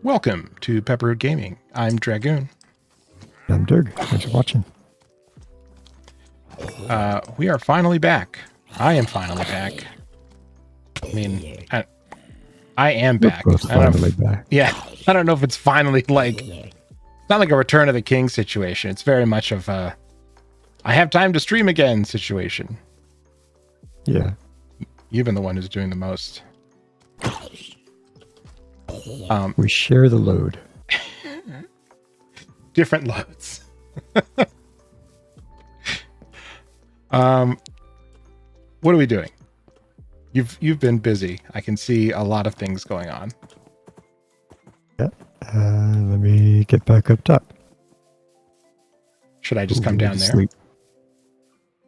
Welcome to Pepperroot Gaming. I'm Dragoon. I'm Dirg. Thanks for watching. We are finally back. I am finally back. I mean, I am We're back. both finally back. Yeah, I don't know if it's finally it's not like a Return of the King situation. It's very much of a I have time to stream again situation. Yeah. You've been the one who's doing the most. We share the load. Different loads. What are we doing? You've been busy. I can see a lot of things going on. Yeah. Let me get back up top. Should I just come down there? Sleep.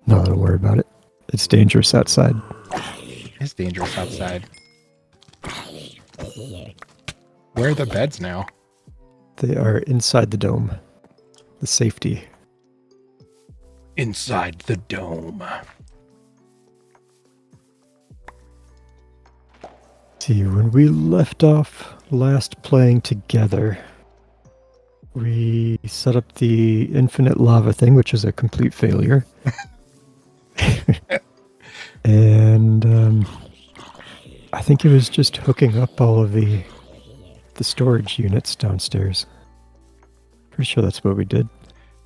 No, don't worry about it. It's dangerous outside. It's dangerous outside. Where are the beds now? They are inside the dome. The safety. Inside the dome. See, when we left off last playing together, we set up the infinite lava thing, which is a complete failure. And I think it was just hooking up all of the storage units downstairs. Pretty sure that's what we did.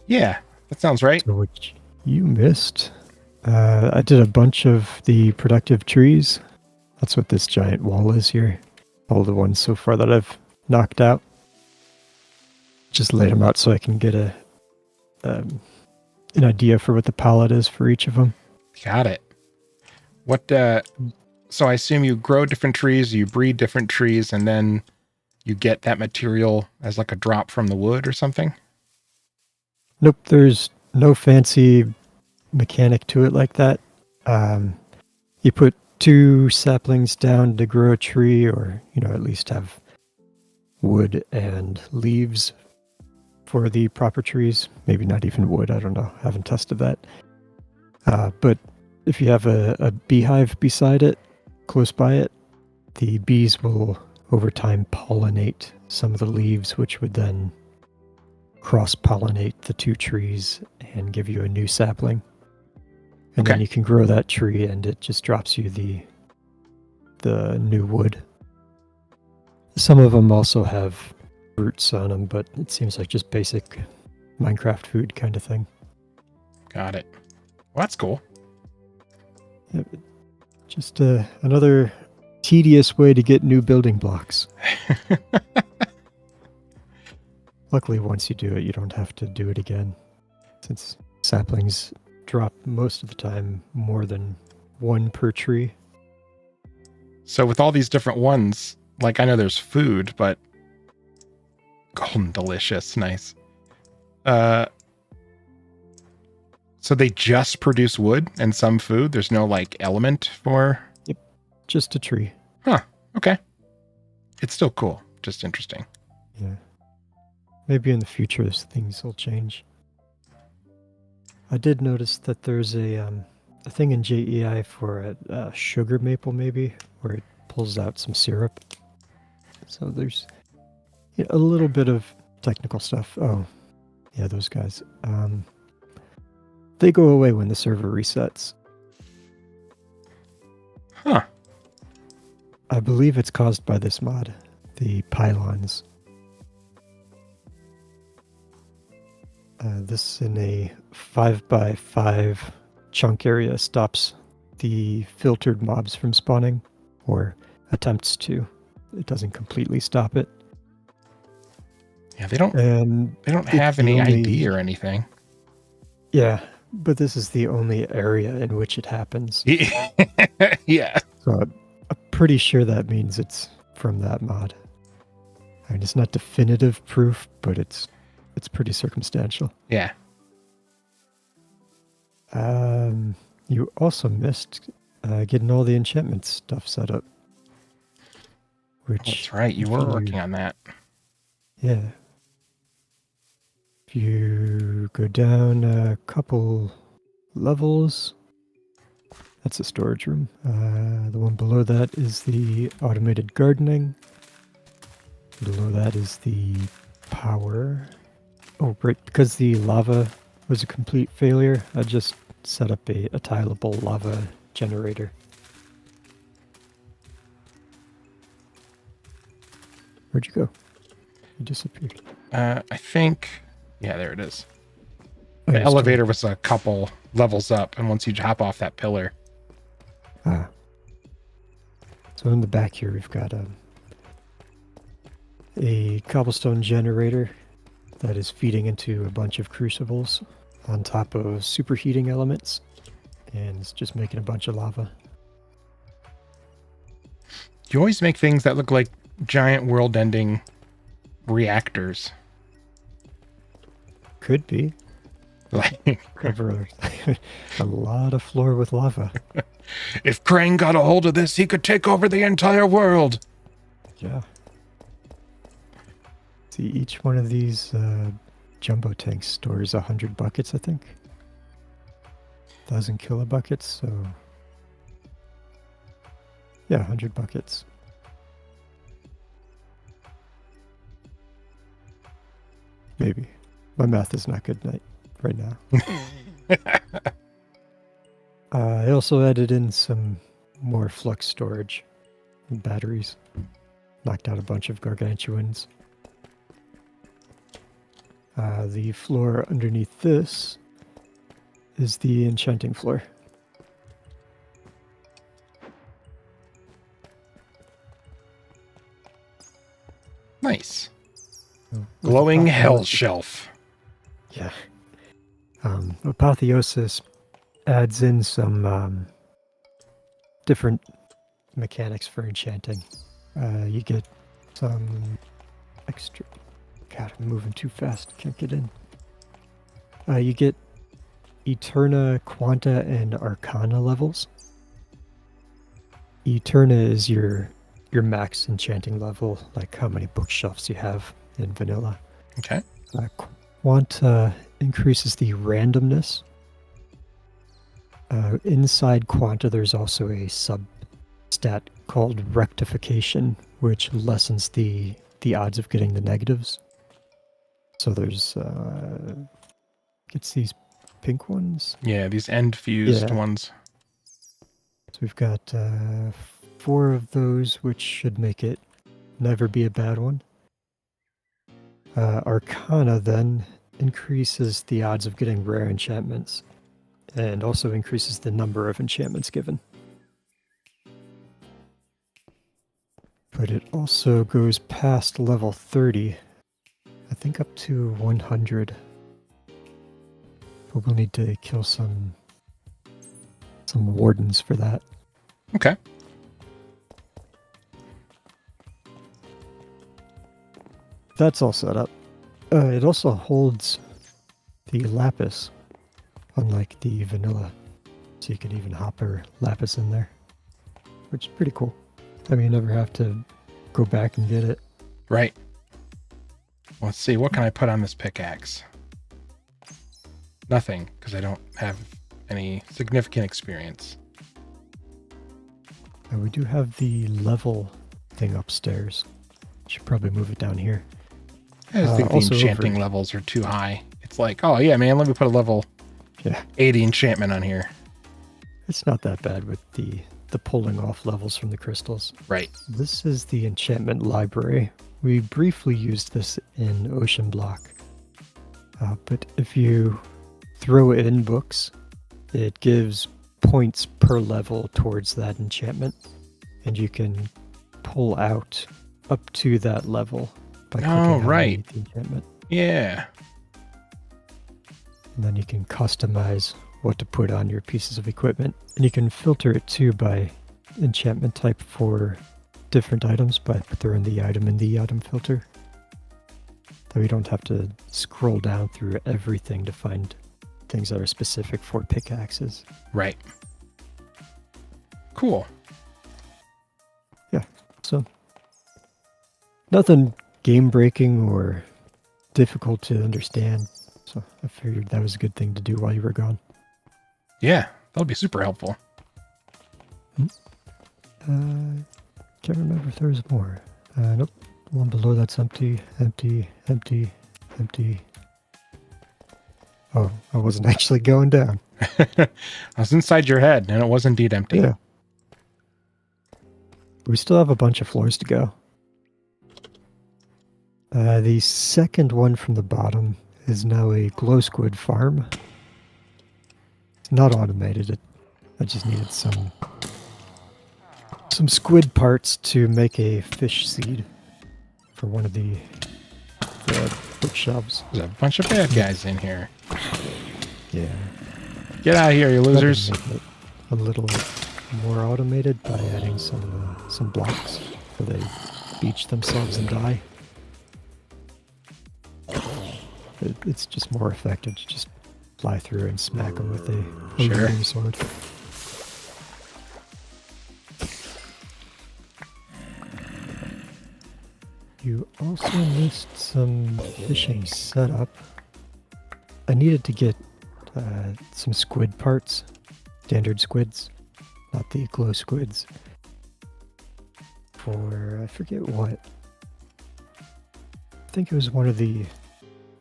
Yeah, that sounds right. So which you missed. I did a bunch of the productive trees. That's what this giant wall is here. All the ones so far that I've knocked out. Just laid them out so I can get an idea for what the palette is for each of them. Got it. What? So I assume you grow different trees, you breed different trees, and then you get that material as like a drop from the wood or something? Nope, there's no fancy mechanic to it like that. You put 2 saplings down to grow a tree, or at least have wood and leaves for the proper trees. Maybe not even wood, I don't know. I haven't tested that. But if you have a beehive beside it, close by it, the bees will over time pollinate some of the leaves, which would then cross-pollinate the 2 trees and give you a new sapling. And then you can grow that tree and it just drops you the new wood. Some of them also have roots on them, but it seems like just basic Minecraft food kind of thing. Got it. Well, that's cool. Just another tedious way to get new building blocks. Luckily, once you do it, you don't have to do it again, since saplings drop most of the time more than 1 per tree. So with all these different ones, like I know there's food, but golden delicious, nice. So they just produce wood and some food. There's no like element for. Yep, just a tree. Huh. Okay. It's still cool. Just interesting. Yeah. Maybe in the future things will change. I did notice that there's a thing in JEI for a sugar maple, maybe, where it pulls out some syrup. So there's a little bit of technical stuff. Oh, yeah, those guys. They go away when the server resets. Huh. I believe it's caused by this mod, the pylons. This in a 5x5 chunk area stops the filtered mobs from spawning, or attempts to. It doesn't completely stop it. Yeah, they don't And have any ID or anything. Yeah, but this is the only area in which it happens. Yeah. So I'm pretty sure that means it's from that mod. I mean, it's not definitive proof, but it's pretty circumstantial. Yeah. You also missed getting all the enchantment stuff set up. Which That's right. You were working on that. Yeah. If you go down a couple levels, that's a storage room. The one below that is the automated gardening. Below that is the power. Oh, right, because the lava was a complete failure, I just set up a tileable lava generator. Where'd you go? You disappeared. I think... Yeah, there it is. Oh, The yeah, elevator was a couple levels up, and once you hop off that pillar... So in the back here, we've got a cobblestone generator that is feeding into a bunch of crucibles on top of superheating elements, and it's just making a bunch of lava. You always make things that look like giant world-ending reactors. Could be. Like, Cover a lot of floor with lava. if Crane got a hold of this, he could take over the entire world. Yeah. See, each one of these jumbo tanks stores 100 buckets, I think. 1,000 kilobuckets, so... Yeah, 100 buckets. Maybe. My math is not good right now. I also added in some more flux storage and batteries. Knocked out a bunch of gargantuans. The floor underneath this is the enchanting floor. Nice. With Glowing hell Apotheosis- shelf. Yeah. Apotheosis adds in some different mechanics for enchanting. You get some extra... God, I'm moving too fast. Can't get in. You get Eterna, Quanta, and Arcana levels. Eterna is your max enchanting level, like how many bookshelves you have in vanilla. Okay. Quanta increases the randomness. Inside Quanta, there's also a sub-stat called Rectification, which lessens the odds of getting the negatives. So there's gets these pink ones. Yeah, these end fused Yeah. ones. So we've got 4 of those, which should make it never be a bad one. Arcana then increases the odds of getting rare enchantments, and also increases the number of enchantments given. But it also goes past level 30, I think up to 100. But we'll need to kill some wardens for that. Okay. That's all set up. It also holds the lapis, unlike the vanilla. So you can even hopper lapis in there, which is pretty cool. I mean, you never have to go back and get it. Right. Let's see. What can I put on this pickaxe? Nothing, because I don't have any significant experience. We do have the level thing upstairs. Should probably move it down here. I just think the also enchanting over- levels are too high. It's like, oh yeah, man, let me put a level Yeah, 80 enchantment on here. it's not that bad with the pulling off levels from the crystals. Right. This is the enchantment library. We briefly used this in Ocean Block. But if you throw in books, it gives points per level towards that enchantment, and you can pull out up to that level by clicking on right. the enchantment. Yeah. And then you can customize what to put on your pieces of equipment. And you can filter it too by enchantment type for different items by throwing the item in the item filter. Though you don't have to scroll down through everything to find things that are specific for pickaxes. Right. Cool. Yeah, so nothing game breaking or difficult to understand. So I figured that was a good thing to do while you were gone. Yeah, that'll be super helpful. Can't remember if there was more. Nope. The one below that's empty, empty, empty, empty. Oh, I wasn't actually going down. I was inside your head, and it was indeed empty. Yeah. We still have a bunch of floors to go. The second one from the bottom is now a glow squid farm. It's not automated. I just needed some squid parts to make a fish seed for one of the bookshelves. There's a bunch of bad guys in here. Yeah. Get out of here, you losers. Make it a little more automated by adding some blocks so they beach themselves and die. It's just more effective to just fly through and smack them with a Sure. leading sword. You also missed some fishing setup. I needed to get some squid parts, standard squids, not the glow squids, for I forget what. I think it was one of the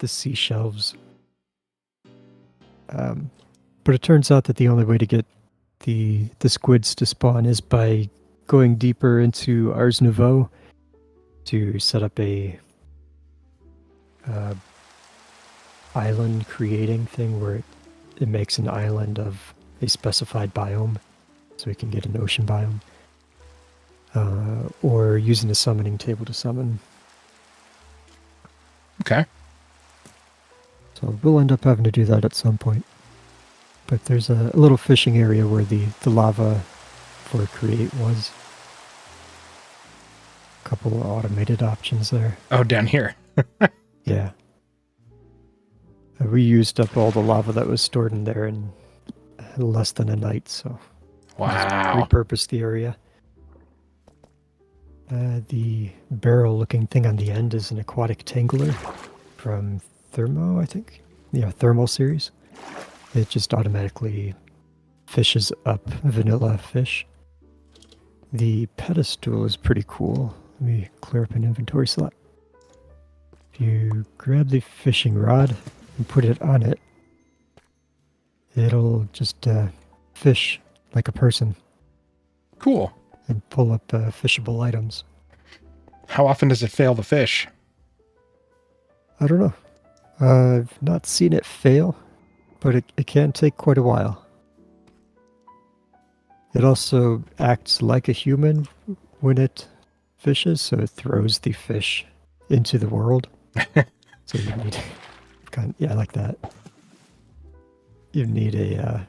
seashells. But it turns out that the only way to get the squids to spawn is by going deeper into Ars Nouveau to set up a island creating thing where it makes an island of a specified biome, so we can get an ocean biome, or using a summoning table to summon. Okay. So we'll end up having to do that at some point. But there's a little fishing area where the lava for create was. A couple of automated options there. Oh, down here. Yeah. We used up all the lava that was stored in there in less than a night, so Wow. repurposed the area. The barrel-looking thing on the end is an aquatic tangler from Thermo, I think. Yeah, Thermal series. It just automatically fishes up vanilla fish. The pedestal is pretty cool. Let me clear up an inventory slot. If you grab the fishing rod and put it on it, it'll just fish like a person Cool. and pull up fishable items. How often does it fail the fish? I don't know. I've not seen it fail, but it can take quite a while. It also acts like a human when it fishes, so it throws the fish into the world. So you need, yeah, like that. You need an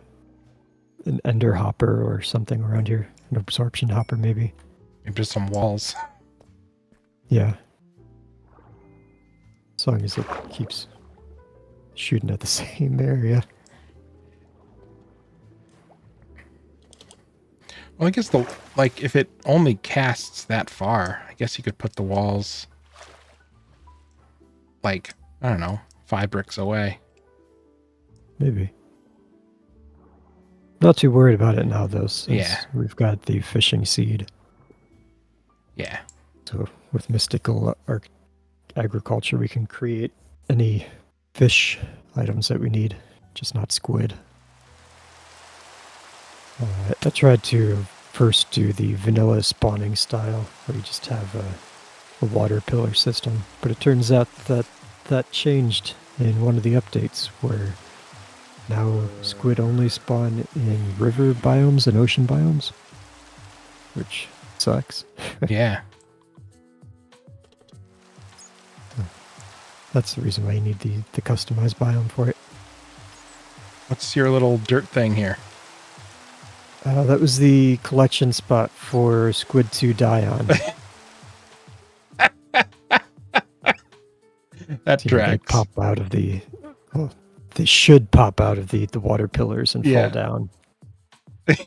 ender hopper or something around here, an absorption hopper maybe. Maybe just some walls. Yeah. As long as it keeps shooting at the same area. Well, I guess if it only casts that far, I guess you could put the walls, like, I don't know, 5 bricks away. Maybe. Not too worried about it now, though, since Yeah. we've got the fishing seed. Yeah. So with mystical agriculture, we can create any fish items that we need, just not squid. I tried to first do the vanilla spawning style, where you just have a water pillar system, but it turns out that changed in one of the updates, where Now squid only spawn in river biomes and ocean biomes, which sucks. Yeah. That's the reason why you need the customized biome for it. What's your little dirt thing here? That was the collection spot for squid to die on. That They tracks. pop out of they should pop out of the water pillars and Yeah. fall down.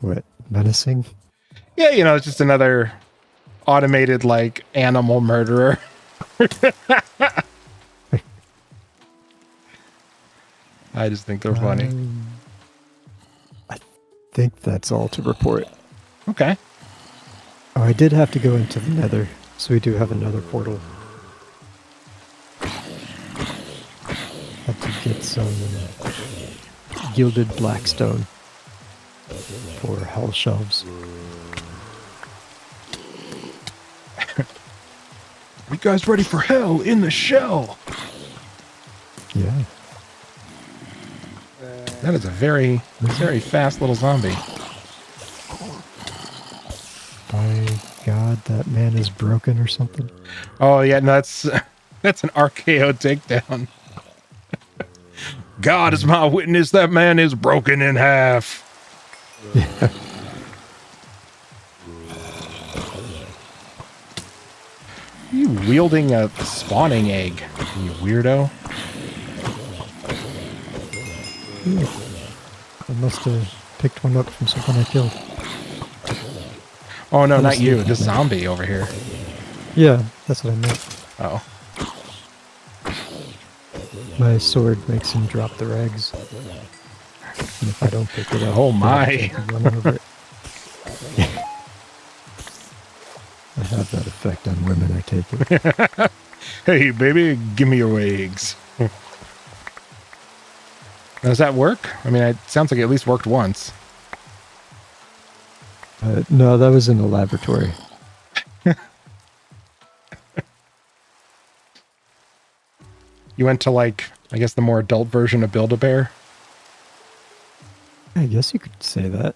What? Menacing? Yeah, it's just another automated, like, animal murderer. I just think they're funny. I think that's all to report. Okay. Oh, I did have to go into the nether, so we do have another portal. Had to get some gilded blackstone for hell shelves. You guys ready for hell in the shell? Yeah. That is a very, very fast little zombie. By God, that man is broken or something. Oh, yeah, no, that's an RKO takedown. God is my witness, that man is broken in half. Yeah. You wielding a spawning egg, you weirdo. I must have picked one up from someone I killed. Oh, no, not Honestly, you. The zombie over here. Yeah, that's what I meant. Oh. My sword makes him drop their eggs. And if I don't pick it up, Oh, my. I run over it. I have that effect on women, I take it. Hey, baby, give me your eggs. Does that work? I mean, it sounds like it at least worked once. No, that was in the laboratory. You went to, like, I guess the more adult version of Build-A-Bear? I guess you could say that.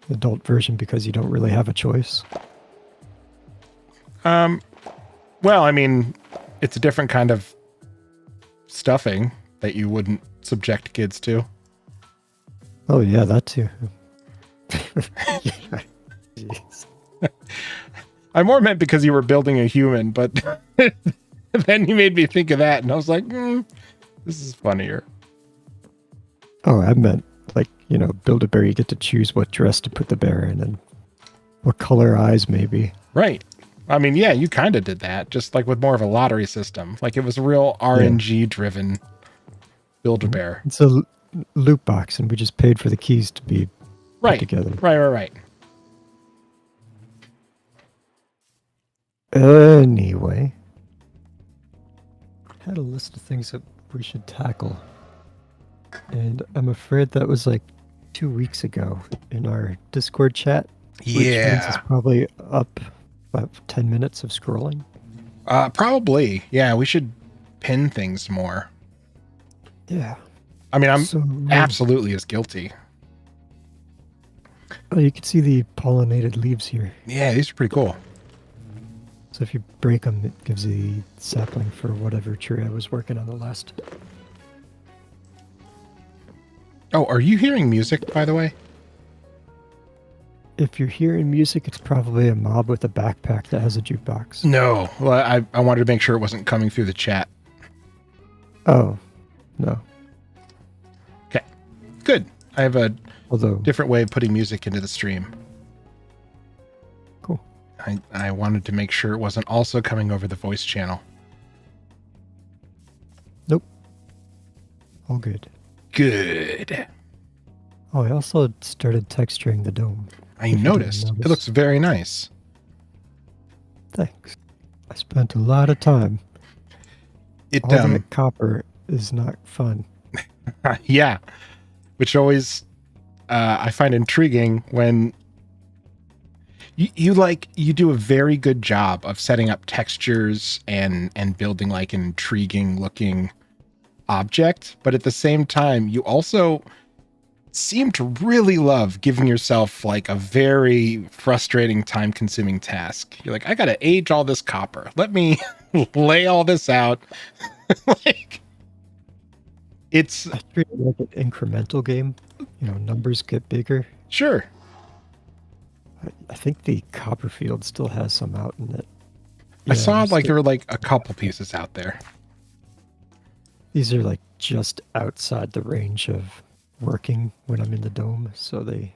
Adult version because you don't really have a choice. Well, I mean, it's a different kind of stuffing that you wouldn't subject kids to. Oh yeah, that too. Jeez. I more meant because you were building a human, but then you made me think of that, and I was like, this is funnier. Oh, I meant like, build a bear, you get to choose what dress to put the bear in and what color eyes maybe. Right. I mean, yeah, you kind of did that, just like with more of a lottery system. Like it was a real RNG-driven Build-A-Bear. It's a loot box, and we just paid for the keys to be put together. Right. Anyway, had a list of things that we should tackle, and I'm afraid that was like 2 weeks ago in our Discord chat. Which means it's probably up about 10 minutes of scrolling. Probably. Yeah, we should pin things more. Yeah. I mean, I'm absolutely as guilty. Oh, you can see the pollinated leaves here. Yeah, these are pretty cool. So if you break them, it gives you the sapling for whatever tree I was working on the last. Oh, are you hearing music, by the way? If you're hearing music, it's probably a mob with a backpack that has a jukebox. No. Well, I wanted to make sure it wasn't coming through the chat. Oh, no. Okay. Good. I have a Although different way of putting music into the stream. Cool. I wanted to make sure it wasn't also coming over the voice channel. Nope. All good. Good. Oh, I also started texturing the dome. I noticed. It looks very nice. Thanks. I spent a lot of time. It All that copper is not fun. Yeah. Which always I find intriguing when You do a very good job of setting up textures and building like an intriguing looking object, but at the same time, you also seem to really love giving yourself like a very frustrating, time consuming task. You're like, I gotta age all this copper. Let me lay all this out. Like, it's I treat it like an incremental game. Numbers get bigger. sure. I think the Copperfield still has some out in it. I saw like still, there were like a couple pieces out there. these are like just outside the range of working when I'm in the dome, so they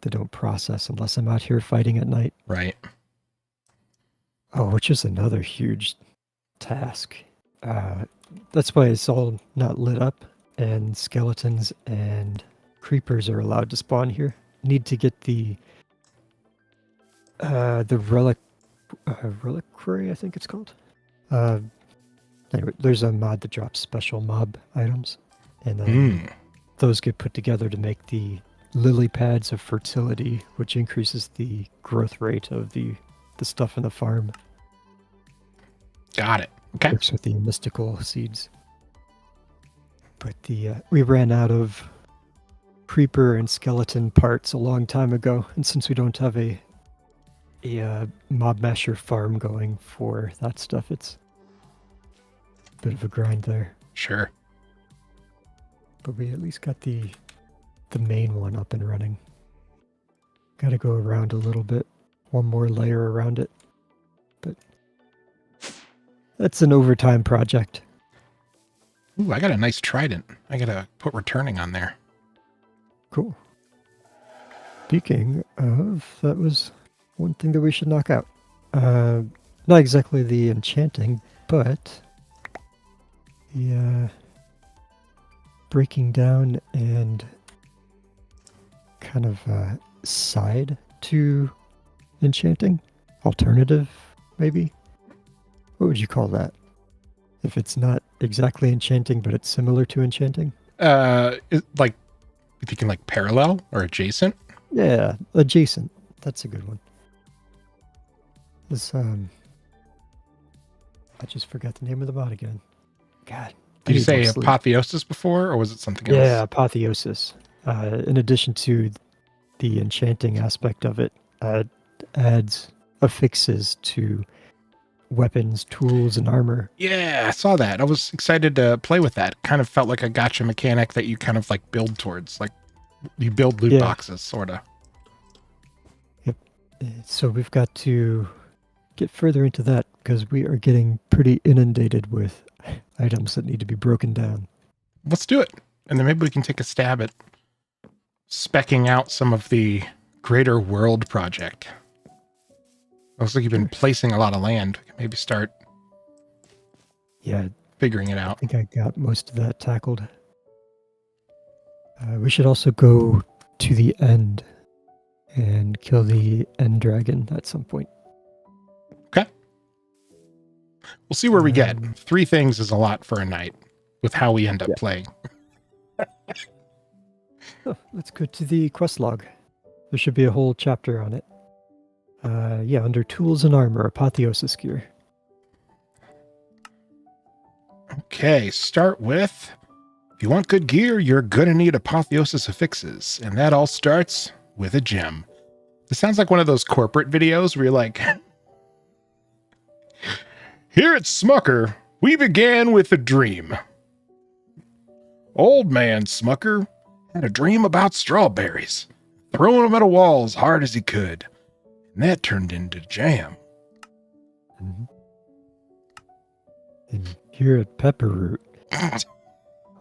don't process unless I'm out here fighting at night. Right. Oh, which is another huge task. That's why it's all not lit up, and skeletons and creepers are allowed to spawn here. Need to get the reliquary, I think it's called. Anyway, there's a mod that drops special mob items, and then those get put together to make the lily pads of fertility, which increases the growth rate of the stuff in the farm. Got it. Okay. Works with the mystical seeds. But we ran out of creeper and skeleton parts a long time ago, and since we don't have a mob masher farm going for that stuff, it's a bit of a grind there. Sure. But we at least got the main one up and running. Got to go around a little bit, one more layer around it, but that's an overtime project. Ooh, I got a nice trident. I gotta put returning on there. Cool. Speaking of, that was one thing that we should knock out. Not exactly the enchanting, but the breaking down and kind of side to enchanting. Alternative, maybe? What would you call that? If it's not exactly enchanting, but it's similar to enchanting? Like, if you can like parallel or adjacent. Yeah, adjacent. That's a good one. This, I just forgot the name of the mod again. God. Did you say apotheosis before, or was it something else? Yeah, apotheosis. In addition to the enchanting aspect of it, adds affixes to weapons, tools, and armor. Yeah, I saw that. I was excited to play with that. Kind of felt like a gotcha mechanic that you kind of like build towards. Like you build loot boxes, sort of. Yep. So we've got to get further into that because we are getting pretty inundated with items that need to be broken down. Let's do it. And then maybe we can take a stab at specking out some of the greater world project. Looks like you've been placing a lot of land. We can maybe start figuring it out. I think I got most of that tackled. We should also go to the end and kill the end dragon at some point. Okay. We'll see where we get. 3 things is a lot for a night with how we end up playing. Let's go to the quest log. There should be a whole chapter on it. Under tools and armor, apotheosis gear. Okay, start with, if you want good gear, you're gonna need apotheosis affixes, and that all starts with a gem. This sounds like one of those corporate videos where you're like, here at Smucker, we began with a dream. Old man Smucker had a dream about strawberries, throwing them at a wall as hard as he could. And that turned into jam. Mm-hmm. And here at Pepperroot,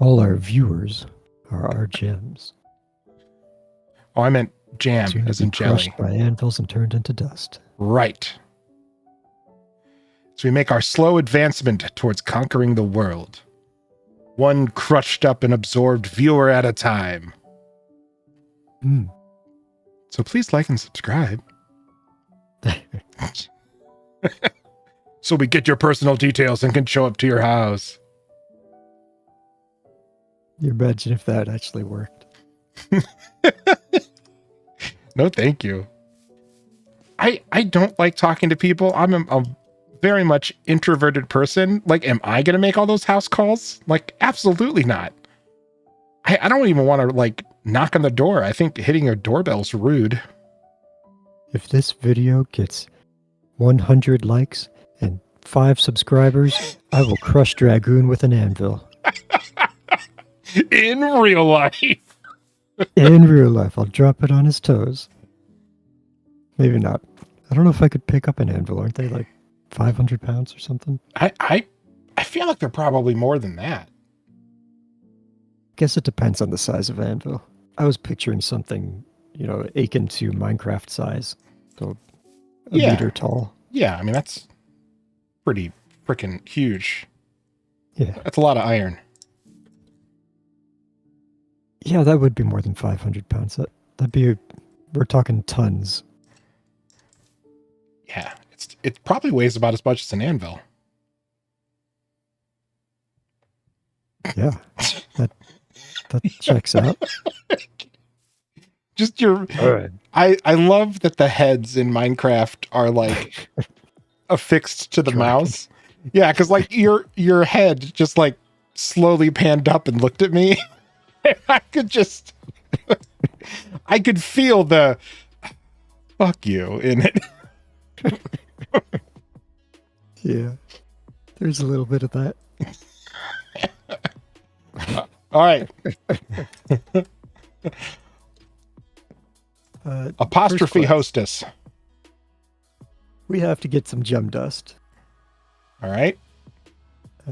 all our viewers are our gems. Oh, I meant jam, as in jelly. Crushed by anvils and turned into dust. Right. So we make our slow advancement towards conquering the world. One crushed up and absorbed viewer at a time. So please like and subscribe. So we get your personal details and can show up to your house. You imagine if that actually worked. No, thank you. I don't like talking to people. I'm a very much introverted person. Like, am I going to make all those house calls? Like, absolutely not. I don't even want to like knock on the door. I think hitting a doorbell's rude. If this video gets 100 likes and 5 subscribers, I will crush Dragoon with an anvil. In real life. In real life, I'll drop it on his toes. Maybe not. I don't know if I could pick up an anvil. Aren't they like 500 pounds or something? I feel like they're probably more than that. Guess it depends on the size of anvil. I was picturing something, akin to Minecraft size. So a meter tall. Yeah, I mean, that's pretty freaking huge. Yeah. That's a lot of iron. Yeah, that would be more than 500 pounds. That'd be, we're talking tons. Yeah, it probably weighs about as much as an anvil. Yeah, that checks out. Just your... All right. I love that the heads in Minecraft are like affixed to the mouse. Yeah, because like your head just like slowly panned up and looked at me. I could feel the fuck you in it. Yeah, there's a little bit of that. All right. Apostrophe hostess. We have to get some gem dust. All right.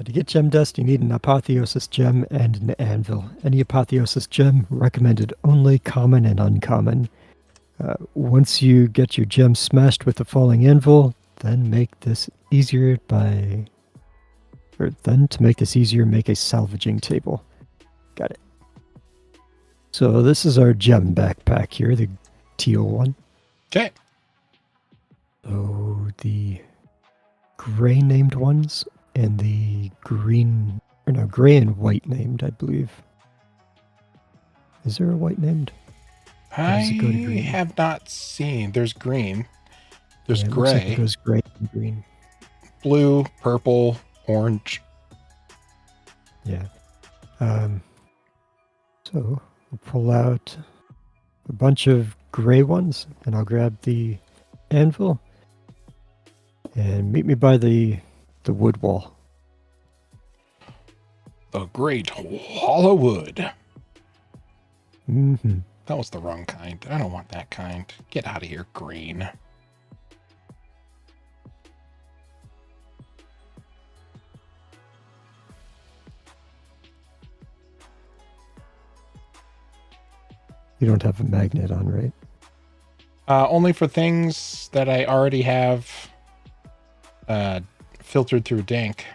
To get gem dust, you need an apotheosis gem and an anvil. Any apotheosis gem recommended only common and uncommon. Once you get your gem smashed with the falling anvil, then to make this easier, make a salvaging table. Got it. So this is our gem backpack here, the teal one. Okay. So the gray named ones and the gray and white named, I believe. Is there a white named? I have not seen. There's green. There's gray. Looks like it goes gray and green. Blue, purple, orange. Yeah. So we'll pull out a bunch of gray ones, and I'll grab the anvil. And meet me by the wood wall. The great wall of wood. Mm-hmm. That was the wrong kind. I don't want that kind. Get out of here, green. You don't have a magnet on, right? Only for things that I already have filtered through Dank.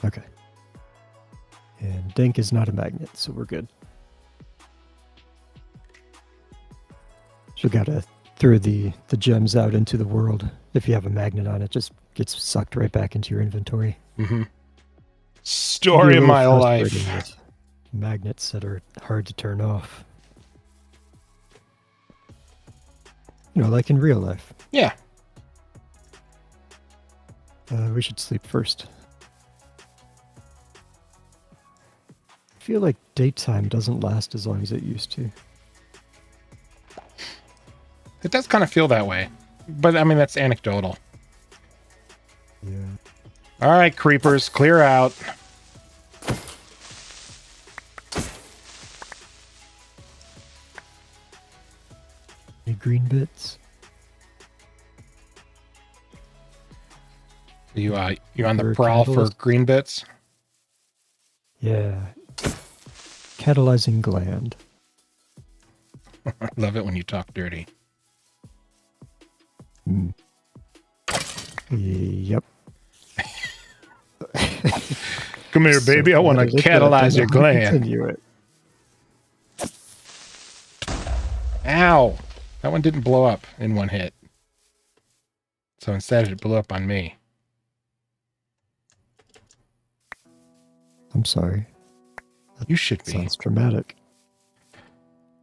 Okay. And Dank is not a magnet, so we're good. So gotta throw the gems out into the world. If you have a magnet on, it just gets sucked right back into your inventory. Mm-hmm. Story of my life. With magnets that are hard to turn off. Like in real life. Yeah. We should sleep first. I feel like daytime doesn't last as long as it used to. It does kind of feel that way. But, I mean, that's anecdotal. Yeah. All right, creepers, clear out. Any green bits? You on the prowl for green bits? Yeah. Catalyzing gland. I love it when you talk dirty. Mm. Yep. Come here, baby. I want to catalyze your gland. Continue it. Ow. That one didn't blow up in one hit. So instead it blew up on me. I'm sorry. You should be. Sounds dramatic.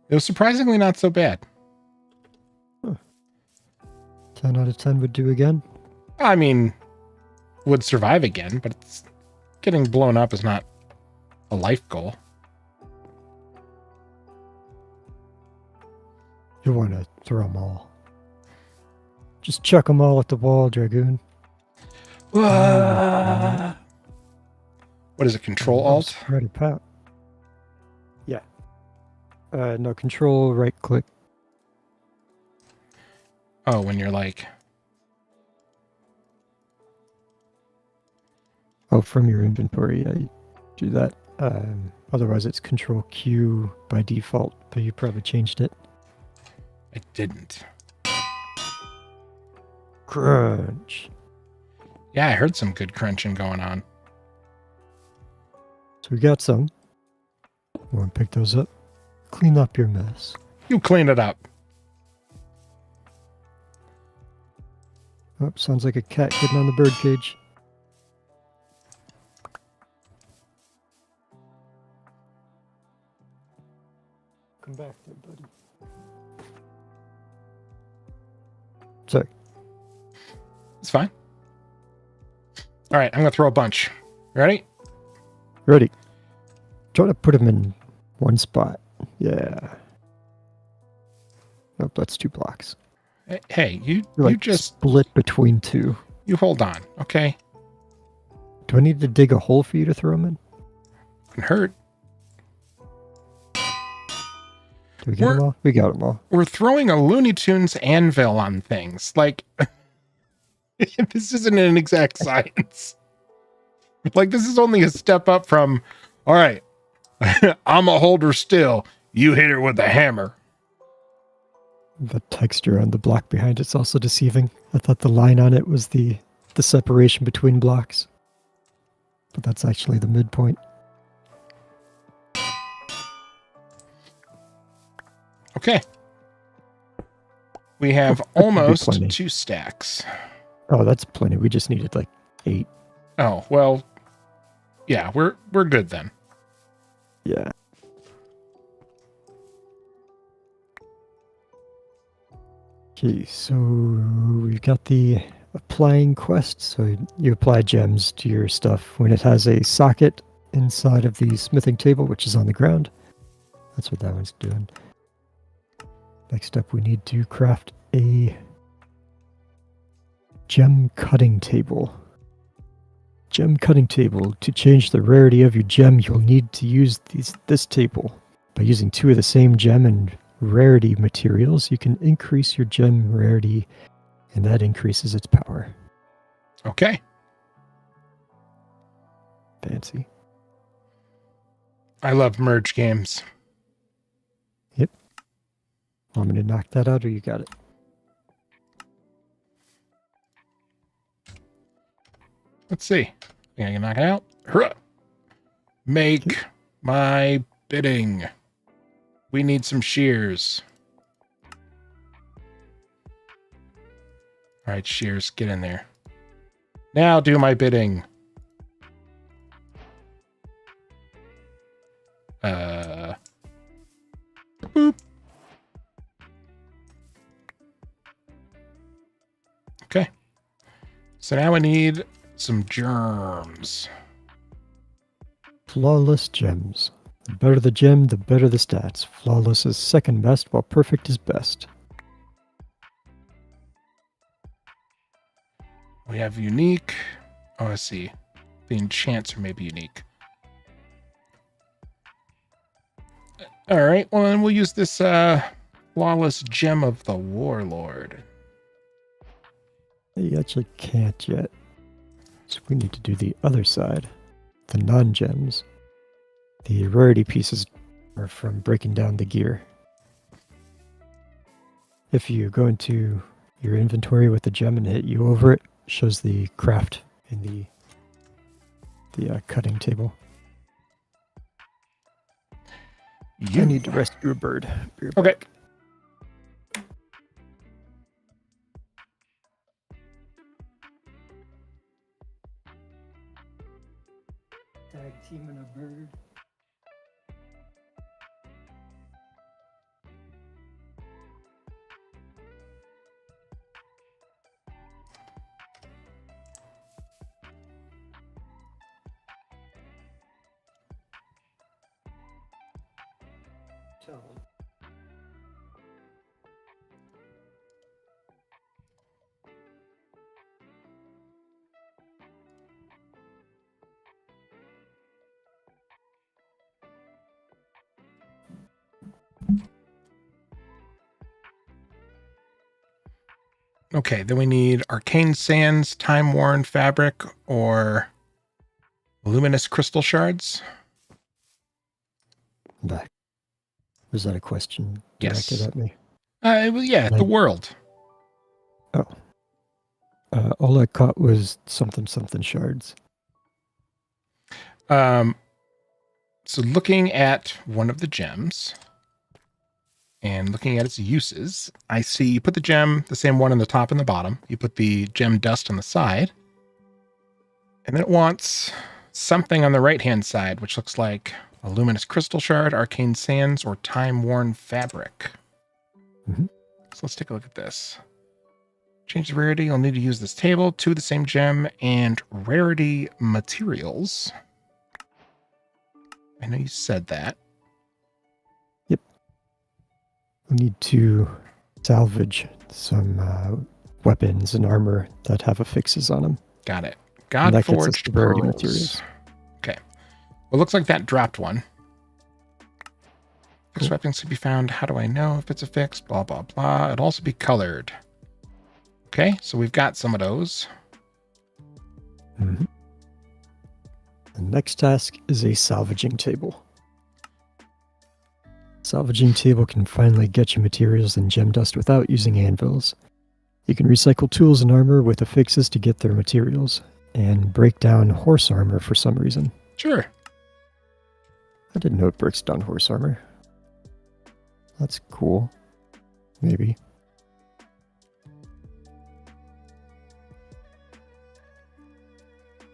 It was surprisingly not so bad. Huh. 10 out of 10 would do again. I mean, would survive again, but it's getting blown up is not a life goal. You want to throw them all. Just chuck them all at the wall, Dragoon. What is it? Control Alt? Ready, pout. Yeah. No, Control right click. Oh, when you're like... Oh, from your inventory, yeah, you do that. Otherwise, it's Control Q by default, but you probably changed it. I didn't. Crunch. Yeah, I heard some good crunching going on. So we got some. Want to pick those up? Clean up your mess. You clean it up. Oh, sounds like a cat getting on the birdcage. Come back there, buddy. Sorry. It's fine. All right, I'm going to throw a bunch. Ready? Ready. Try to put them in one spot. Yeah. Nope, that's 2 blocks. Hey, you just... split between 2. You hold on, okay? Do I need to dig a hole for you to throw them in? It hurt. Do we get them all? We got them all. We're throwing a Looney Tunes anvil on things. Like, this isn't an exact science. Like, this is only a step up from, all right, I'm a holder still. You hit her with a hammer. The texture on the block behind it's also deceiving. I thought the line on it was the separation between blocks. But that's actually the midpoint. Okay. We have almost 2 stacks. Oh, that's plenty. We just needed like 8. Oh, well, yeah, we're good then. Yeah. Okay, so we've got the applying quest. So you apply gems to your stuff when it has a socket inside of the smithing table, which is on the ground. That's what that one's doing. Next up, we need to craft a gem cutting table. Gem cutting table. To change the rarity of your gem, you'll need to use this table. By using 2 of the same gem and rarity materials, you can increase your gem rarity, and that increases its power. Okay. Fancy. I love merge games. Yep. Want me to knock that out, or you got it? Let's see. Think I can knock it out? Hurrah! Make my bidding. We need some shears. All right, shears, get in there. Now do my bidding. Boop. Okay. So now I need some germs. Flawless gems. The better the gem, the better the stats. Flawless is second best, while perfect is best. We have unique. Oh, I see. The enchants are maybe unique. All right. Well, then we'll use this flawless gem of the warlord. You actually can't yet. So we need to do the other side. The non-gems. The rarity pieces are from breaking down the gear. If you go into your inventory with the gem and hit U over it, shows the craft in the cutting table. I need to rescue a bird. Okay. Tag teaming a bird. Okay, then we need arcane sands, time-worn fabric, or luminous crystal shards. Back. Was that a question directed Yes. at me? Yeah, the world. Oh. All I caught was something shards. So looking at one of the gems and looking at its uses, I see you put the gem, the same one on the top and the bottom. You put the gem dust on the side. And then it wants something on the right-hand side, which looks like a luminous crystal shard, arcane sands, or time-worn fabric. Mm-hmm. So let's take a look at this. Change the rarity. You'll need to use this table, 2 of the same gem, and rarity materials. I know you said that. Yep. We need to salvage some weapons and armor that have affixes on them. Got it. God-forged rarity pearls. materials. Okay. Well, looks like that dropped one. Fixed Cool. weapons can be found. How do I know if it's affixed? Blah, blah, blah. It'll also be colored. Okay, so we've got some of those. Mm-hmm. The next task is a salvaging table. Salvaging table can finally get you materials and gem dust without using anvils. You can recycle tools and armor with affixes to get their materials, and break down horse armor for some reason. Sure. I didn't know it breaks down horse armor. That's cool. Maybe.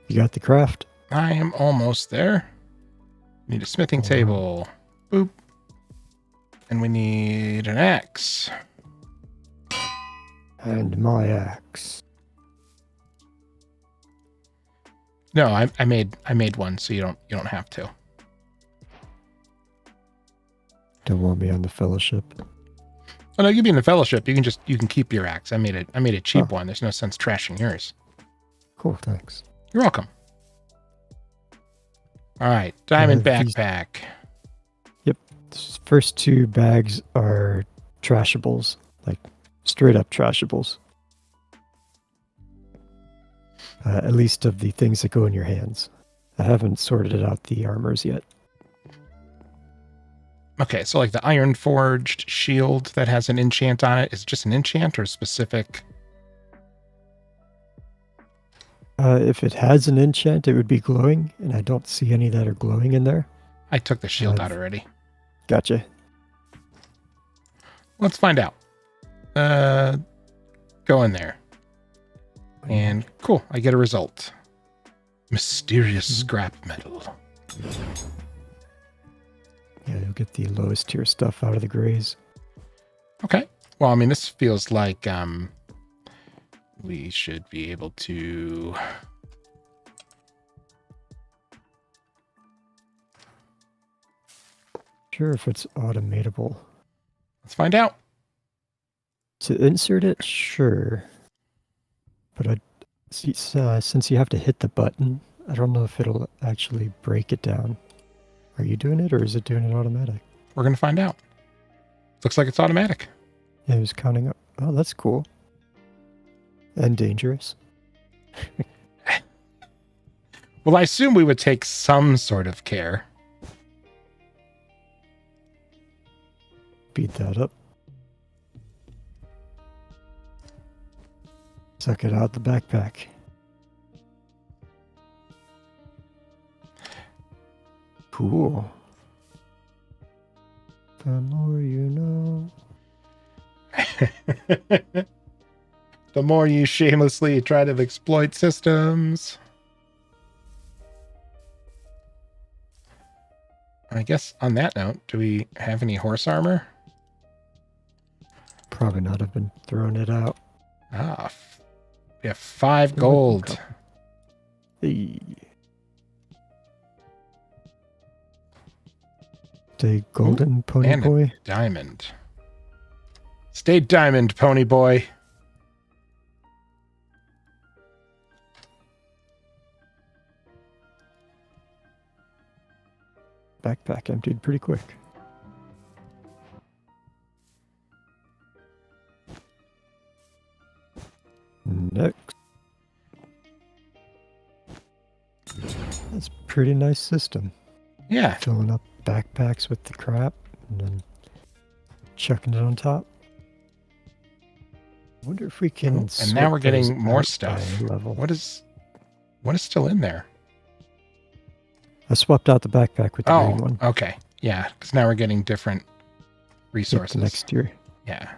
You got the craft? I am almost there. Need a smithing table. Boop. And we need an axe. And my axe. No, I made one, so you don't have to. Don't want me on the fellowship. Oh no, you be in the fellowship. You can keep your axe. I made a cheap one. There's no sense trashing yours. Cool, thanks. You're welcome. All right, diamond these- backpack. Yep. These first 2 bags are trashables. Like, straight up trashables. At least of the things that go in your hands. I haven't sorted out the armors yet. Okay, so like the iron forged shield that has an enchant on it, is it just an enchant or specific? If it has an enchant, it would be glowing, and I don't see any that are glowing in there. I took the shield out already. Gotcha. Let's find out. Go in there. And cool, I get a result. Mysterious scrap metal. Yeah, you'll get the lowest tier stuff out of the grays. Okay. Well, I mean, this feels like we should be able to... Sure, if it's automatable. Let's find out. To insert it, sure. But since you have to hit the button, I don't know if it'll actually break it down. Are you doing it, or is it doing it automatic? We're going to find out. Looks like it's automatic. Yeah, it was counting up. Oh, that's cool. And dangerous. Well, I assume we would take some sort of care. Beat that up. Suck it out the backpack. Cool. The more you know. The more you shamelessly try to exploit systems. I guess on that note, do we have any horse armor? Probably not have been throwing it out. Ah, we have 5 gold. Hey. Stay golden, pony and a boy. diamond. Stay diamond, pony boy. Backpack emptied pretty quick. Next. That's a pretty nice system. Yeah. Filling up backpacks with the crap and then chucking it on top. I wonder if we can. And now we're getting more out stuff. by level. What is still in there? I swapped out the backpack with the green one. Okay. Yeah, because now we're getting different resources. Yep, next year. Yeah.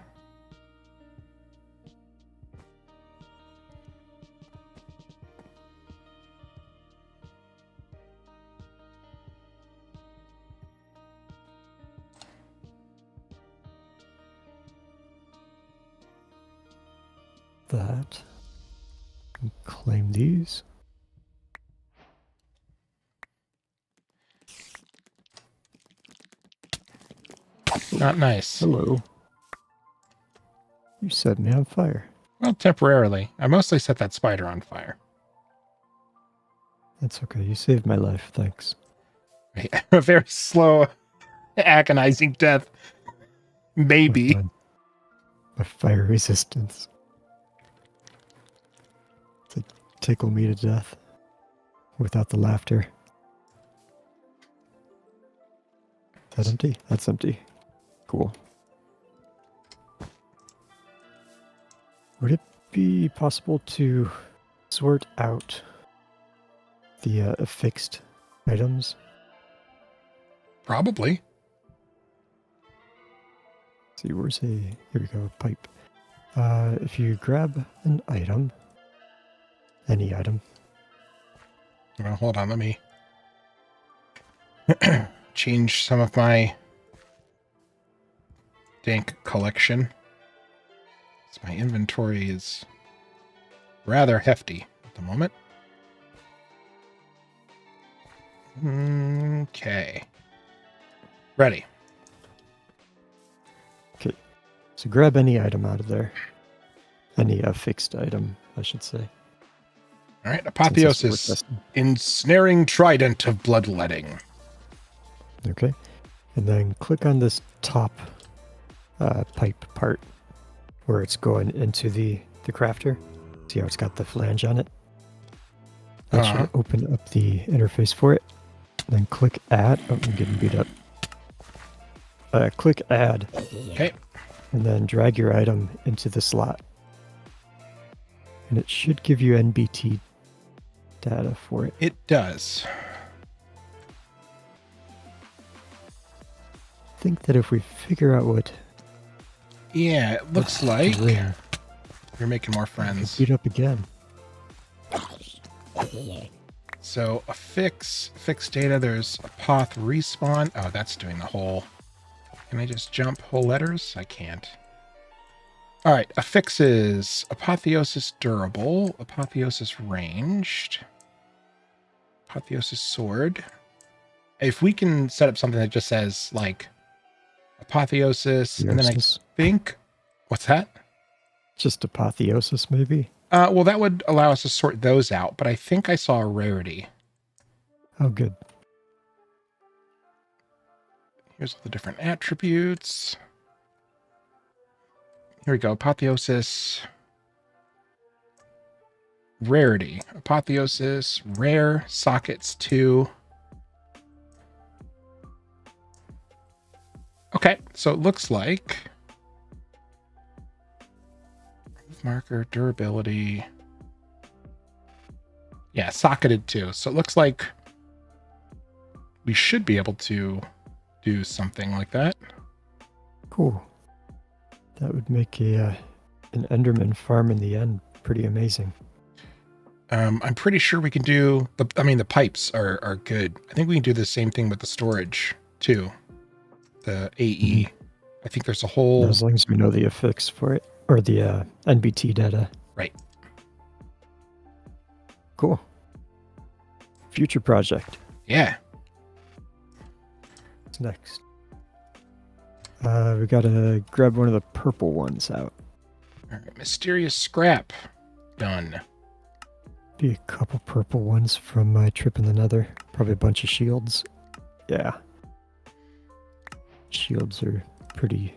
That. And claim these. Not nice. Hello. You set me on fire. Well, temporarily. I mostly set that spider on fire. That's okay. You saved my life. Thanks. A very slow, agonizing death. Maybe. My fire resistance. To tickle me to death. Without the laughter. Is that empty? That's empty. Cool. Would it be possible to sort out the affixed items? Probably. See, where's here we go, pipe. If you grab an item, any item. Well, hold on, let me change some of my dank collection. So my inventory is rather hefty at the moment. Okay. Ready. Okay. So grab any item out of there. Any fixed item, I should say. All right. Apotheosis. Ensnaring trident of bloodletting. Okay. And then click on this top pipe part where it's going into the crafter. See how it's got the flange on it? That should open up the interface for it. Then click add. Oh, I'm getting beat up. Click add. Okay. And then drag your item into the slot. And it should give you NBT data for it. It does. I think that if we figure out what... Yeah, it looks like you're making more friends. Beat up again. So a fixed data, there's a path respawn. Oh, that's doing the whole. Can I just jump whole letters? I can't. All right, affixes apotheosis durable, apotheosis ranged, apotheosis sword. If we can set up something that just says like apotheosis, and then I think, what's that? Just apotheosis, maybe. Well, that would allow us to sort those out, but I think I saw a rarity. Oh, good. Here's all the different attributes. Here we go. Apotheosis. Rarity. Apotheosis. Rare. Sockets 2. Okay. So it looks like... marker, durability. Yeah, socketed 2. So it looks like we should be able to do something like that. Cool. That would make an Enderman farm in the end pretty amazing. I'm pretty sure we can do the pipes are good. I think we can do the same thing with the storage too. The AE. I think there's a whole. As long as we know the affix for it or the NBT data. Right. Cool. Future project. Yeah. What's next? We gotta grab one of the purple ones out. All right, mysterious scrap. Done. Be a couple purple ones from my trip in the Nether. Probably a bunch of shields. Yeah. Shields are pretty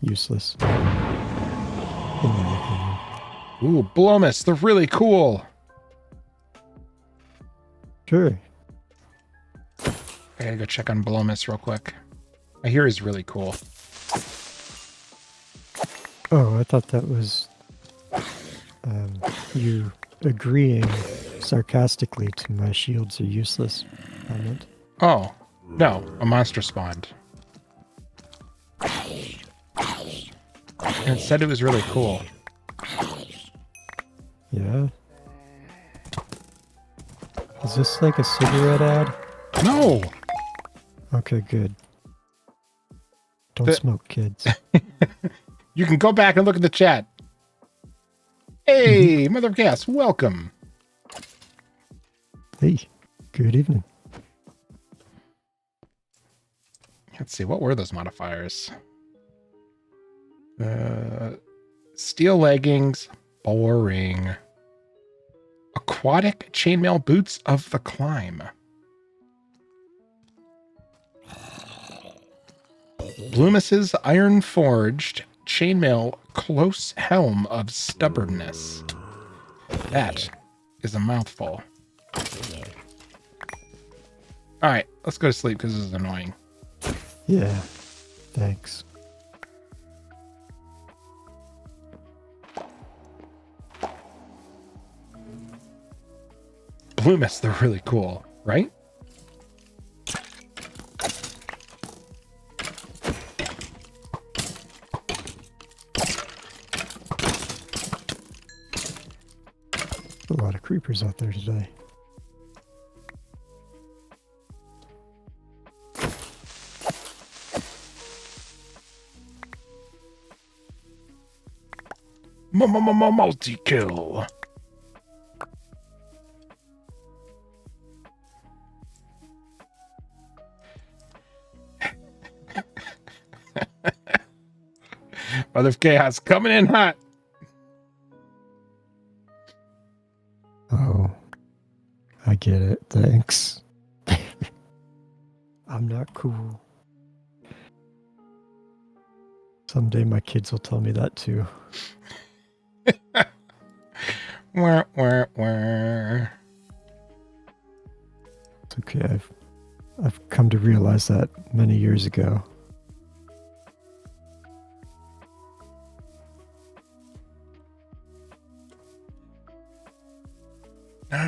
useless. In my opinion. Ooh, Blomus, they're really cool. Sure. I gotta go check on Blomus real quick. I hear he's really cool. Oh, I thought that was you agreeing sarcastically to my shields are useless comment. Oh, no, a monster spawned. And it said it was really cool. Yeah. Is this like a cigarette ad? No! Okay, good. Don't The- smoke, kids. You can go back and look at the chat. Hey, Mother of Chaos, welcome. Hey, good evening. Let's see, what were those modifiers? Steel leggings, boring. Aquatic chainmail boots of the climb. Bloomis's iron forged chainmail close helm of stubbornness. That is a mouthful. All right, let's go to sleep because this is annoying. Yeah, thanks. Bloomis, they're really cool, right? A lot of creepers out there today. Multi-kill. Mother of Chaos coming in hot. Oh, I get it. Thanks. I'm not cool. Someday my kids will tell me that too. Wah, wah, wah. It's okay. I've come to realize that many years ago.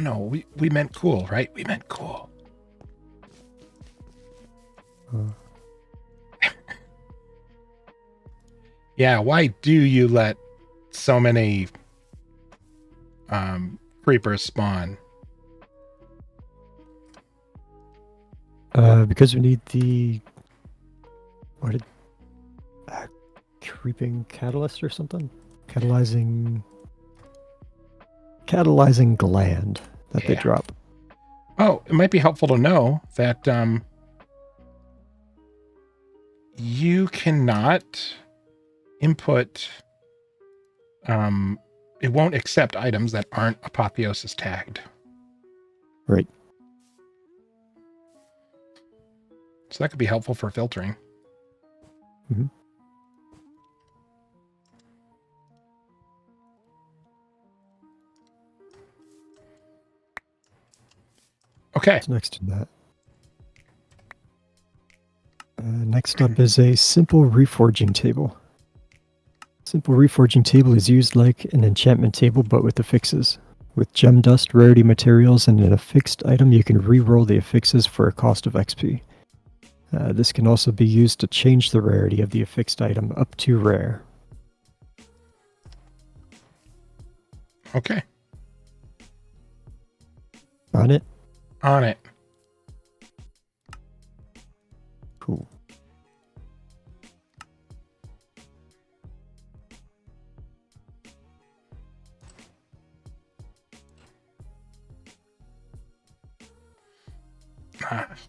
No. We meant cool, right? We meant cool. Yeah, why do you let so many creepers spawn? Because we need the creeping catalyst or something? Catalyzing gland that they Yeah. drop. Oh, it might be helpful to know that you cannot input it won't accept items that aren't apotheosis tagged. Right. So that could be helpful for filtering. Mhm. Okay. What's next to that? Next up is a simple reforging table. Simple reforging table is used like an enchantment table, but with affixes. With gem dust, rarity materials, and an affixed item, you can re-roll the affixes for a cost of XP. This can also be used to change the rarity of the affixed item up to rare. Okay. On it? On it. Cool.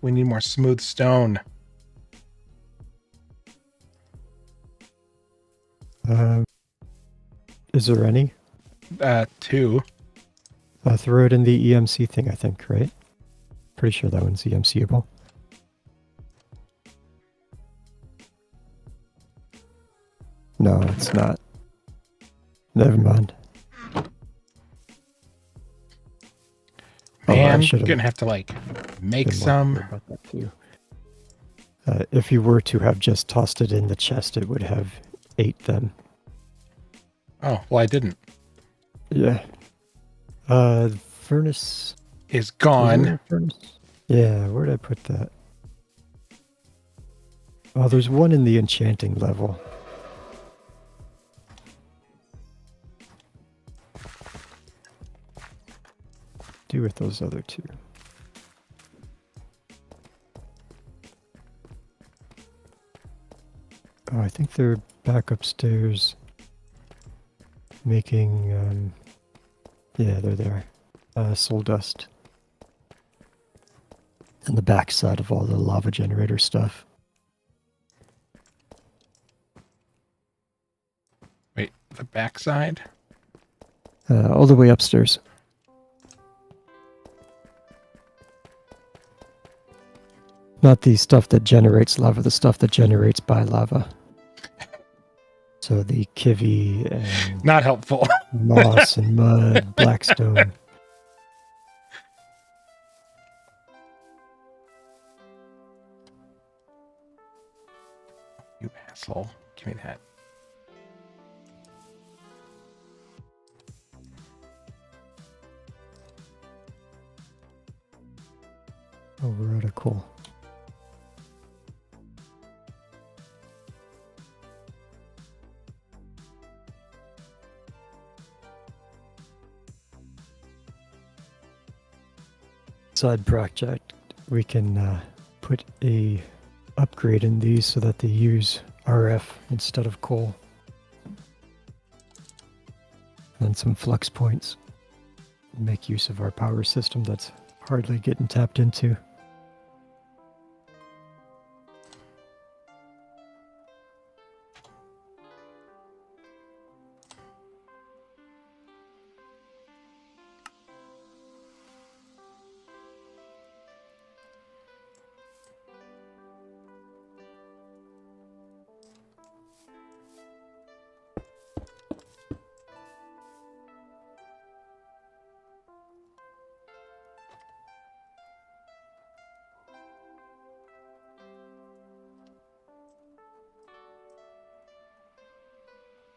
We need more smooth stone. Is there any? 2. Throw it in the EMC thing, I think, right? Pretty sure that one's EMCable. No, it's not. Never mind. Man, you're gonna have to like make some. About that too. If you were to have just tossed it in the chest, it would have 8 then. Oh, well, I didn't. Yeah. Furnace is gone. Furnace? Yeah, where did I put that? Oh, there's one in the enchanting level. Do with those other 2. Oh, I think they're back upstairs making, yeah, they're there. Soul dust. And the backside of all the lava generator stuff. Wait, the backside? All the way upstairs. Not the stuff that generates lava, the stuff that generates by lava. So the kivy and not helpful. moss and mud, blackstone. You asshole. Give me that. Oh, we're out of coal. Side project, we can put a upgrade in these so that they use RF instead of coal. And some flux points. Make use of our power system that's hardly getting tapped into.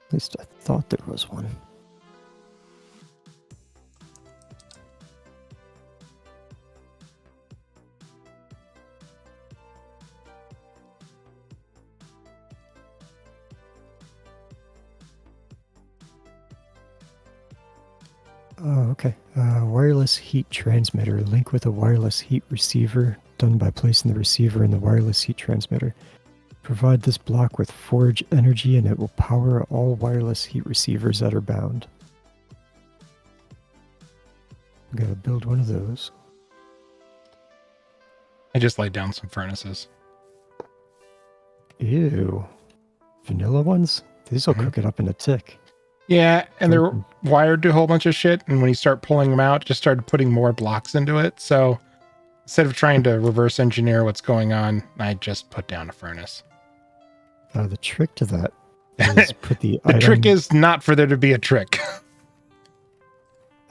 At least I thought there was one. Oh, okay. Wireless heat transmitter. Link with a wireless heat receiver done by placing the receiver in the wireless heat transmitter. Provide this block with forge energy and it will power all wireless heat receivers that are bound. I'm gonna build one of those. I just laid down some furnaces. Ew. Vanilla ones? These will cook it up in a tick. Yeah, and they're wired to a whole bunch of shit, and when you start pulling them out, just started putting more blocks into it. So instead of trying to reverse engineer what's going on, I just put down a furnace. The trick to that is put the The trick is not for there to be a trick.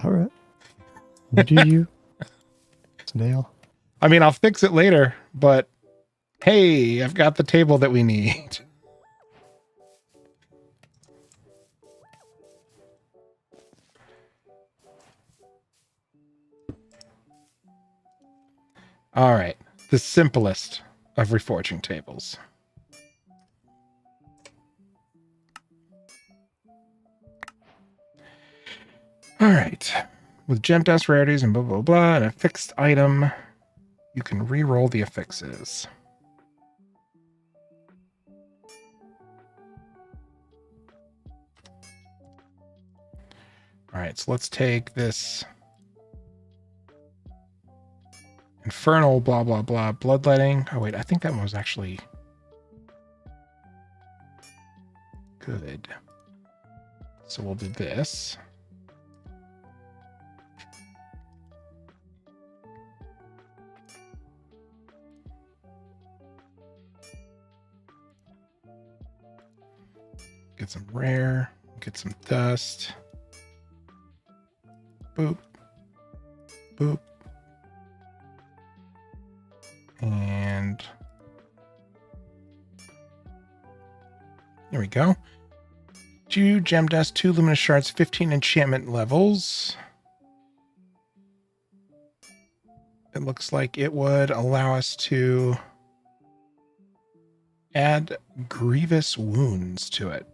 All right. You do you, snail. I mean, I'll fix it later, but hey, I've got the table that we need. All right, the simplest of reforging tables. All right, with gem dust rarities and blah, blah, blah, and a fixed item, you can re-roll the affixes. All right, so let's take this infernal blah, blah, blah, bloodletting. Oh, wait, I think that one was actually Good. So we'll do this. Get some rare, get some dust. Boop. Boop. And there we go. 2 gem dust, 2 luminous shards, 15 enchantment levels. It looks like it would allow us to add grievous wounds to it.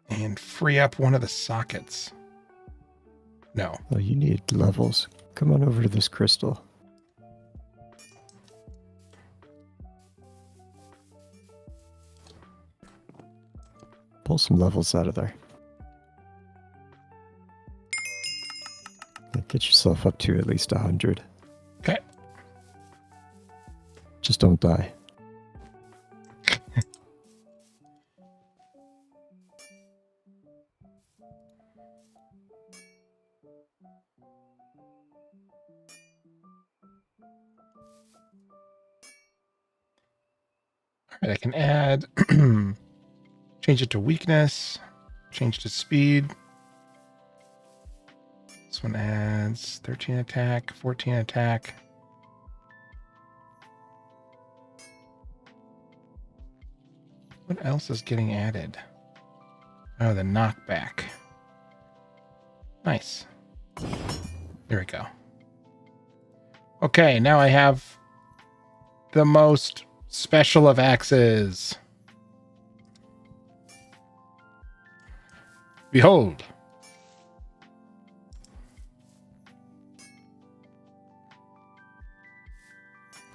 And free up one of the sockets. No. Oh, you need levels. Come on over to this crystal. Pull some levels out of there. Yeah, get yourself up to at least 100. Okay. Just don't die. All right, I can add, change it to weakness, change to speed. This one adds 13 attack, 14 attack. What else is getting added? Oh, the knockback. Nice. There we go. Okay, now I have the most special of axes. Behold.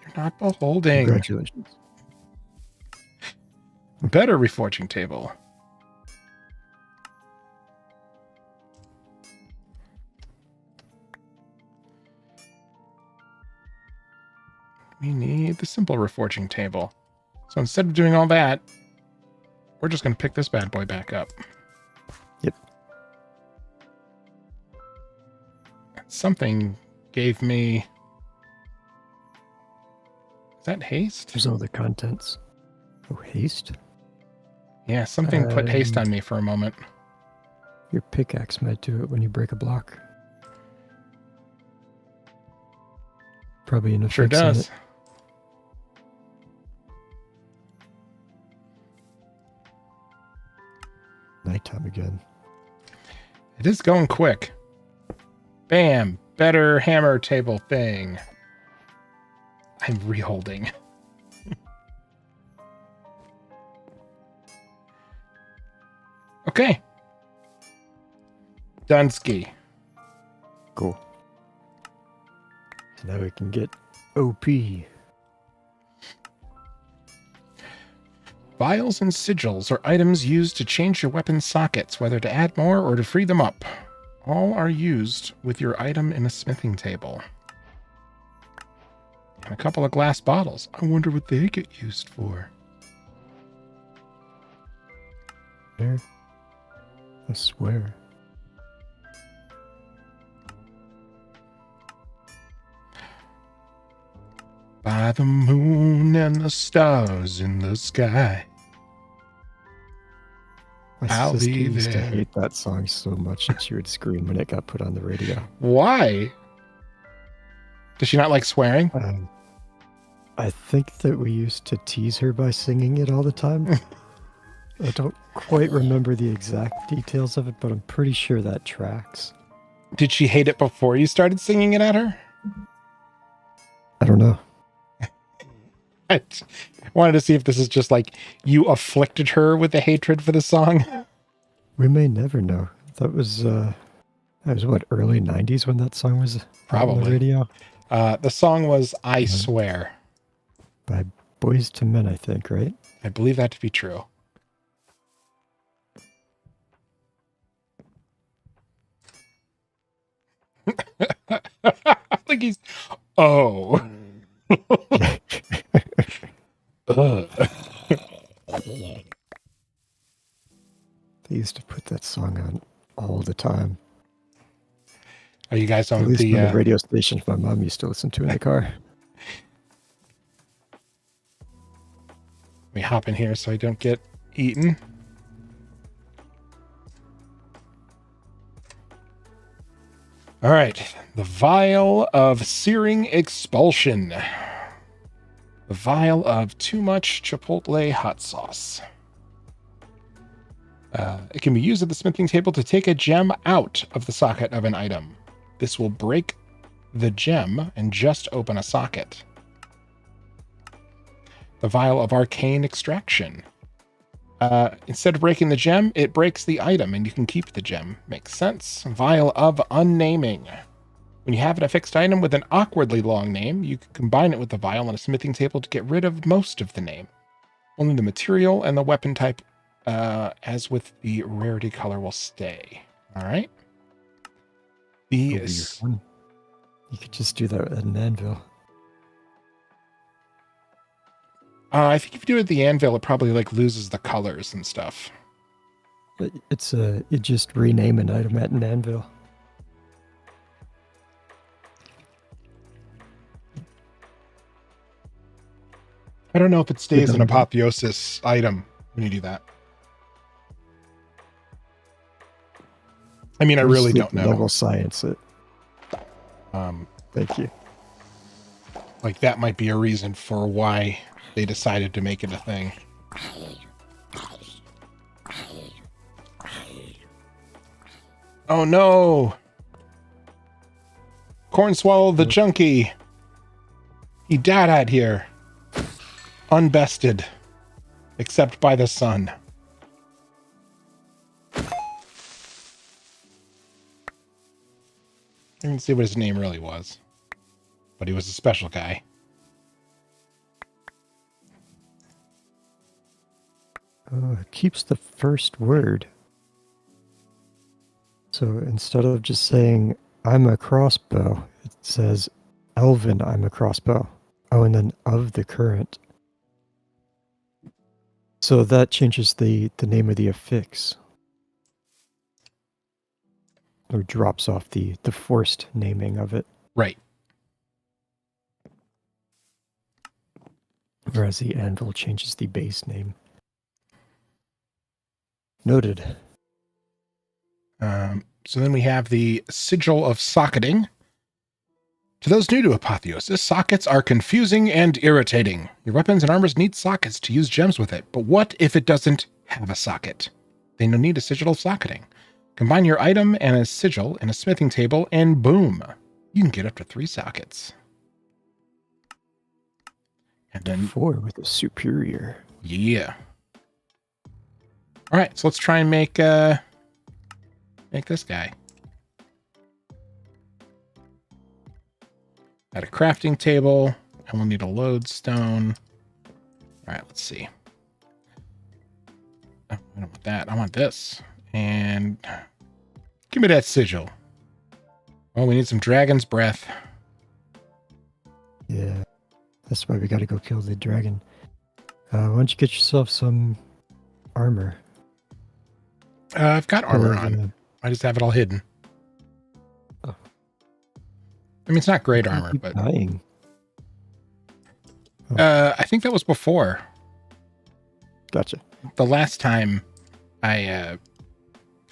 You're not beholding. Congratulations. Better reforging table. We need the simple reforging table. So instead of doing all that, we're just going to pick this bad boy back up. Yep. Something gave me... Is that haste? There's all the contents. Oh, haste? Yeah, something put haste on me for a moment. Your pickaxe might do it when you break a block. Probably enough. Sure does. Nighttime again. It is going quick. Bam! Better hammer table thing. I'm reholding. Okay. Dunsky. Cool. So now we can get OP. Vials and sigils are items used to change your weapon sockets, whether to add more or to free them up. All are used with your item in a smithing table. And a couple of glass bottles. I wonder what they get used for. There. I swear. By the moon and the stars in the sky. My I'll sister be used to there. hate that song so much that she would scream when it got put on the radio. Why? Does she not like swearing? I think that we used to tease her by singing it all the time. I don't quite remember the exact details of it, but I'm pretty sure that tracks. Did she hate it before you started singing it at her? I don't know. I wanted to see if this is just like you afflicted her with the hatred for the song. We may never know. That was what, early 90s when that song was on Probably. the radio? The song was I Swear. By Boys to Men, I think, right? I believe that to be true. Look like he's. Oh. Ugh. They used to put that song on all the time. Are you guys At on least the? on the radio stations my mom used to listen to in the car. Let me hop in here so I don't get eaten. All right, the vial of searing expulsion. The vial of too much chipotle hot sauce. It can be used at the smithing table to take a gem out of the socket of an item. This will break the gem and just open a socket. The vial of arcane extraction. Instead of breaking the gem, it breaks the item and you can keep the gem. Makes sense. Vial of unnaming. When you have a fixed item with an awkwardly long name, you can combine it with the vial on a smithing table to get rid of most of the name. Only the material and the weapon type, as with the rarity color, will stay. All right. You could just do that at an anvil. I think if you do it at the anvil, it probably like loses the colors and stuff. You just rename an item at an anvil. I don't know if it stays an apotheosis item when you do that. I mean, I really don't know. Level science it. Thank you. Like that might be a reason for why they decided to make it a thing. Oh no! Cornswallow the junkie. He died here. Unbested. Except by the sun. I didn't see what his name really was. But he was a special guy. It keeps the first word. So instead of just saying, I'm a crossbow, it says, Elven, I'm a crossbow. Oh, and then of the current. So that changes the name of the affix. Or drops off the forced naming of it. Right. Whereas the anvil changes the base name. Noted. So then we have the Sigil of Socketing. To those new to Apotheosis, sockets are confusing and irritating. Your weapons and armors need sockets to use gems with it, but what if it doesn't have a socket? Then you'll need a Sigil of Socketing. Combine your item and a sigil in a smithing table, and boom, you can get up to 3 sockets. And then 4 with a superior. Yeah. All right, so let's try and make this guy. Got a crafting table, and we'll need a lodestone. All right, let's see. Oh, I don't want that. I want this. And give me that sigil. Oh, we need some dragon's breath. Yeah, that's why we got to go kill the dragon. Why don't you get yourself some armor? I've got armor on. I just have it all hidden. Oh. I mean, it's not great armor, but dying. Oh. I think that was before. Gotcha. The last time I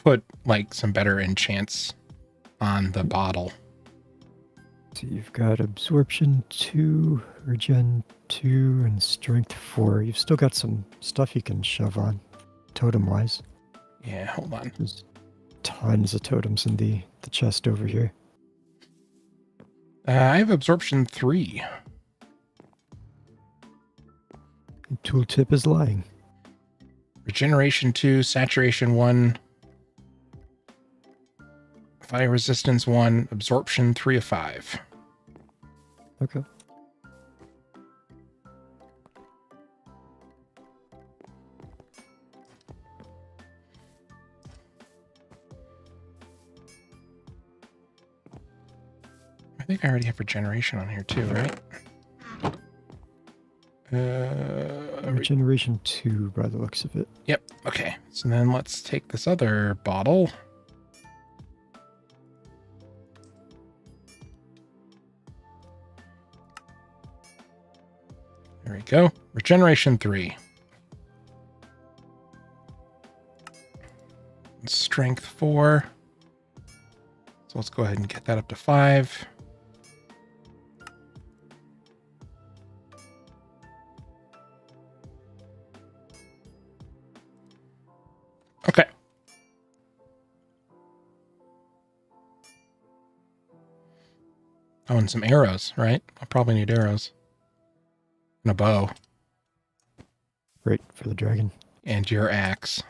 put like some better enchants on the bottle. So you've got absorption 2, regen 2, and strength 4. You've still got some stuff you can shove on, totem-wise. Yeah, hold on. There's tons of totems in the chest over here. I have absorption 3. Tooltip is lying. Regeneration 2, saturation 1, fire resistance 1, absorption 3 of 5. Okay. I think I already have regeneration on here too, right? Regeneration 2 by the looks of it. Yep. Okay. So then let's take this other bottle. There we go. Regeneration 3. Strength 4. So let's go ahead and get that up to 5. Okay. Oh, and some arrows, right? I'll probably need arrows. And a bow. Right, for the dragon. And your axe.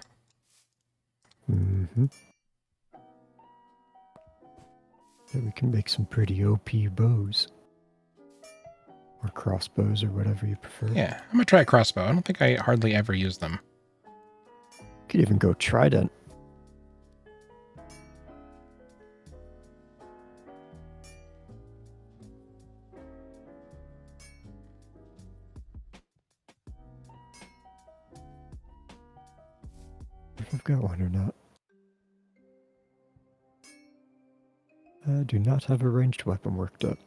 Mm-hmm. Yeah, we can make some pretty OP bows. Or crossbows, or whatever you prefer. Yeah, I'm going to try a crossbow. I don't think I hardly ever use them. Could even go trident. If I've got one or not. I do not have a ranged weapon worked up.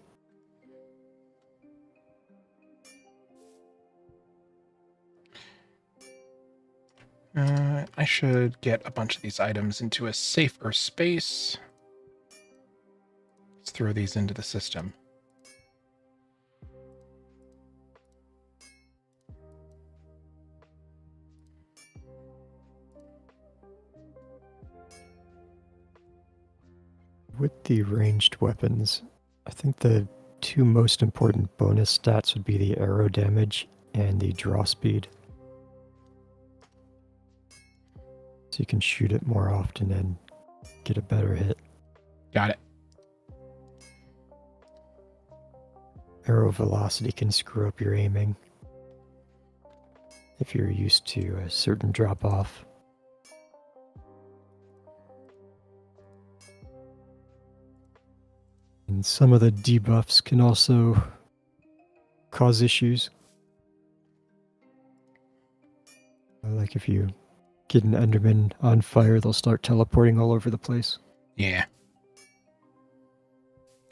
I should get a bunch of these items into a safer space. Let's throw these into the system. With the ranged weapons, I think the two most important bonus stats would be the arrow damage and the draw speed. So you can shoot it more often and get a better hit. Got it. Arrow velocity can screw up your aiming if you're used to a certain drop off. And some of the debuffs can also cause issues. Like if you get an Enderman on fire, they'll start teleporting all over the place. Yeah.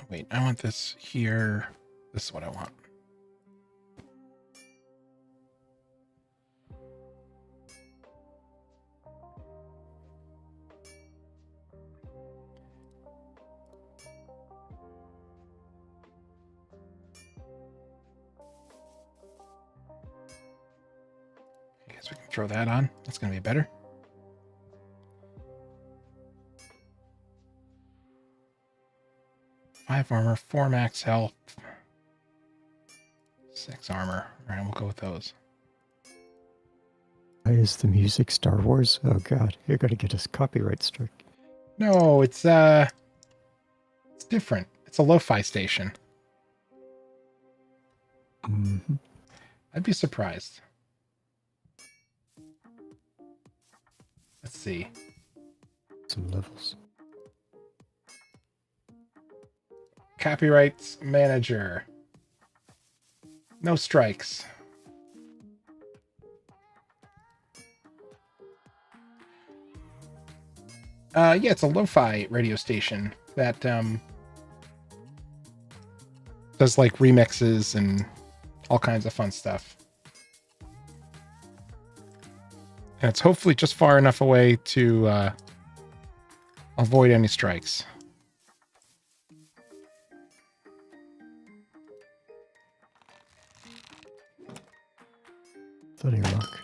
Wait, I want this here. This is what I want. I guess we can throw that on. That's going to be better. Five armor, 4 max health, 6 armor. All right, we'll go with those. Why is the music Star Wars? Oh god, you're gonna get us copyright strike. No, it's different. It's a lo-fi station. Mm-hmm. I'd be surprised. Let's see. Some levels. Copyrights manager. No strikes. Yeah, it's a lo-fi radio station that does like remixes and all kinds of fun stuff. And it's hopefully just far enough away to avoid any strikes. Bloody rock.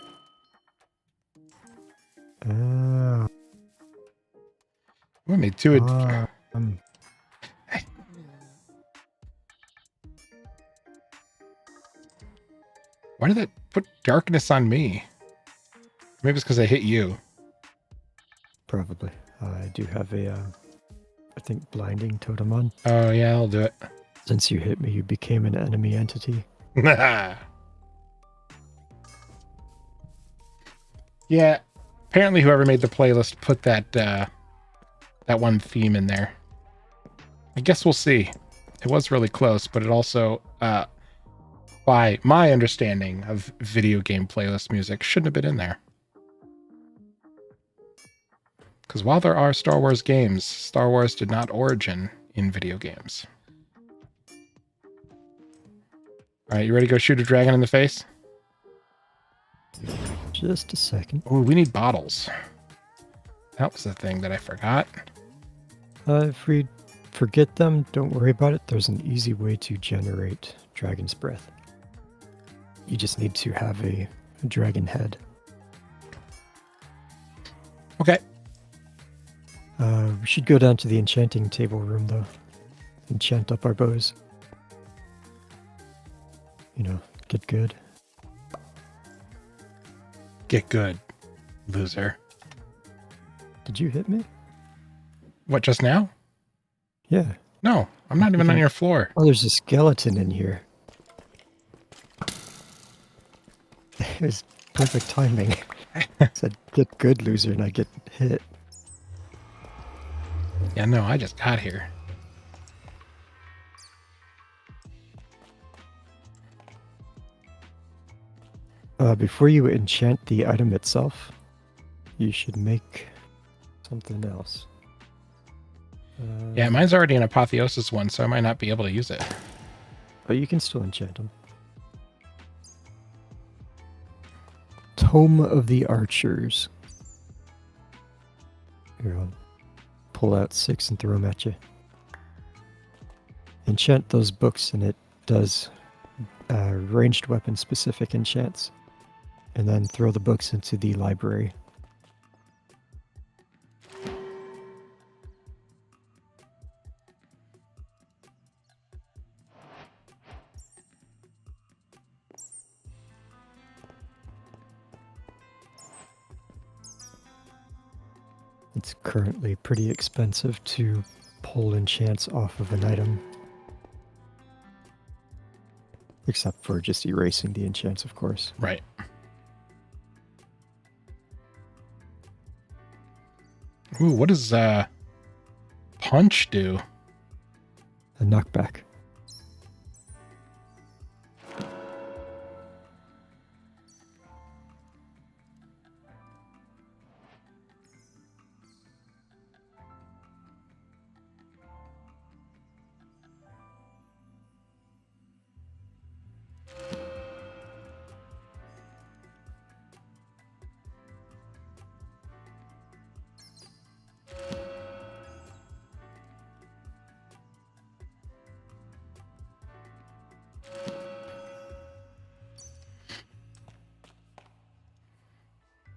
Oh. We made two. Why did that put darkness on me? Maybe it's because I hit you. Probably. I do have a, I think, blinding totem on. Oh, yeah, I'll do it. Since you hit me, you became an enemy entity. Yeah, apparently whoever made the playlist put that that one theme in there. I guess we'll see. It was really close, but it also, by my understanding of video game playlist music, shouldn't have been in there. Because while there are Star Wars games, Star Wars did not origin in video games. All right, you ready to go shoot a dragon in the face? Just a second. Oh, we need bottles. That was the thing that I forgot. If we forget them, don't worry about it. There's an easy way to generate dragon's breath. You just need to have a dragon head. Okay. We should go down to the enchanting table room, though. Enchant up our bows. You know, get good. Get good, loser. Did you hit me? What, just now? Yeah. No, I'm not even on your floor. Oh, there's a skeleton in here. It was perfect timing. I said, get good, loser, and I get hit. Yeah, no, I just got here. Before you enchant the item itself, you should make something else. Yeah, mine's already an apotheosis one, so I might not be able to use it. But you can still enchant them. Tome of the Archers. Here, I'll pull out 6 and throw them at you. Enchant those books, and it does ranged weapon specific enchants. And then throw the books into the library. It's currently pretty expensive to pull enchants off of an item. Except for just erasing the enchants, of course. Right. Ooh, what does punch do? A knockback.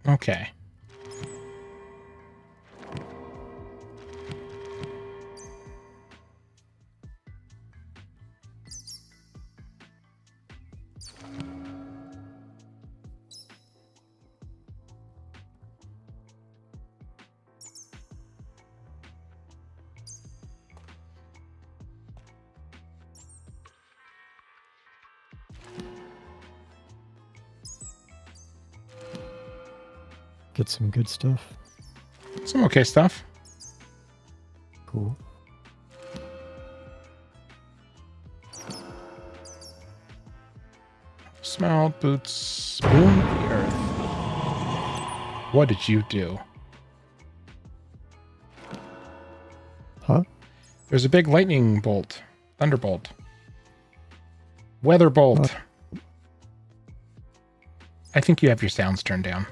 Okay. Get some good stuff. Some okay stuff. Cool. Smell, boots, spoon the earth. What did you do? Huh? There's a big lightning bolt. Thunderbolt. Weather bolt. I think you have your sounds turned down.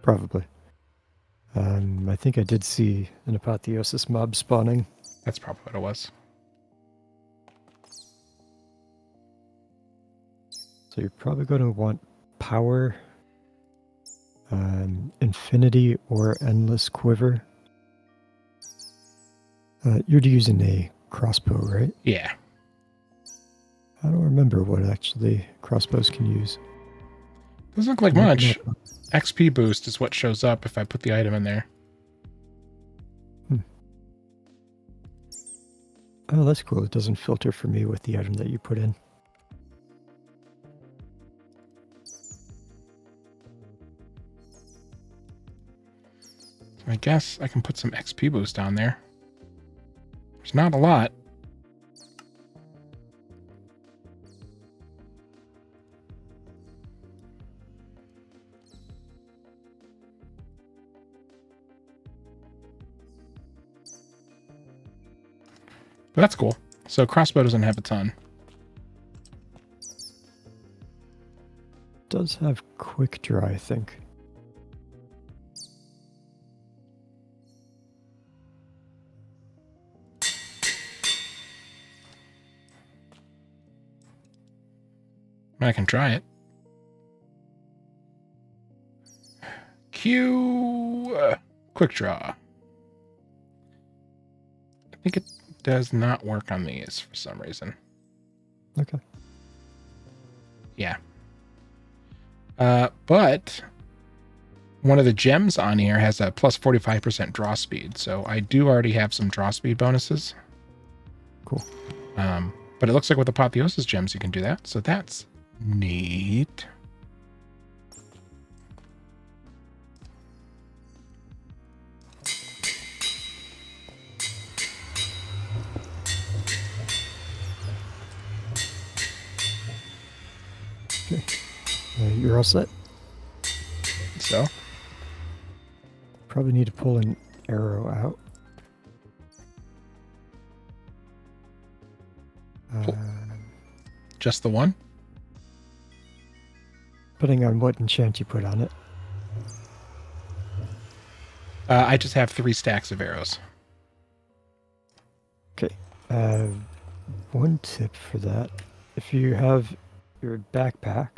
Probably. I think I did see an apotheosis mob spawning. That's probably what it was. So you're probably going to want power, infinity, or endless quiver. You're using a crossbow, right? Yeah. I don't remember what actually crossbows can use. Doesn't look like much. XP boost is what shows up if I put the item in there. Oh, that's cool. It doesn't filter for me with the item that you put in. I guess I can put some XP boost down there. There's not a lot. But that's cool. So crossbow doesn't have a ton. Does have quick draw, I think. I can try it. Quick draw. I think it does not work on these for some reason. Okay. Yeah. But one of the gems on here has a plus 45% draw speed, so I do already have some draw speed bonuses. Cool. But it looks like with Apotheosis gems you can do that, so that's neat. Okay. You're all set. So Probably need to pull an arrow out. just the one? Depending on what enchant you put on it. I just have 3 stacks of arrows. Okay. One tip for that. If you have your backpack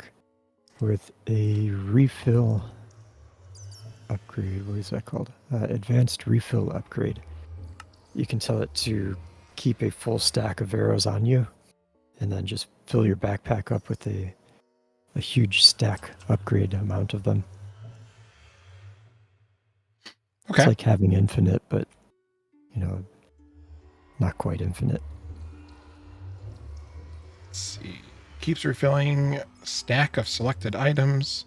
with a refill upgrade, what is that called? Advanced refill upgrade. You can tell it to keep a full stack of arrows on you and then just fill your backpack up with a huge stack upgrade amount of them. Okay. It's like having infinite, but, you know, not quite infinite. Let's see. Keeps refilling stack of selected items.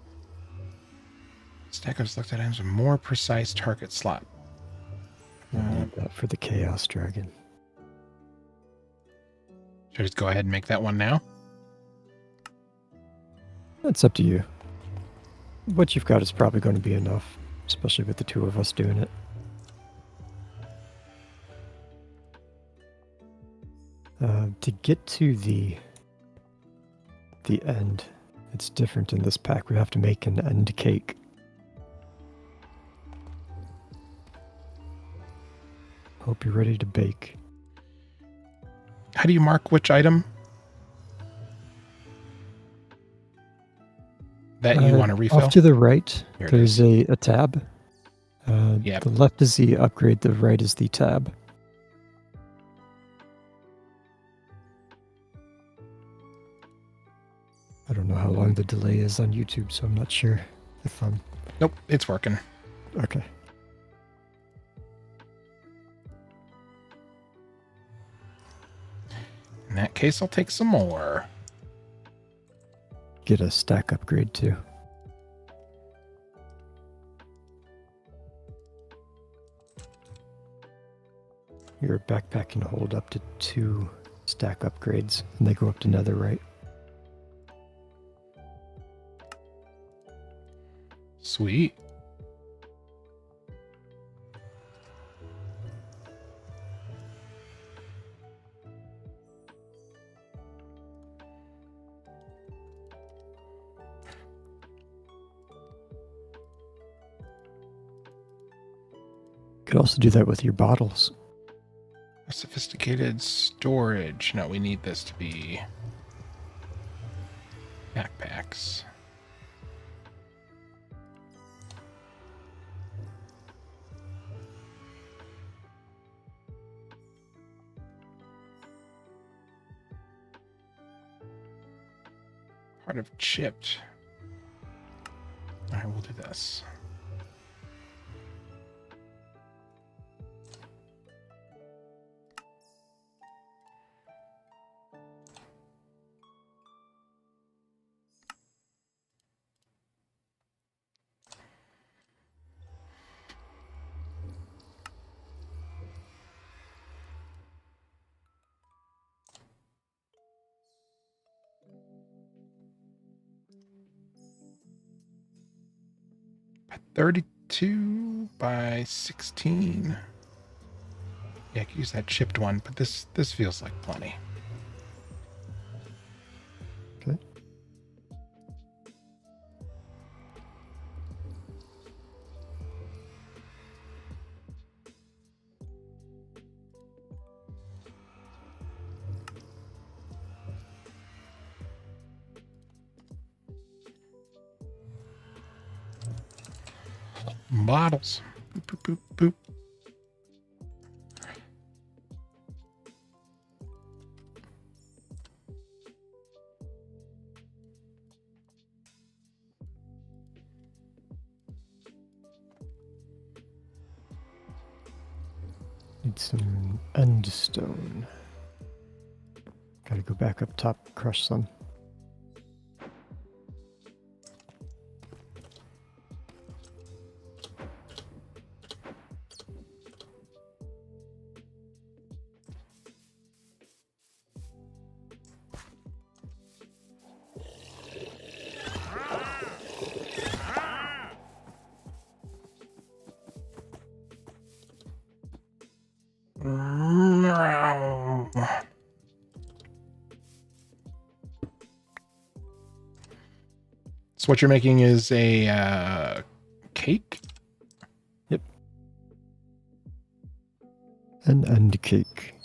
Stack of selected items with more precise target slot. I need that for the Chaos Dragon. Should I just go ahead and make that one now? It's up to you. What you've got is probably going to be enough, especially with the two of us doing it. To get to the end, it's different in this pack. We have to make an end cake. Hope you're ready to bake. How do you mark which item that you want to refill? Off to the right, Here it there's a tab. Yep. The left is the upgrade, the right is the tab. I don't know how long the delay is on YouTube, so I'm not sure if I'm... Nope, it's working. Okay. In that case, I'll take some more. Get a stack upgrade too. Your backpack can hold up to 2 stack upgrades, and they go up to netherite. Sweet. You could also do that with your bottles. Sophisticated storage. No, we need this to be backpacks. Part of chipped. All right, we'll do this. By 32 by 16. Yeah, I could use that chipped one, but this feels like plenty. Okay. Bottles. Boop, boop, boop, boop. Need some endstone. Gotta go back up top, crush some. So what you're making is a cake? Yep. An end cake.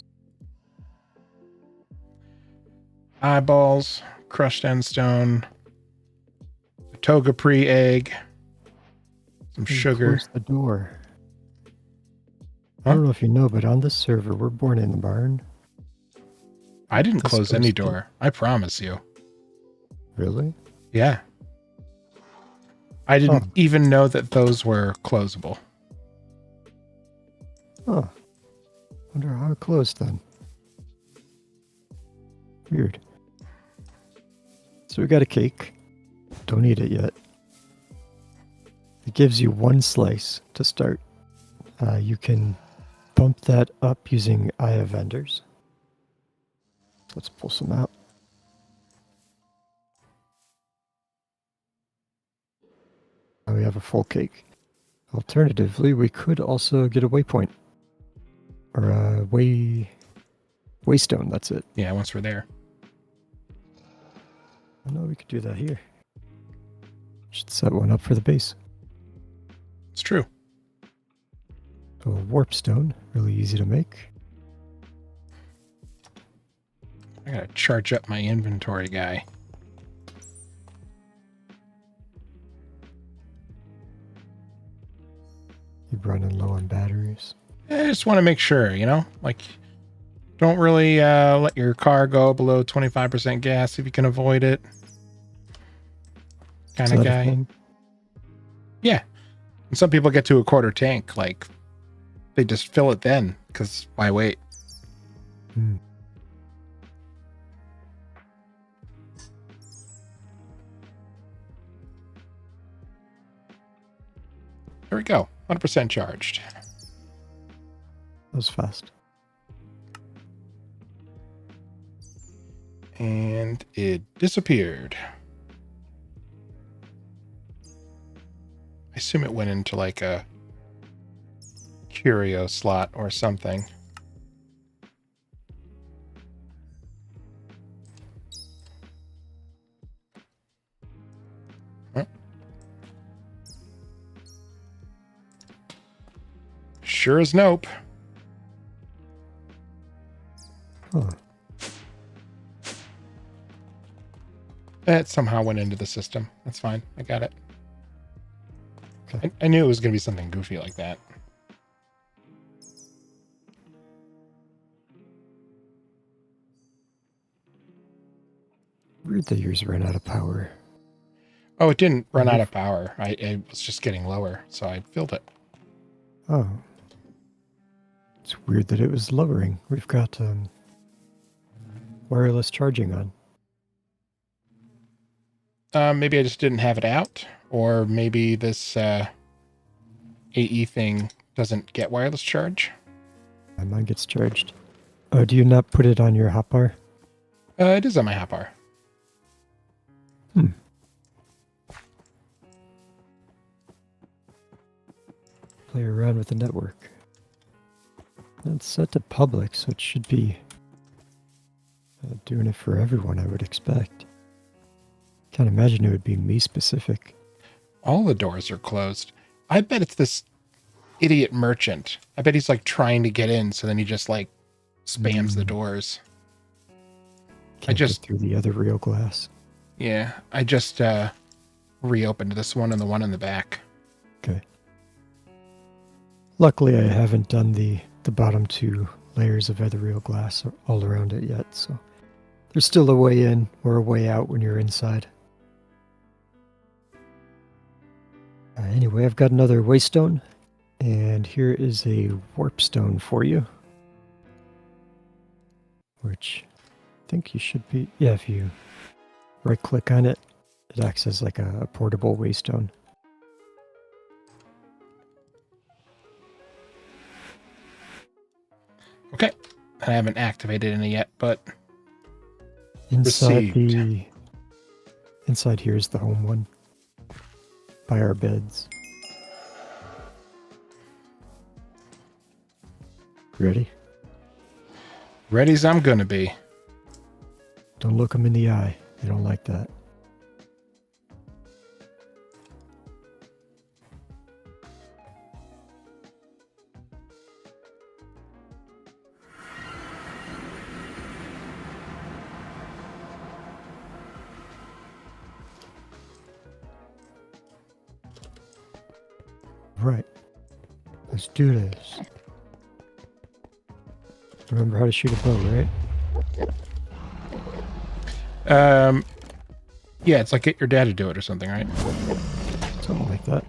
Eyeballs, crushed endstone, toga pre egg, some sugar. Close the door. I Huh? don't know if you know, but on this server, we're born in the barn. I didn't This close any goes to- door. I promise you. Really? Yeah. I didn't even know that those were closable. Oh. Wonder how it closed then. Weird. So we got a cake. Don't eat it yet. It gives you one slice to start. You can bump that up using Eye of Vendors. Let's pull some out. Now we have a full cake. Alternatively, we could also get a waypoint. Or a waystone, that's it. Yeah, once we're there. I know we could do that here. Should set one up for the base. It's true. So a warp stone, really easy to make. I gotta charge up my inventory guy. You're running low on batteries. I just want to make sure, like, don't really let your car go below 25% gas if you can avoid it. Kind Is of that a guy. thing? Yeah. And some people get to a quarter tank, like, they just fill it then, because why wait? Hmm. There we go. 100% charged. That was fast. And it disappeared. I assume it went into like a curio slot or something. Huh? Sure as nope. Huh. It somehow went into the system. That's fine. I got it. Okay. I knew it was going to be something goofy like that. Weird that yours ran out of power. Oh, it didn't run out of power. It was just getting lower, so I filled it. Oh. It's weird that it was lowering. We've got wireless charging on. Maybe I just didn't have it out, or maybe this AE thing doesn't get wireless charge. Mine gets charged. Oh, do you not put it on your hotbar? It is on my hotbar. Hmm. Play around with the network. It's set to public, so it should be doing it for everyone, I would expect. Can't imagine it would be me specific. All the doors are closed. I bet it's this idiot merchant. I bet he's like trying to get in, so then he just like spams the doors. Can't get through the other real glass. Yeah, I just reopened this one and the one in the back. Okay. Luckily, I haven't done the bottom 2 layers of other real glass all around it yet, so there's still a way in or a way out when you're inside. Anyway, I've got another waystone, and here is a warp stone for you, which I think you should be, yeah, if you right click on it, it acts as like a portable waystone. Okay. I haven't activated any yet, but inside received. Inside here is the home one by our beds. Ready? Ready as I'm gonna be. Don't look them in the eye. They don't like that. Right. Let's do this. Remember how to shoot a bow, right? Yeah, it's like get your dad to do it or something, right? Something like that.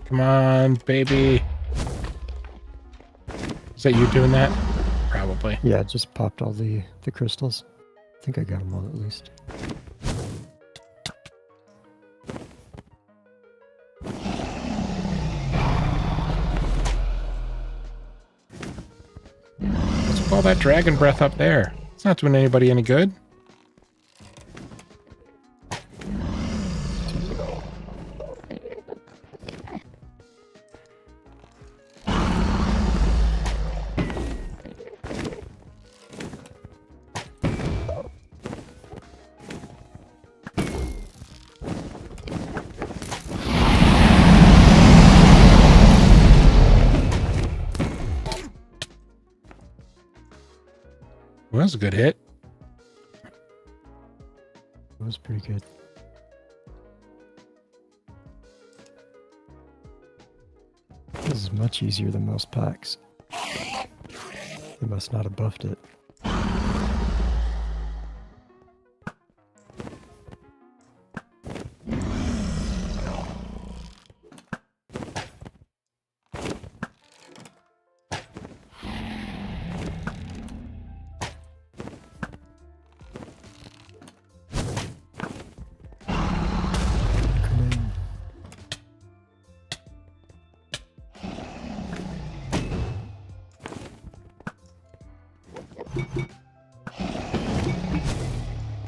Come on, baby. Is that you doing that? Probably. Yeah, it just popped all the crystals. I think I got them all at least. What's with all that dragon breath up there? It's not doing anybody any good. Well, that was a good hit. It was pretty good. This is much easier than most packs. They must not have buffed it.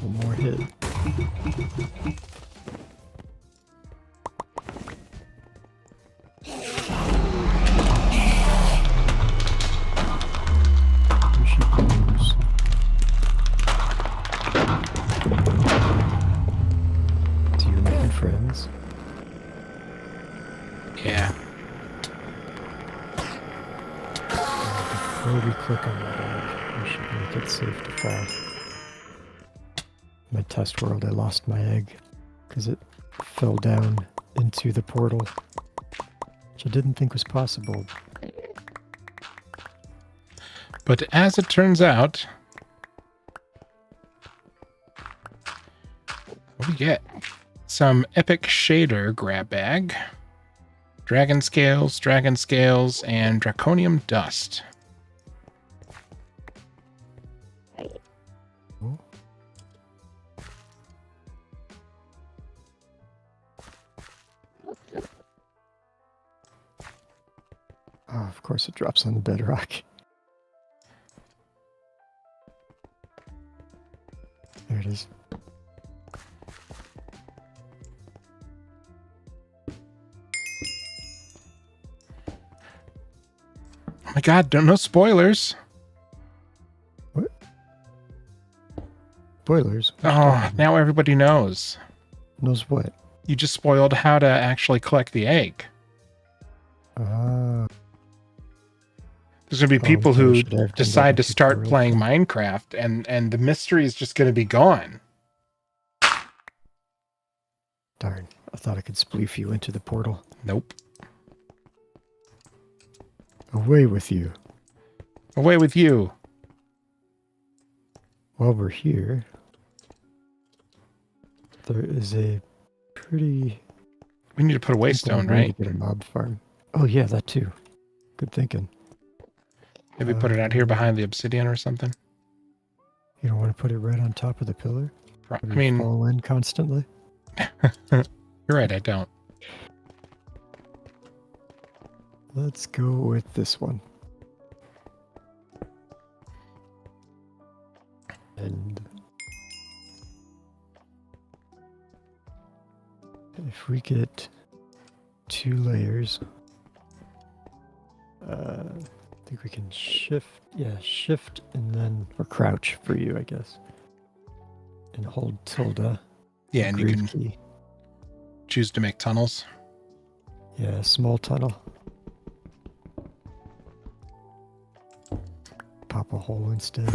One more hit. Here she goes. So you're making friends? Yeah. Before we click on that egg, we should make it safe to fall. My test world, I lost my egg because it fell down into the portal, which I didn't think was possible. But as it turns out, what do we get? Some epic shader grab bag, dragon scales, and draconium dust. Oh, of course it drops on the bedrock. There it is. Oh my god, no spoilers. What? Spoilers? Oh, now everybody knows. Knows what? You just spoiled how to actually collect the egg. Ah. There's going to be people so who decide to start playing Minecraft, and the mystery is just going to be gone. Darn. I thought I could spleef you into the portal. Nope. Away with you. Away with you. While we're here, there is a pretty... We need to put a waystone, right? To get a mob farm. Oh yeah, that too. Good thinking. Maybe put it out here behind the obsidian or something. You don't want to put it right on top of the pillar? I mean... fall in constantly? You're right, I don't. Let's go with this one. And if we get 2 layers, I think we can shift, shift and then, or crouch for you, I guess. And hold tilde. Yeah, and you can key. Choose to make tunnels. Yeah, small tunnel. Pop a hole instead.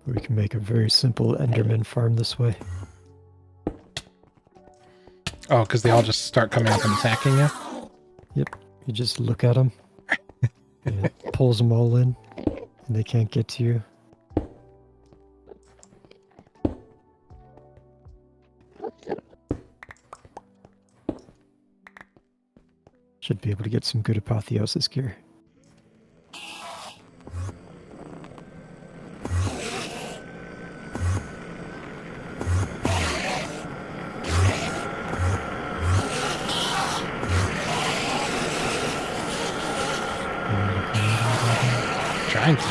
We can make a very simple Enderman farm this way. Oh, because they all just start coming up and attacking you? Yep. You just look at them. And it pulls them all in. And they can't get to you. Should be able to get some good apotheosis gear. Trying to.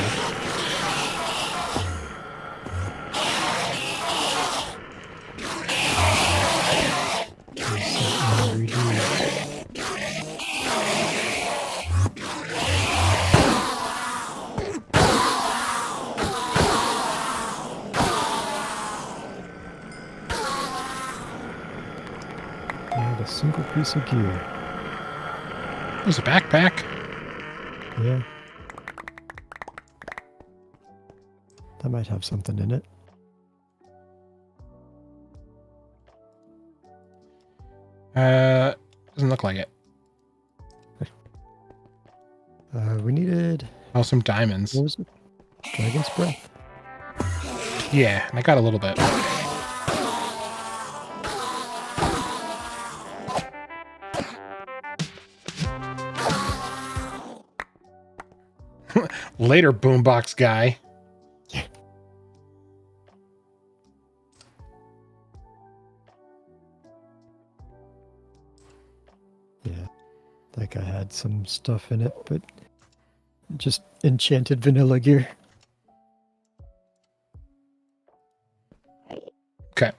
A single piece of gear. There's a backpack. Yeah. That might have something in it. Doesn't look like it. We needed... Oh, some diamonds. What was it? Dragon's breath. Yeah, I got a little bit. Later, boombox guy. Yeah, like I had some stuff in it, but just enchanted vanilla gear. Okay.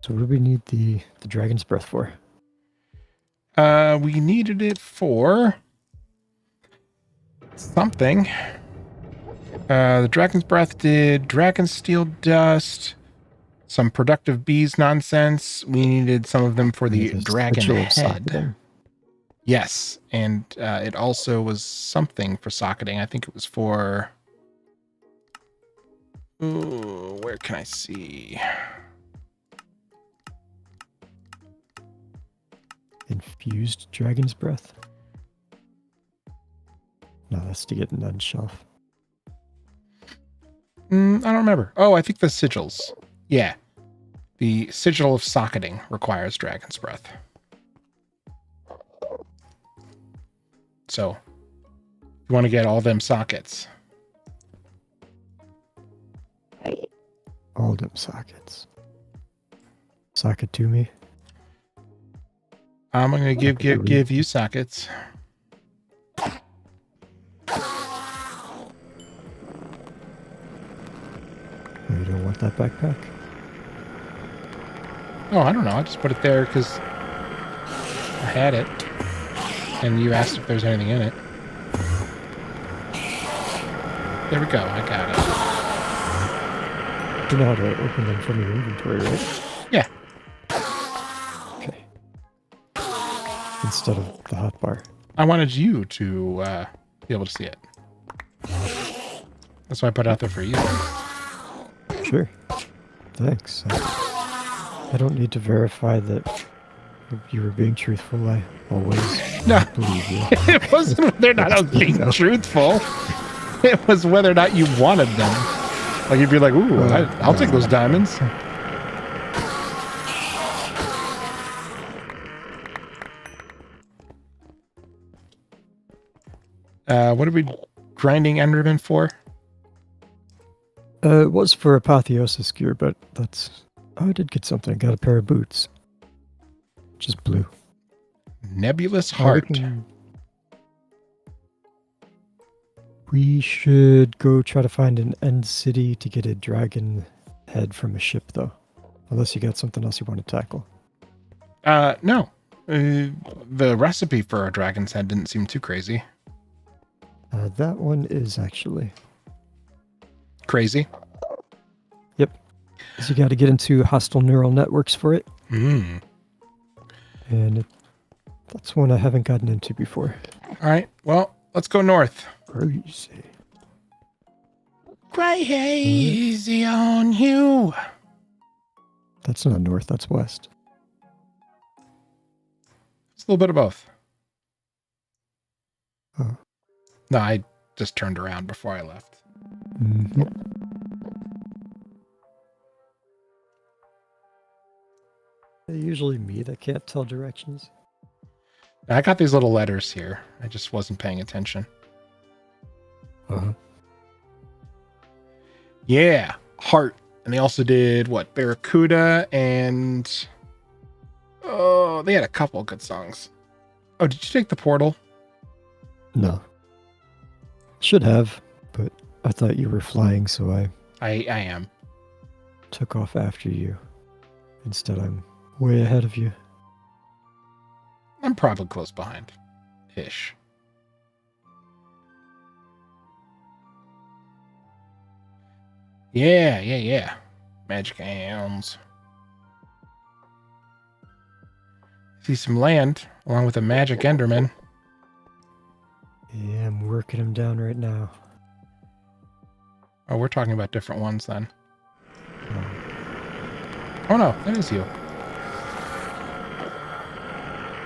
So what do we need the dragon's breath for? We needed it for something. The dragon's breath did dragon steel dust, some productive bees nonsense. We needed some of them for the dragon head. Yes, and it also was something for socketing. I think it was for... Ooh, where can I see? Infused dragon's breath? No, that's to get nudge shelf. I don't remember. Oh, I think the sigils. Yeah. The sigil of socketing requires dragon's breath. So, You want to get all them sockets. All them sockets. Socket to me. I'm going to give you sockets. You don't want that backpack? Oh, I don't know. I just put it there because I had it. And you asked if there's anything in it. There we go. I got it. You know how to open them from your inventory, right? Yeah. Okay. Instead of the hotbar. I wanted you to be able to see it. That's why I put it out there for you. Sure. Thanks. I don't need to verify that you were being truthful. I always believe you. It wasn't whether or not I was being truthful. It was whether or not you wanted them. Like if you're like, ooh, I'll take those diamonds. What are we grinding Enderman for? It was for apotheosis gear, but that's... Oh, I did get something. I got a pair of boots. Just blue. Nebulous Heart. We should go try to find an end city to get a dragon head from a ship, though. Unless you got something else you want to tackle. No. The recipe for a dragon's head didn't seem too crazy. That one is actually... Crazy? Yep. So you got to get into hostile neural networks for it. Mm. And that's one I haven't gotten into before. All right. Well, let's go north. Crazy. Crazy on you. That's not north, that's west. It's a little bit of both. Oh. No, I just turned around before I left. Mm-hmm. Usually me that can't tell directions. I got these little letters here. I just wasn't paying attention. Uh-huh. Yeah, Heart. And they also did, what, Barracuda and... Oh, they had a couple good songs. Oh, did you take the portal? No. Should have, but I thought you were flying, so I am. took off after you. Instead, I'm way ahead of you. I'm probably close behind. Ish. Yeah. Magic hands. See some land along with a magic Enderman. Yeah, I'm working him down right now. Oh, we're talking about different ones then. Oh no, that is you.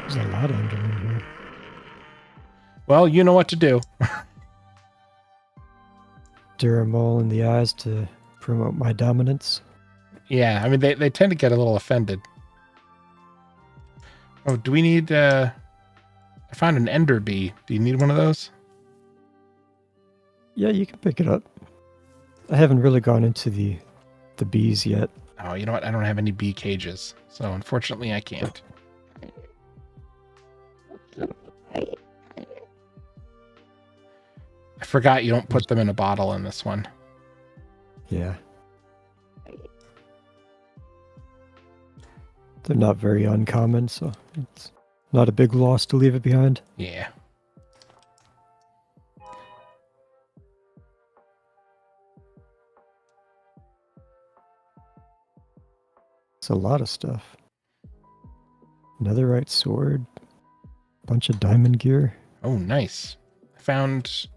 There's a lot of Endermen here. Well, you know what to do. Duramol in the eyes to promote my dominance. Yeah, I mean, they tend to get a little offended. Oh, do we need... I found an ender bee. Do you need one of those? Yeah, you can pick it up. I haven't really gone into the bees yet. Oh, you know what? I don't have any bee cages. So, unfortunately, I can't. I forgot you don't put them in a bottle in this one. Yeah. They're not very uncommon, so it's not a big loss to leave it behind. Yeah. It's a lot of stuff. Netherite sword, bunch of diamond gear. Oh, nice. I found...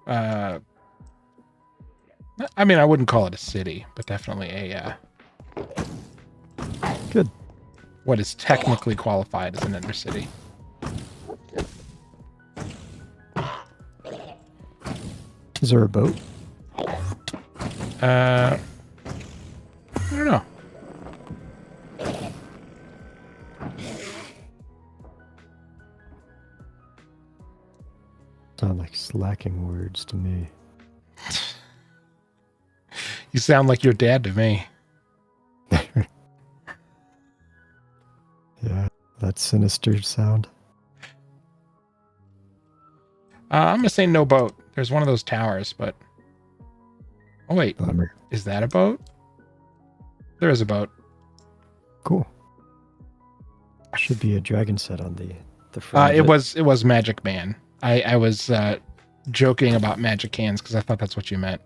I mean, I wouldn't call it a city, but definitely a... Good. What is technically qualified as an ender city. Is there a boat? I don't know. Sound like It's lacking words to me. You sound like your dad to me. Yeah, that sinister sound. I'm gonna say no boat. There's one of those towers, but oh wait, Bummer. is that a boat? There is a boat. Cool. Should be a dragon set on the front. It was Magic Man. I was joking about magic hands because I thought that's what you meant.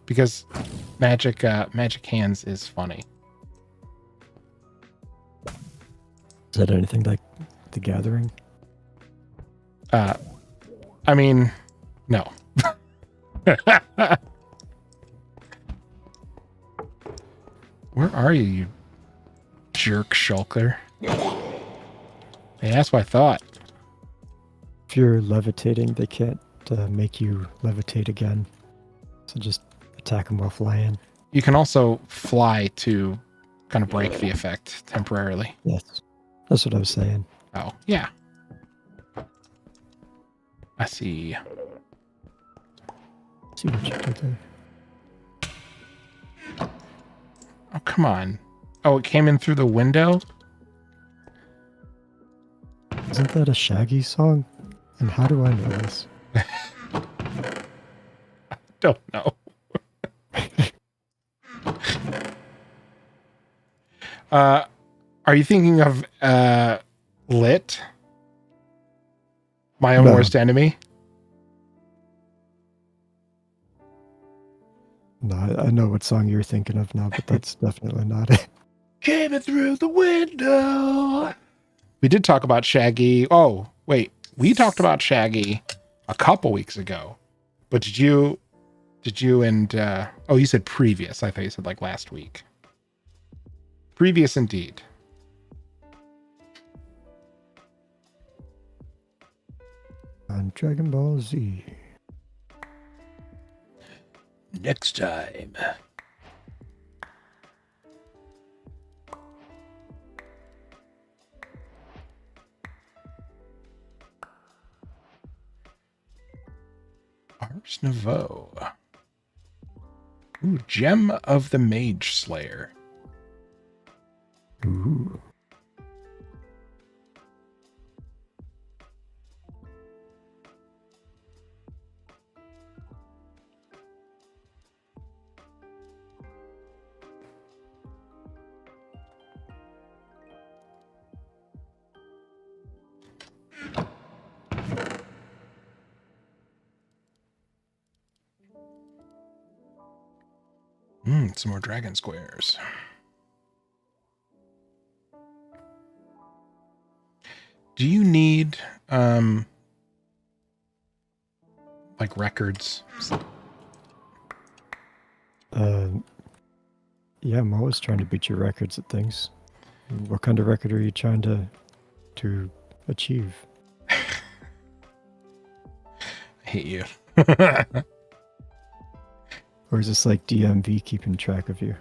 Because magic hands is funny. Is that anything like The Gathering? I mean, no. Where are you, you jerk shulker? Yeah, that's what I thought. If you're levitating, they can't make you levitate again. So just attack them while flying. You can also fly to kind of break the effect temporarily. Yes. That's what I was saying. Oh, yeah. I see. See what you did there. Oh, come on. Oh, it came in through the window? Isn't that a Shaggy song? And how do I know this? Don't know. Are you thinking of Lit? My Own No. Worst Enemy? No, I know what song you're thinking of now, but that's definitely not it. Came in through the window. We did talk about Shaggy. Oh, wait. We talked about Shaggy a couple weeks ago. But did you and oh, you said previous. I thought you said like last week. Previous indeed. On Dragon Ball Z. Next time. Ars Nouveau. Ooh, Gem of the Mage Slayer. Ooh. Some more dragon squares. Do you need like records? Yeah, I'm always trying to beat your records at things. What kind of record are you trying to achieve? I hate you. Or is this like DMV keeping track of you?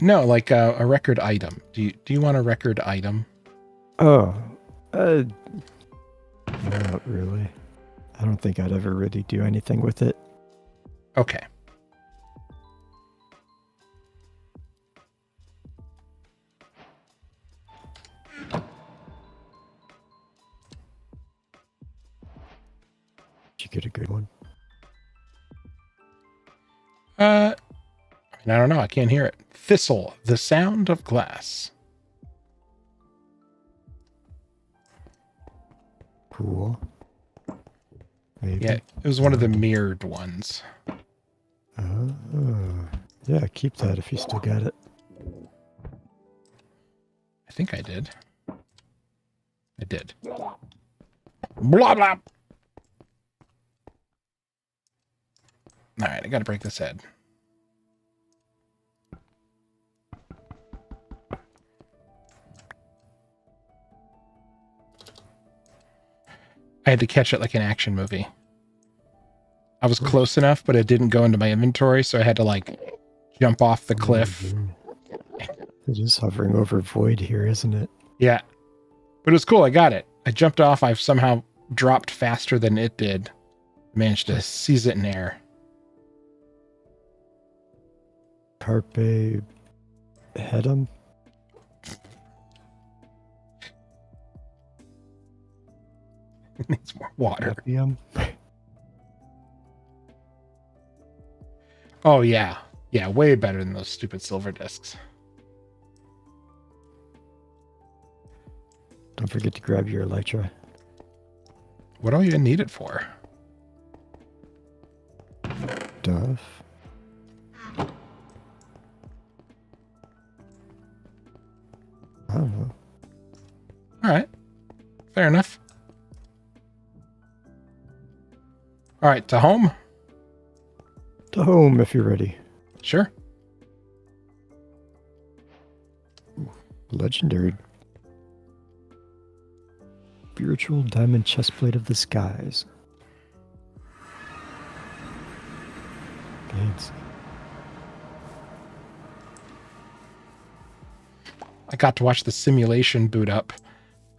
No, like a record item. Do you want a record item? Oh, not really. I don't think I'd ever really do anything with it. Okay. Did you get a good one? I don't know. I can't hear it. Thistle, the sound of glass. Cool. Maybe. Yeah, it was one of the mirrored ones. Oh, yeah, keep that if you still got it. I think I did. I did. Blah, blah. All right, I got to break this head. I had to catch it like an action movie. I was close enough, but it didn't go into my inventory, so I had to like jump off the cliff. It is hovering over void here, isn't it? Yeah. But it was cool. I got it. I jumped off. I've somehow dropped faster than it did. Managed to seize it in air. Carpe hedum. It needs more water. Happyum. Oh, yeah. Yeah, way better than those stupid silver discs. Don't forget to grab your elytra. What do you need it for? Duff. I don't know. All right. Fair enough. All right, to home? To home if you're ready. Sure. Legendary. Spiritual diamond chestplate of the skies. Thanks. I got to watch the simulation boot up.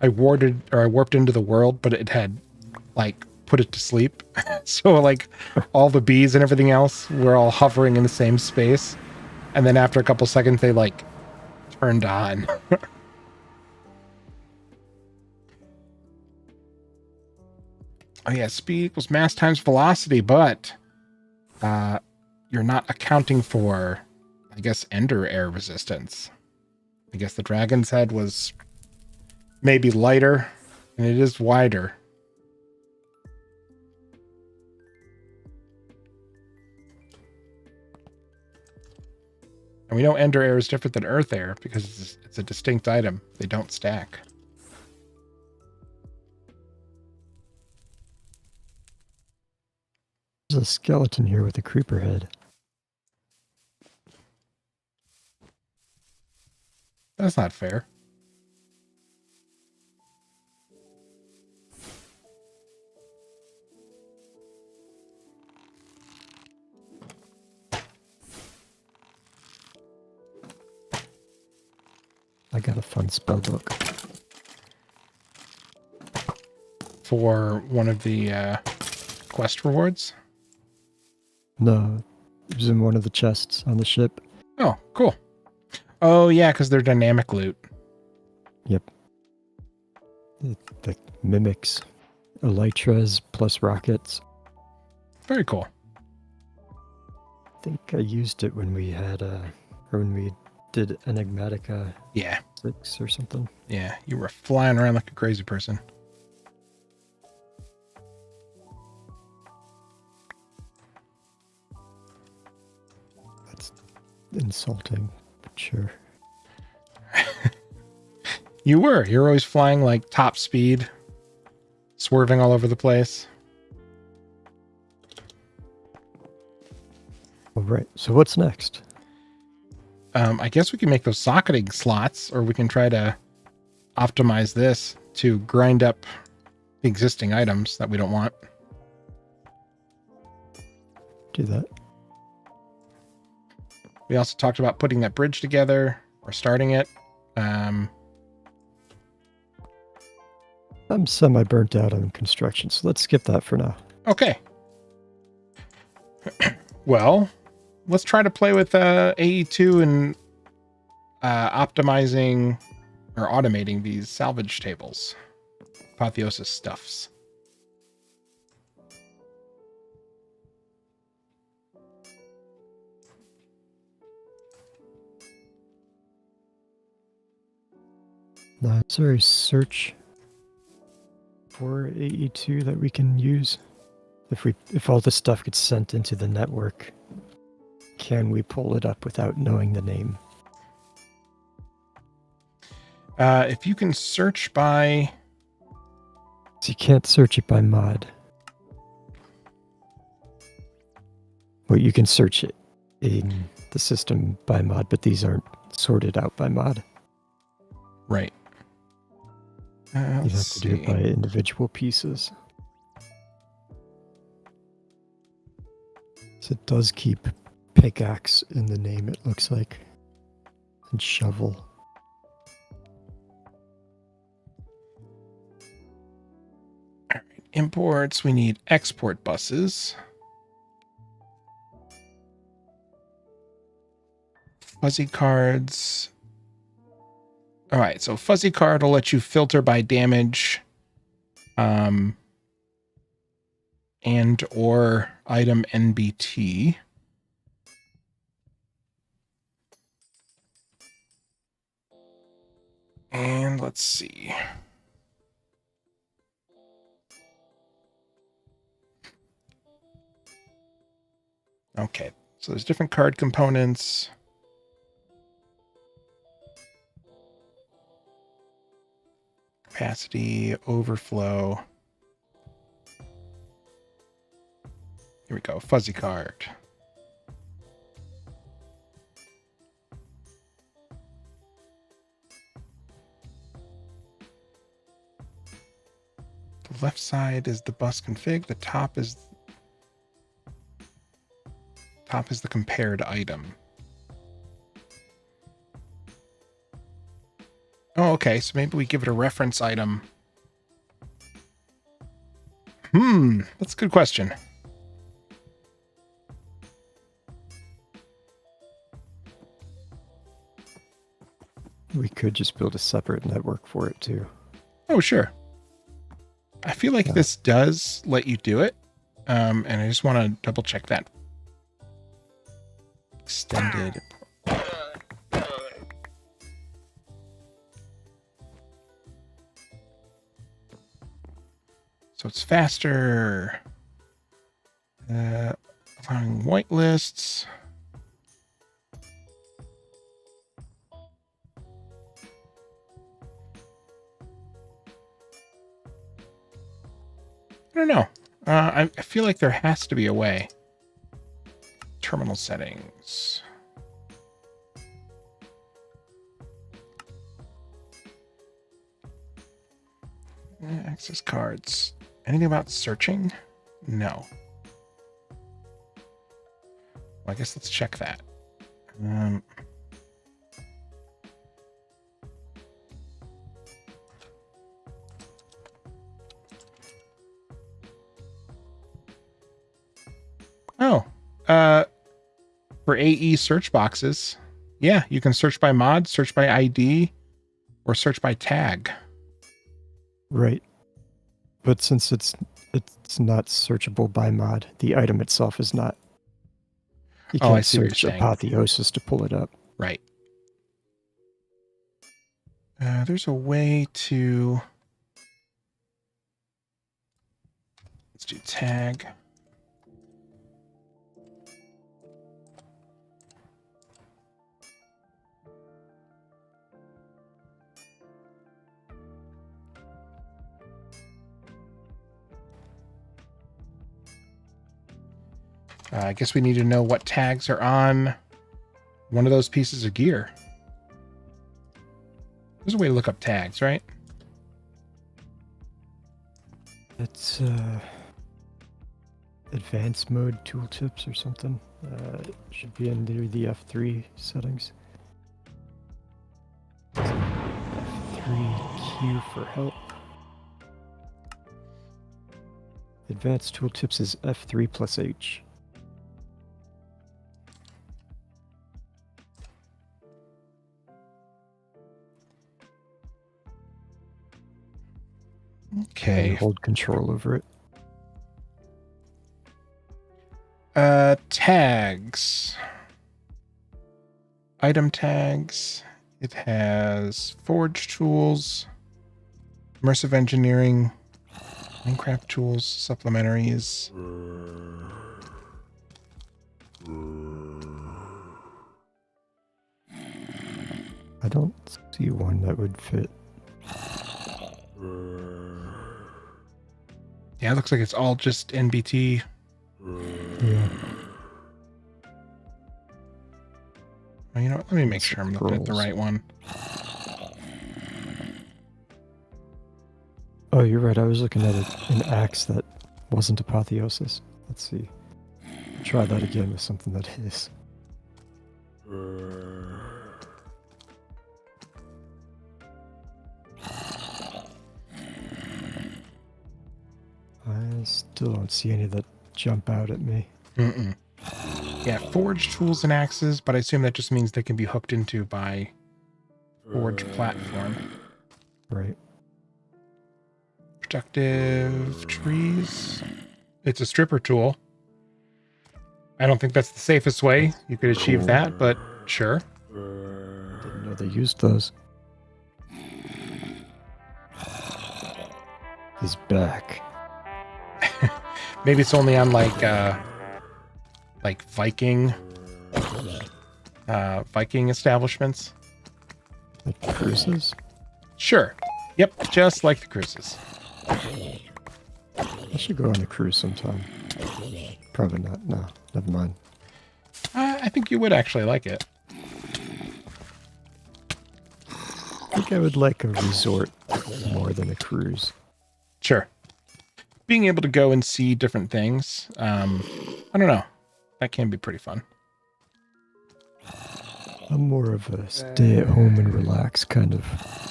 I warped into the world, but it had like put it to sleep. So like all the bees and everything else were all hovering in the same space. And then after a couple seconds, they like turned on. Oh yeah, speed equals mass times velocity, but you're not accounting for, I guess, ender air resistance. I guess the dragon's head was maybe lighter, and it is wider. And we know ender air is different than earth air because it's a distinct item. They don't stack. There's a skeleton here with a creeper head. That's not fair. I got a fun spell book. For one of the quest rewards? No, it was in one of the chests on the ship. Oh, cool. Oh, yeah, because they're dynamic loot. Yep. It mimics elytras plus rockets. Very cool. I think I used it when we had or when we did Enigmatica Yeah. 6 or something. Yeah, you were flying around like a crazy person. That's insulting, but sure. You were. You're always flying like top speed, swerving all over the place. All right, so what's next? I guess we can make those socketing slots, or we can try to optimize this to grind up existing items that we don't want. Do that. We also talked about putting that bridge together or starting it. I'm semi-burnt out on construction, so let's skip that for now. Okay. Well, let's try to play with AE2 and optimizing or automating these salvage tables. Apotheosis stuffs. Now, is there a search for AE2 that we can use? If all this stuff gets sent into the network, can we pull it up without knowing the name? If you can search by... So you can't search it by mod. Well, you can search it in the system by mod, but these aren't sorted out by mod. Right. You have to do it by individual pieces. So it does keep pickaxe in the name, it looks like. And shovel. All right. imports. We need export buses. Fuzzy cards. All right, so fuzzy card will let you filter by damage, and or item NBT. And let's see. Okay, so there's different card components. Capacity, overflow. Here we go, fuzzy card. The left side is the bus config. The top is the compared item. Oh, okay. So maybe we give it a reference item. That's a good question. We could just build a separate network for it too. Oh, sure. I feel like this does let you do it. And I just want to double check that. Extended. So it's faster. Allowing whitelists. I don't know. I feel like there has to be a way. Terminal settings. Access cards. Anything about searching? No. Well, I guess let's check that. For AE search boxes, yeah, you can search by mod, search by ID, or search by tag. Right. But since it's not searchable by mod, the item itself is not. You Oh, I can't see what search you're saying. Apotheosis to pull it up. Right. There's a way to... Let's do tag. I guess we need to know what tags are on one of those pieces of gear. There's a way to look up tags, right? It's advanced mode tooltips or something. It should be under the F3 settings. F3Q for help. Advanced tooltips is F3 plus H. Okay. And hold control over it. Tags. Item tags. It has forge tools, immersive engineering, Minecraft tools, supplementaries. I don't see one that would fit. Yeah, it looks like it's all just NBT. Yeah. Well, you know what? Let me make sure I'm looking at the right one. Oh, you're right. I was looking at an axe that wasn't Apotheosis. Let's see. Try that again with something that is. I still don't see any that jump out at me. Mm-mm. Yeah, forged tools and axes, but I assume that just means they can be hooked into by forge platform. Right. Productive trees. It's a stripper tool. I don't think that's the safest way you could achieve that, but sure. Didn't know they used those. He's back. Maybe it's only on like Viking establishments. Like cruises? Sure. Yep, just like the cruises. I should go on a cruise sometime. Probably not. No, never mind. I think you would actually like it. I think I would like a resort more than a cruise. Sure. Being able to go and see different things, I don't know. That can be pretty fun. I'm more of a stay at home and relax kind of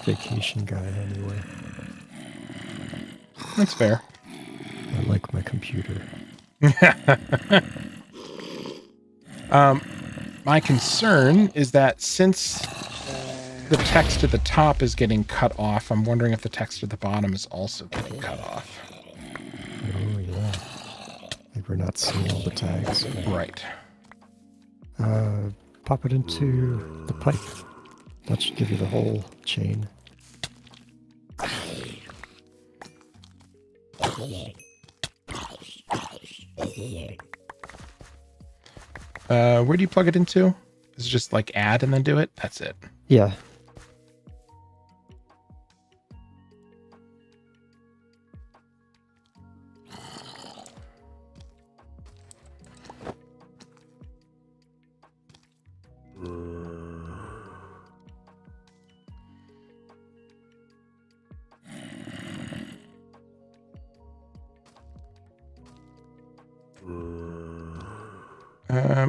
vacation guy anyway. That's fair. I like my computer. My concern is that since the text at the top is getting cut off, I'm wondering if the text at the bottom is also getting cut off. Oh, yeah. Like we're not seeing all the tags. Right. Pop it into the pipe. That should give you the whole chain. Where do you plug it into? Is it just like add and then do it? That's it. Yeah.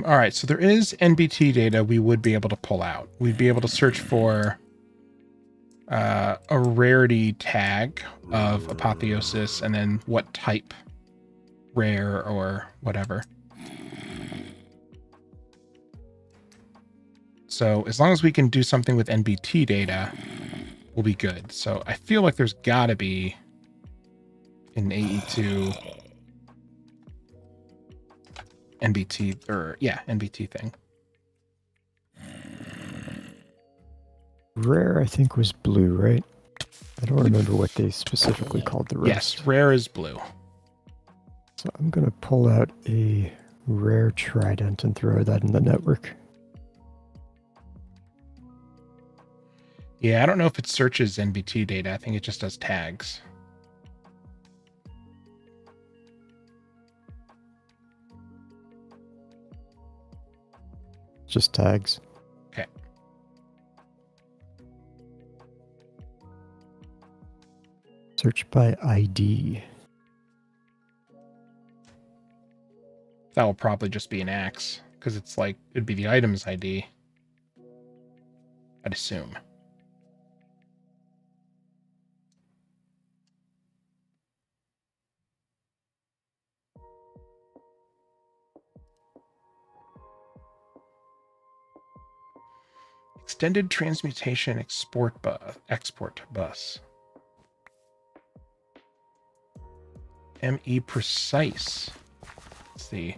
All right, so there is NBT data we would be able to pull out. We'd be able to search for a rarity tag of apotheosis and then what type, rare or whatever. So as long as we can do something with NBT data, we'll be good. So I feel like there's got to be an AE2 NBT, or yeah, NBT thing. Rare, I think, was blue, right? I don't remember what they specifically called the rest. Yes, rare is blue. So I'm going to pull out a rare trident and throw that in the network. Yeah, I don't know if it searches NBT data. I think it just does tags. Just tags. Okay. Search by ID. That will probably just be an axe, because it's like, it'd be the item's ID. I'd assume. Extended transmutation export bus. ME precise. Let's see.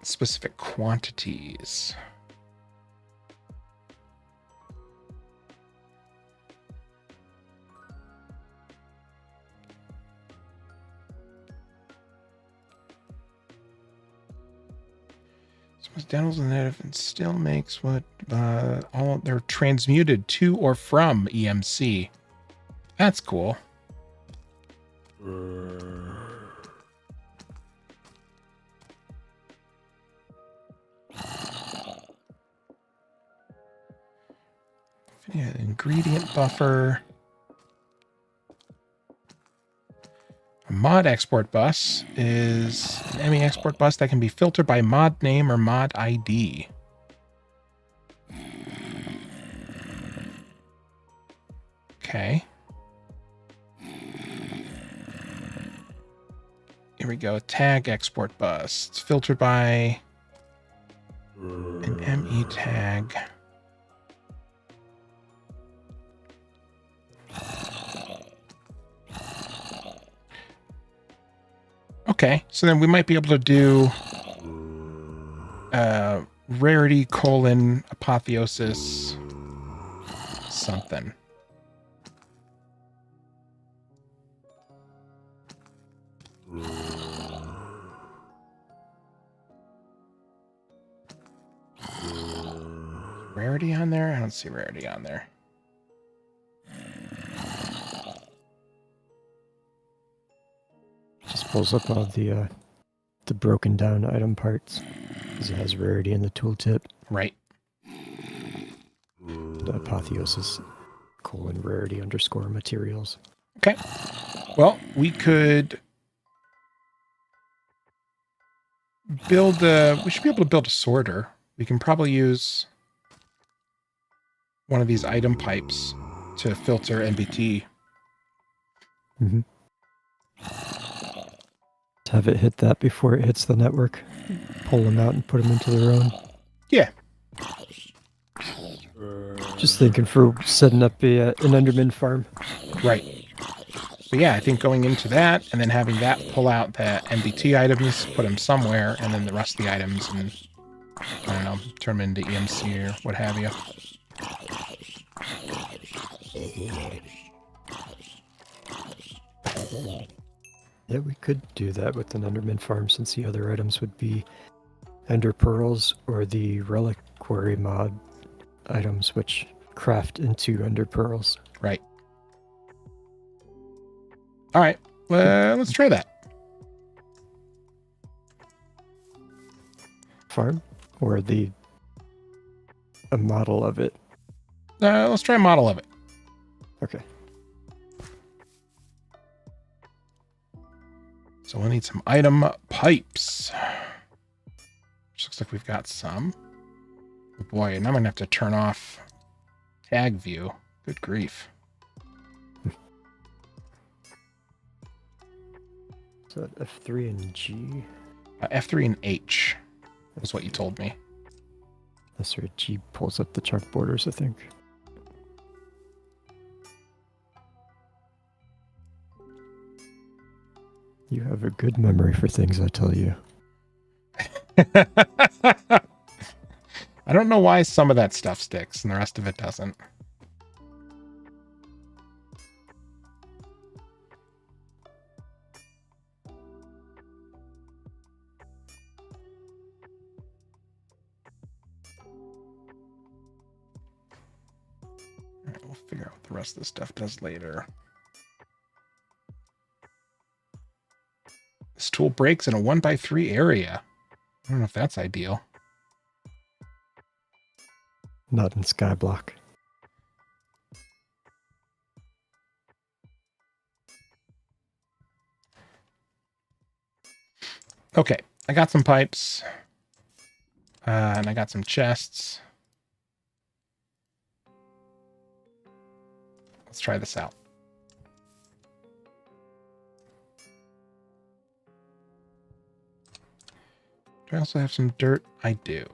Specific quantities. Dentals and native and still makes what all they're transmuted to or from EMC. That's cool. Yeah, ingredient buffer. A mod export bus is an ME export bus that can be filtered by mod name or mod ID. Okay. here we go. Tag export bus. It's filtered by an ME tag. Okay, so then we might be able to do rarity : apotheosis something. Rarity on there? I don't see rarity on there. Just pulls up all the broken down item parts because it has rarity in the tooltip. Right. The apotheosis : rarity _ materials. Okay. Well, we could build we should be able to build a sorter. We can probably use one of these item pipes to filter NBT. Mm-hmm. Have it hit that before it hits the network. Pull them out and put them into their own. Yeah. Just thinking for setting up an Enderman farm. Right. But yeah, I think going into that and then having that pull out the NBT items, put them somewhere, and then the rest of the items, and I don't know, turn them into EMC or what have you. Yeah, we could do that with an Enderman farm since the other items would be Ender Pearls or the Reliquary mod items, which craft into Ender Pearls. Right. All right. Let's try that. Farm? Or a model of it? Let's try a model of it. Okay. So we'll need some item pipes. Which looks like we've got some. Oh boy, and I'm going to have to turn off tag view. Good grief. So F3 and G? F3 and H is what you told me. That's right. G pulls up the chunk borders, I think. You have a good memory for things, I tell you. I don't know why some of that stuff sticks and the rest of it doesn't. All right, we'll figure out what the rest of this stuff does later. This tool breaks in a 1x3 area. I don't know if that's ideal. Not in Skyblock. Okay, I got some pipes. And I got some chests. Let's try this out. Do I also have some dirt? I do.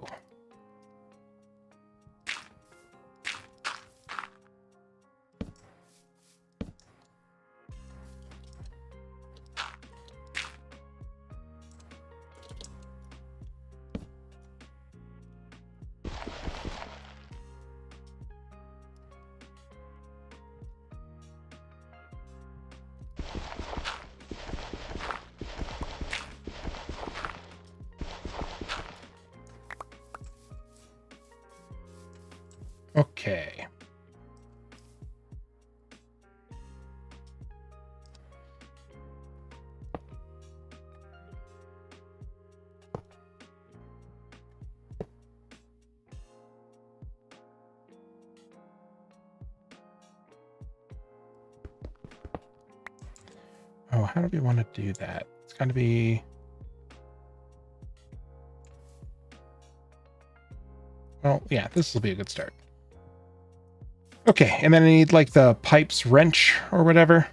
Okay. Oh, how do we want to do that? It's got to be... Well, yeah, this will be a good start. Okay, and then I need like the pipes wrench or whatever.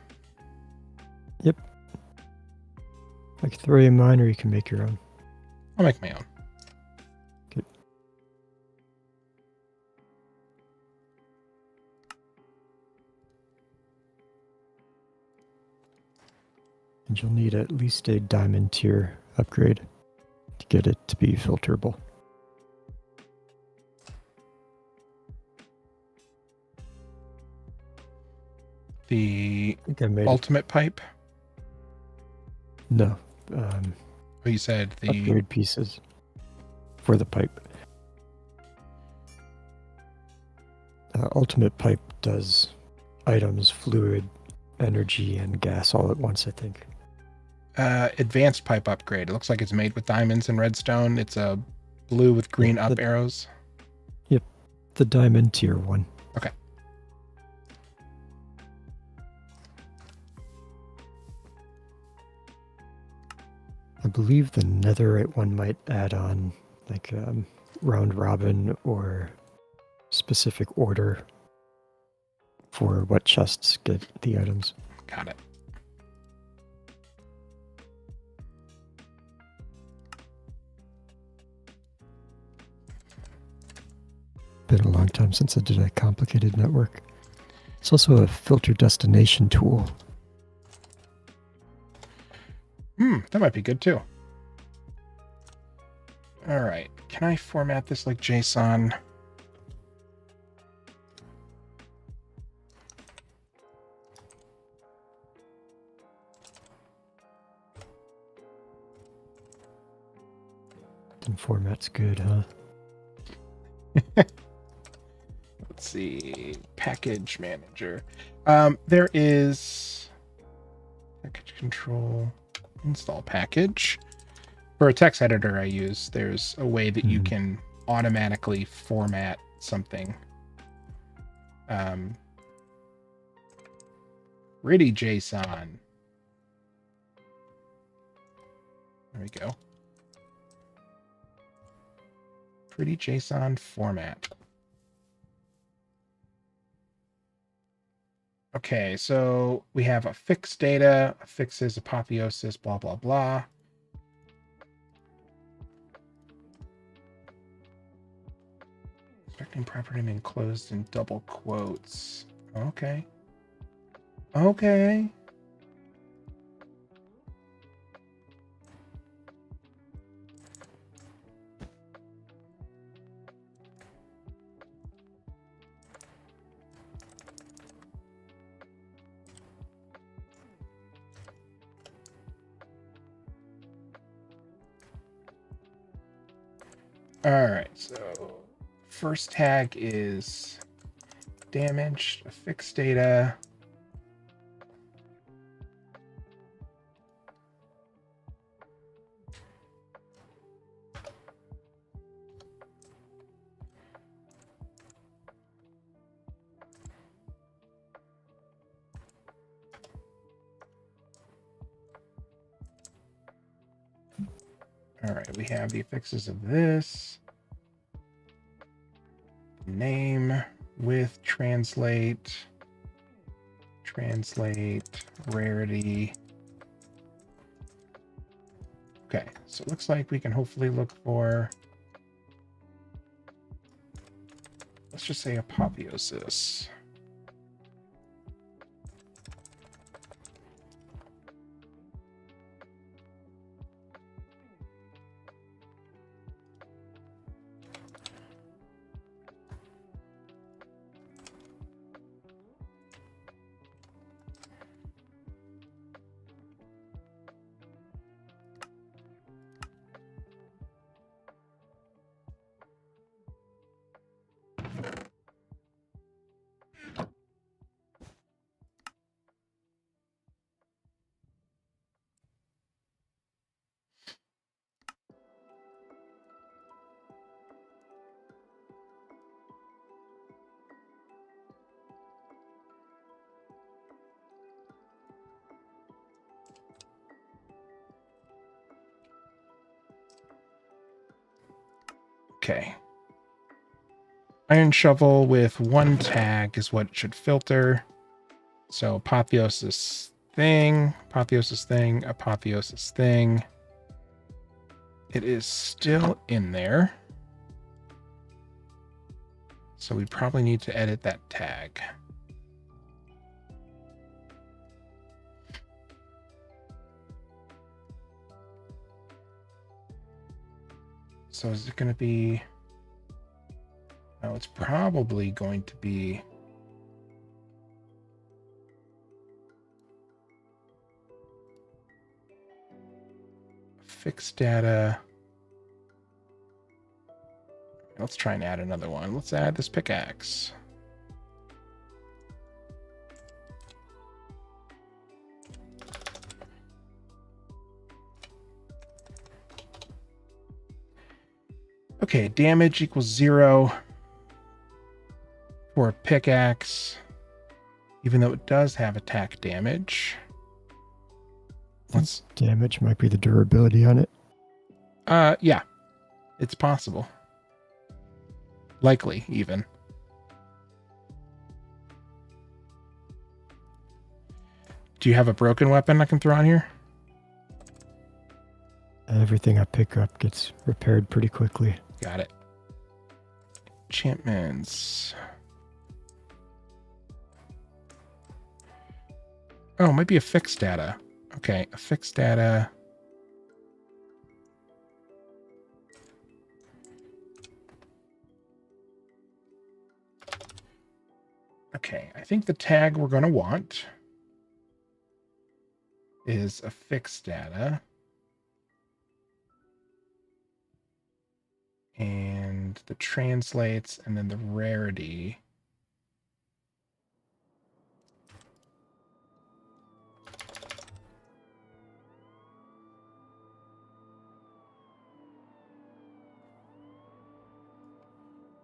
Yep. I can throw you mine, or you can make your own. I'll make my own. Good. And you'll need at least a diamond tier upgrade to get it to be filterable. The I think I made ultimate pipe? No. Oh, you said the... Upgrade pieces for the pipe. Ultimate pipe does items, fluid, energy, and gas all at once, I think. Advanced pipe upgrade. It looks like it's made with diamonds and redstone. It's a blue with green up arrows. Yep. The diamond tier one. Okay. I believe the netherite one might add on like round robin or specific order for what chests get the items. Got it. Been a long time since I did a complicated network. It's also a filter destination tool. That might be good too. All right. Can I format this like JSON? And format's good, huh? Let's see. Package manager. There is package control, install package. For a text editor I use, there's a way that you can automatically format something. Pretty JSON. There we go. Pretty JSON format. Okay, so we have a fixed data, fixes, apotheosis, blah, blah, blah. Expecting property name enclosed in double quotes. Okay. Okay. All right, so first tag is damaged, fixed data. All right, we have the affixes of this. Name, with, translate, rarity. Okay, so it looks like we can hopefully look for, let's just say apotheosis. Okay. Iron shovel with one tag is what it should filter. So apotheosis thing, apotheosis thing, apotheosis thing. It is still in there. So we probably need to edit that tag. So is it going to be... No, it's probably going to be... Fixed data. Let's try and add another one. Let's add this pickaxe. Okay, damage equals 0 for a pickaxe, even though it does have attack damage. Let's damage might be the durability on it. Yeah, it's possible. Likely, even. Do you have a broken weapon I can throw on here? Everything I pick up gets repaired pretty quickly. Got it. Enchantments. Oh, it might be a fixed data. Okay, a fixed data. Okay, I think the tag we're going to want is a fixed data. And the translates, and then the rarity.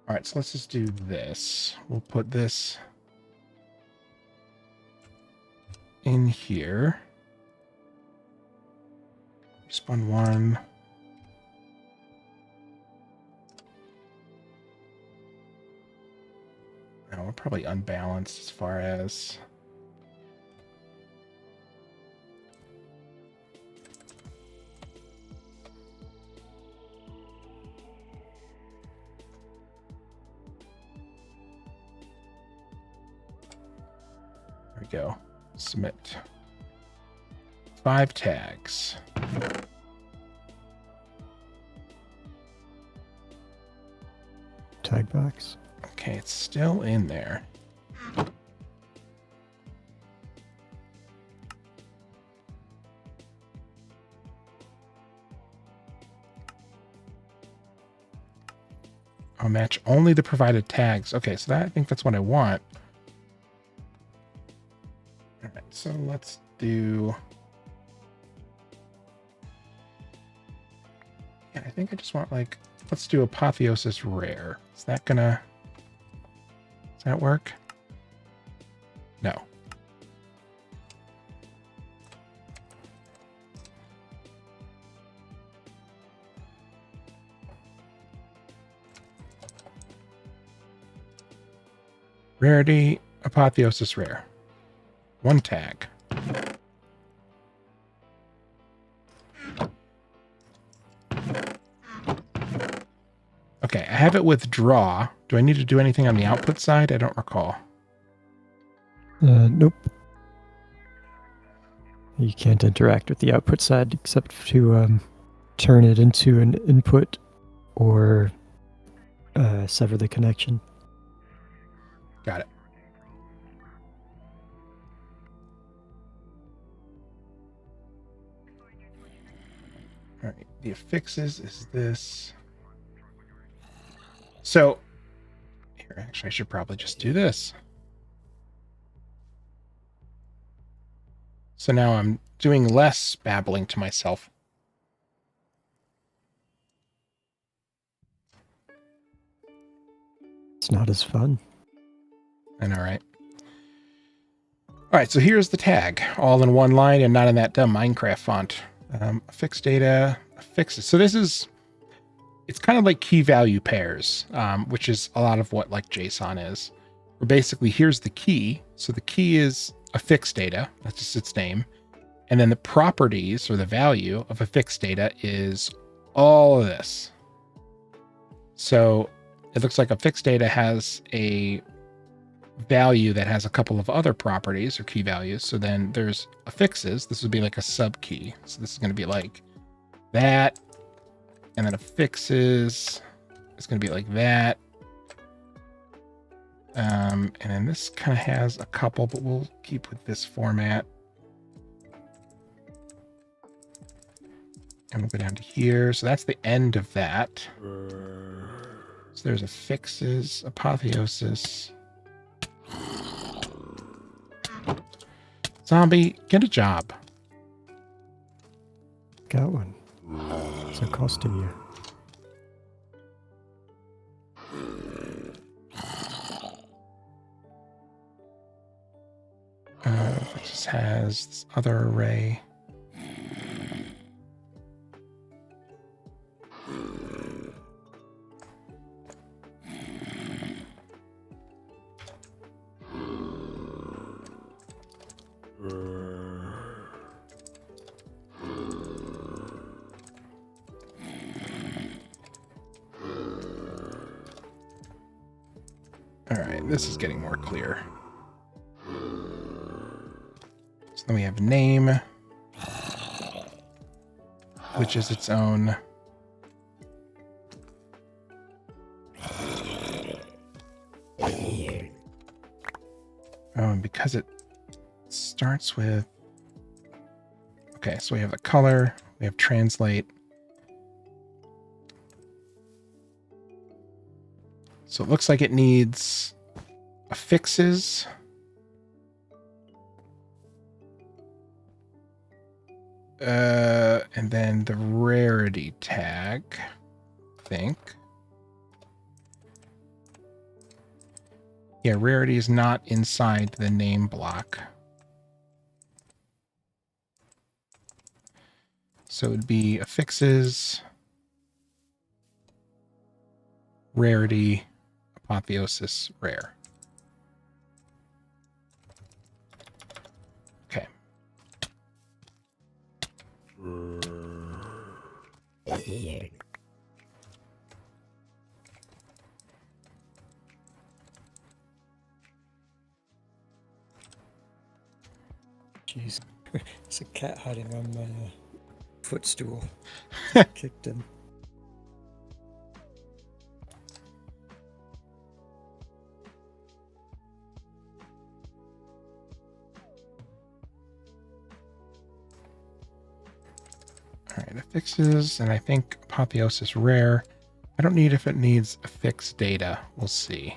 All right, so let's just do this. We'll put this in here. Spun 1. No, we're probably unbalanced as far as... There we go. Submit. 5 tags. Tag box. Okay, it's still in there. I'll match only the provided tags. Okay, so that, I think that's what I want. All right, so let's do... Yeah, I think I just want, like, let's do Apotheosis Rare. Is that gonna... Does that work? No. Rarity, Apotheosis Rare. 1 tag. Okay, I have it withdraw. Do I need to do anything on the output side? I don't recall. Nope. You can't interact with the output side except to turn it into an input or sever the connection. Got it. All right, the affixes is this. So, here, actually, I should probably just do this. So now I'm doing less babbling to myself. It's not as fun. I know, right? All right, so here's the tag, all in one line and not in that dumb Minecraft font. Affix data, affixes. So this is, it's kind of like key value pairs, which is a lot of what like JSON is. Where basically here's the key. So the key is a fixed data. That's just its name. And then the properties or the value of a fixed data is all of this. So it looks like a fixed data has a value that has a couple of other properties or key values. So then there's affixes. This would be like a sub key. So this is going to be like that. And then affixes is going to be like that. And then this kind of has a couple, but we'll keep with this format. And we'll go down to here. So that's the end of that. So there's affixes, apotheosis. Zombie, get a job. Got one. What's it costing you? It just has this other array. All right, this is getting more clear. So then we have name, which is its own. Oh, and because it starts with. Okay, so we have the color, we have translate. So it looks like it needs affixes. And then the rarity tag, I think. Yeah, rarity is not inside the name block. So it would be affixes, rarity, apotheosis, rare. Okay. Jeez. There's a cat hiding on my footstool. Kicked him. All right, affixes, and I think apotheosis rare. I don't need if it needs affix data. We'll see.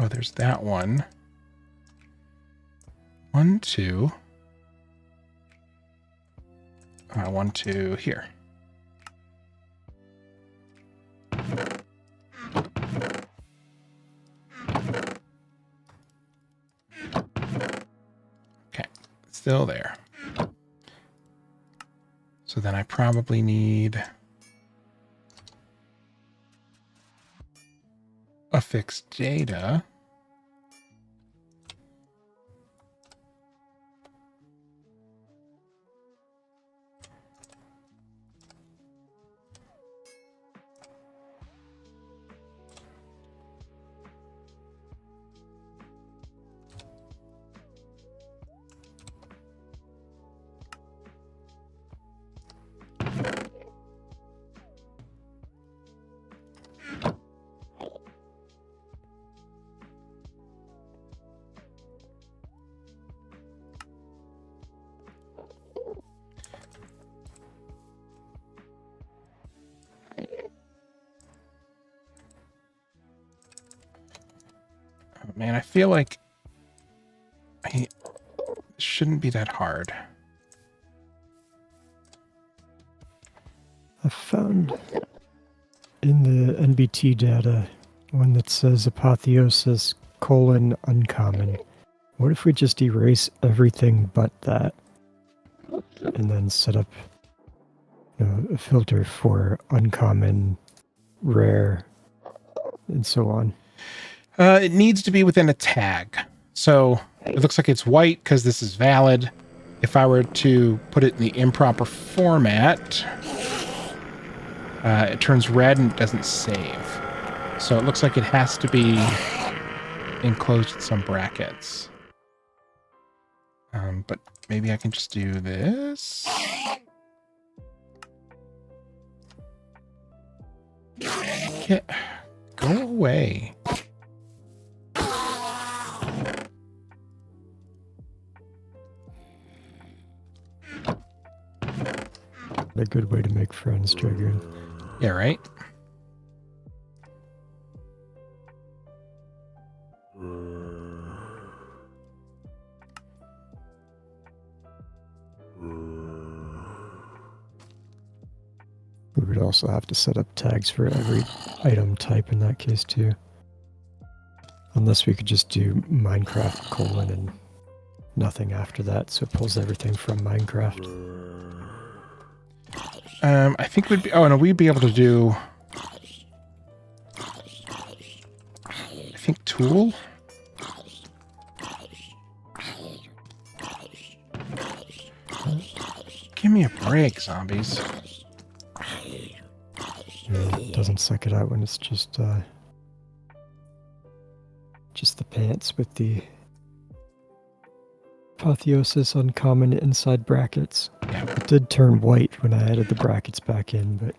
Oh, there's that one. 1, 2. 1, 2 here. Okay, still there. So then I probably need affix data. Man, I feel like it shouldn't be that hard. I found in the NBT data one that says apotheosis colon uncommon. What if we just erase everything but that? And then set up a filter for uncommon, rare, and so on. It needs to be within a tag. So it looks like it's white because this is valid. If I were to put it in the improper format, it turns red and doesn't save. So it looks like it has to be enclosed with some brackets. But maybe I can just do this. Go away. A good way to make friends, Dragoon. Yeah, right? We would also have to set up tags for every item type in that case too. Unless we could just do Minecraft colon and nothing after that, so it pulls everything from Minecraft. I think we'd be... Oh, no, we'd be able to do... I think tool? Give me a break, zombies. It doesn't suck it out when it's just the pants with the apotheosis uncommon inside brackets. Yeah. It did turn white when I added the brackets back in, but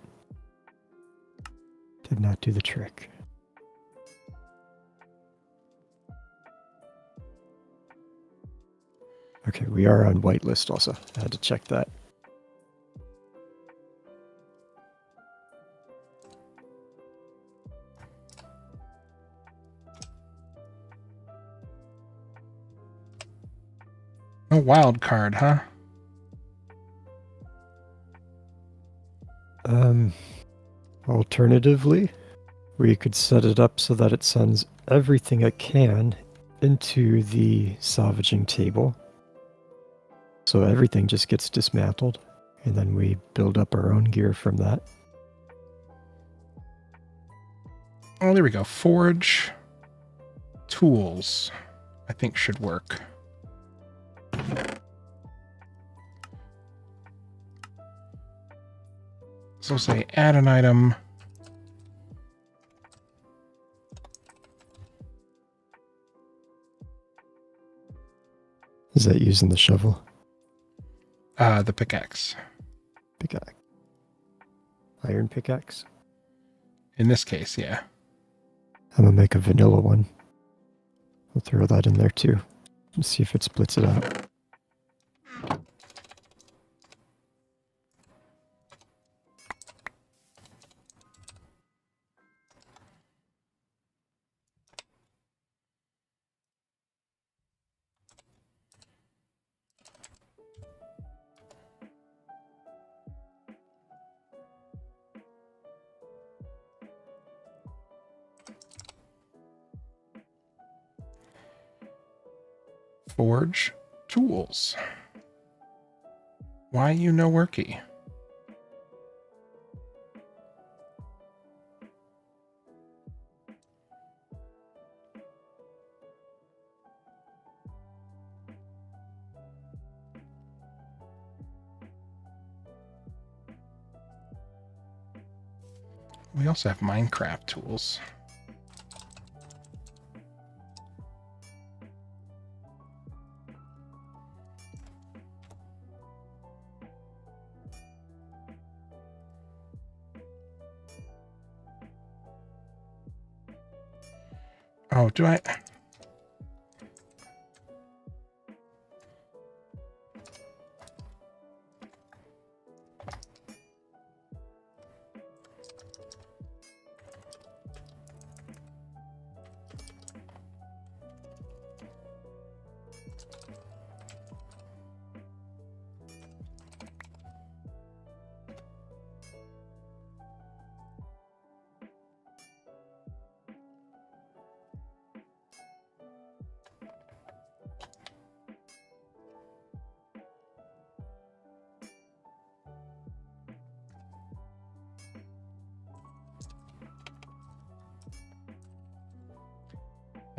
did not do the trick. Okay, we are on whitelist also. I had to check that. No wild card, huh? Alternatively, we could set it up so that it sends everything it can into the salvaging table. So everything just gets dismantled, and then we build up our own gear from that. Oh, there we go. Forge tools, I think should work. So say add an item. Is that using the shovel? The pickaxe. Pickaxe. Iron pickaxe? In this case, yeah. I'm gonna make a vanilla one. We'll throw that in there too. Let's see if it splits it out. Forge tools. Why you no worky? We also have Minecraft tools. Oh, do I?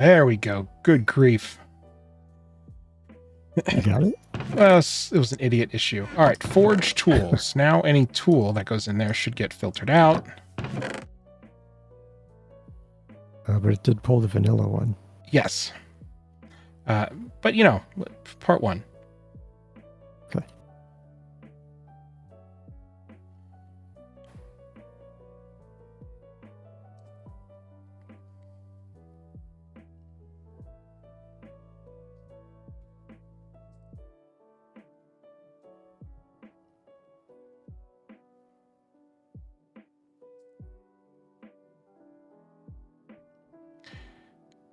There we go. Good grief. You got it? Well, it was an idiot issue. All right, forge tools. Now any tool that goes in there should get filtered out. But it did pull the vanilla one. Yes. But, part one. Okay.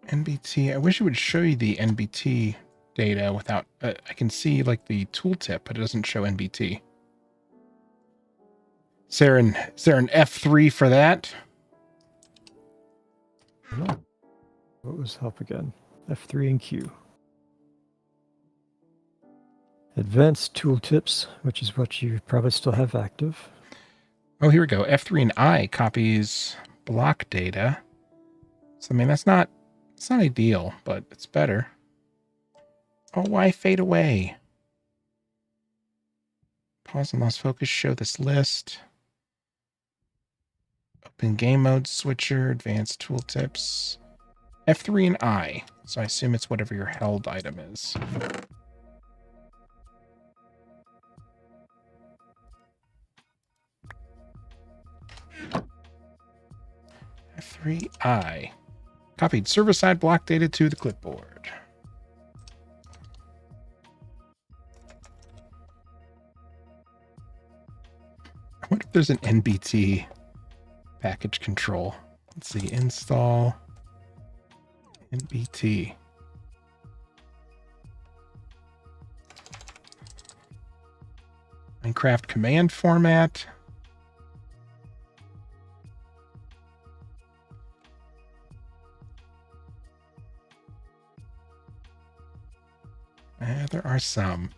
NBT. I wish it would show you the NBT data without... I can see, like, the tooltip, but it doesn't show NBT. Is there an F3 for that? No. What was help again? F3 and Q. Advanced tooltips, which is what you probably still have active. Oh, here we go. F3 and I copies block data. So, I mean, it's not ideal, but it's better. Oh, why fade away? Pause and lost focus. Show this list. Open game mode switcher. Advanced tooltips. F3 and I. So I assume it's whatever your held item is. F3I. Copied server-side block data to the clipboard. I wonder if there's an NBT package control. Let's see. Install NBT. Minecraft command format. There are some.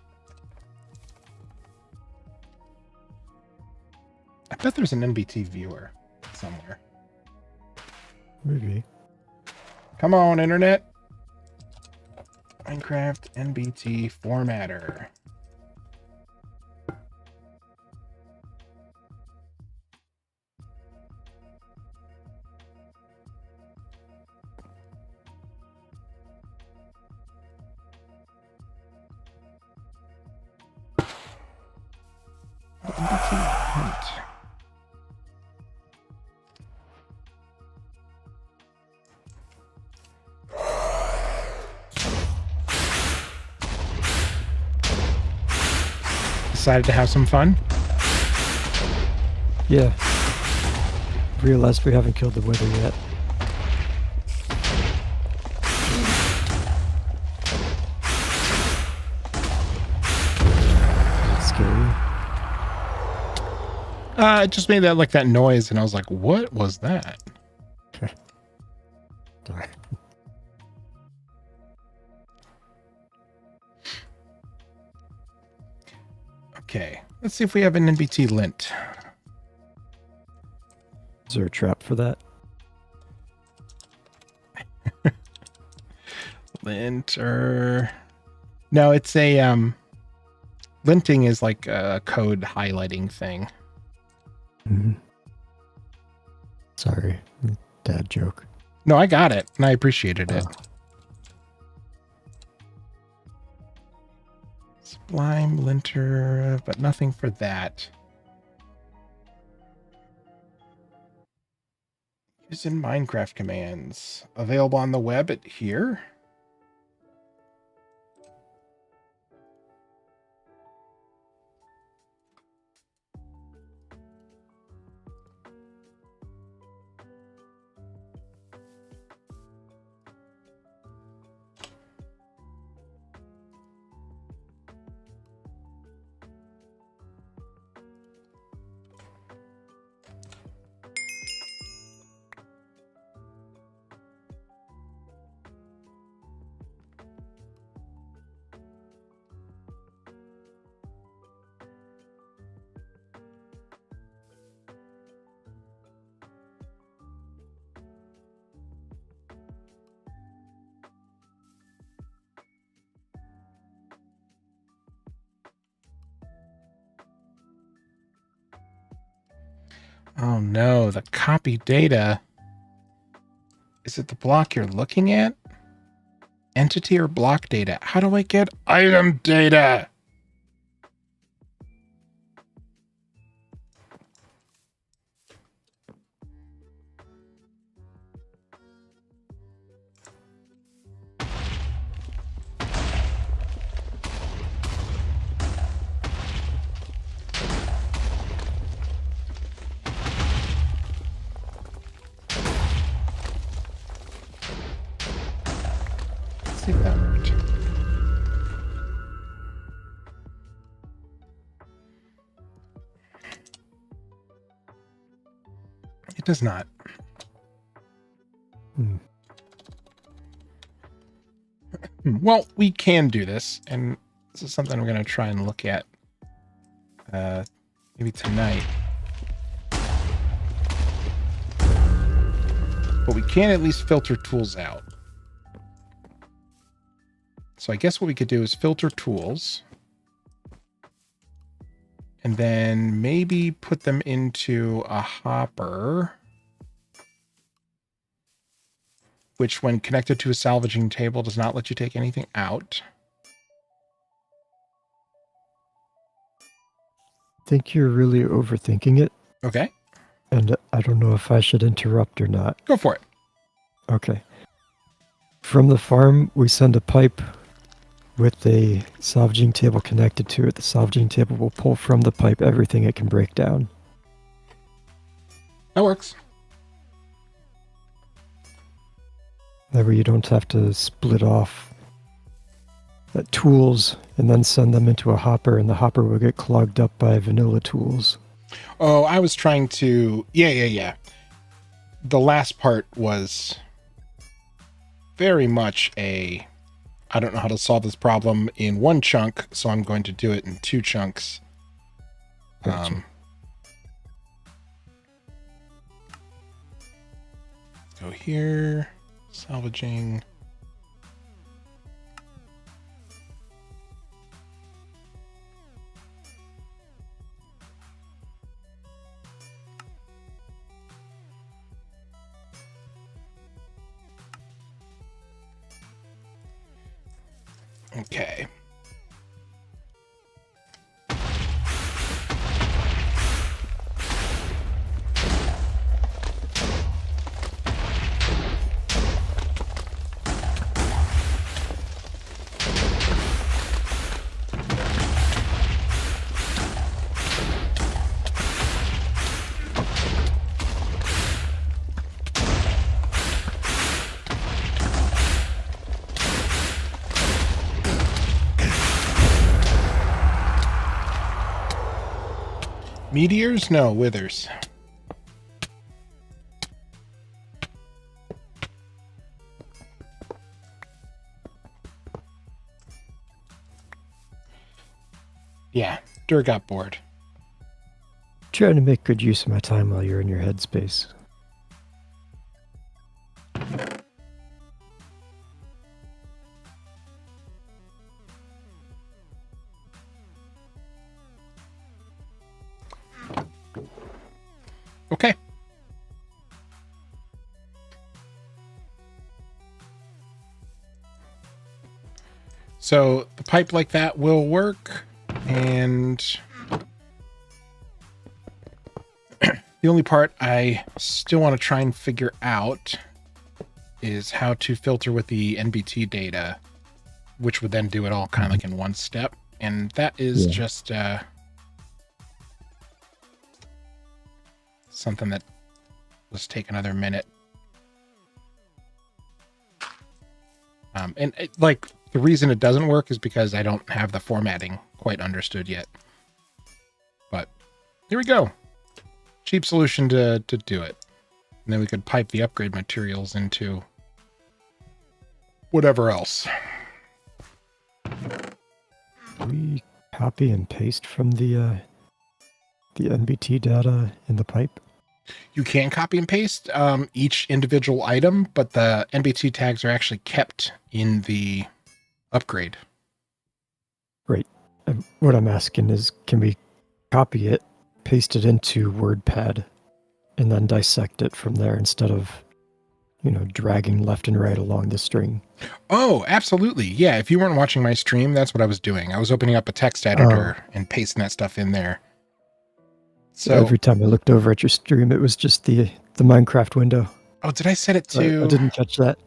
I bet there's an NBT viewer somewhere. Maybe. Come on, internet. Minecraft NBT formatter. Decided to have some fun. Yeah. Realized we haven't killed the wither yet. Scary. It just made that noise, and I was like, "What was that?" Darn. Okay, let's see if we have an NBT lint. Is there a trap for that? Linter. No, it's a linting is like a code highlighting thing. Mm-hmm. Sorry, dad joke. No, I got it, and I appreciated it. Sublime linter, but nothing for that. Using Minecraft commands. Available on the web at here. Oh no, the copy data. Is it the block you're looking at? Entity or block data? How do I get item data? Let's see if that worked. It does not. Well, we can do this, and this is something we're going to try and look at maybe tonight. But we can at least filter tools out. So I guess what we could do is filter tools, and then maybe put them into a hopper, which when connected to a salvaging table does not let you take anything out. I think you're really overthinking it, Okay, and I don't know if I should interrupt or not. go for it. Okay. From the farm, we send a pipe with a salvaging table connected to it. The salvaging table will pull from the pipe everything it can break down. That works. That way you don't have to split off tools and then send them into a hopper, and the hopper will get clogged up by vanilla tools. Oh, I was trying to... Yeah. The last part was very much a... I don't know how to solve this problem in one chunk, so I'm going to do it in 2 chunks. Gotcha. Let's go here. Salvaging. Okay. Meteors? No, withers. Yeah, Dirg got bored. Trying to make good use of my time while you're in your headspace. Okay. So the pipe like that will work, and the only part I still want to try and figure out is how to filter with the NBT data, which would then do it all kind of like in one step. And that is just something that let's take another minute. And the reason it doesn't work is because I don't have the formatting quite understood yet. But here we go. Cheap solution to do it. And then we could pipe the upgrade materials into whatever else. We copy and paste from the NBT data in the pipe. You can copy and paste each individual item, but the NBT tags are actually kept in the upgrade. Right. What I'm asking is, can we copy it, paste it into WordPad, and then dissect it from there instead of, dragging left and right along the string. Oh, absolutely. Yeah, if you weren't watching my stream, that's what I was doing. I was opening up a text editor and pasting that stuff in there. So every time I looked over at your stream, it was just the Minecraft window. Oh, did I set it to... I didn't catch that.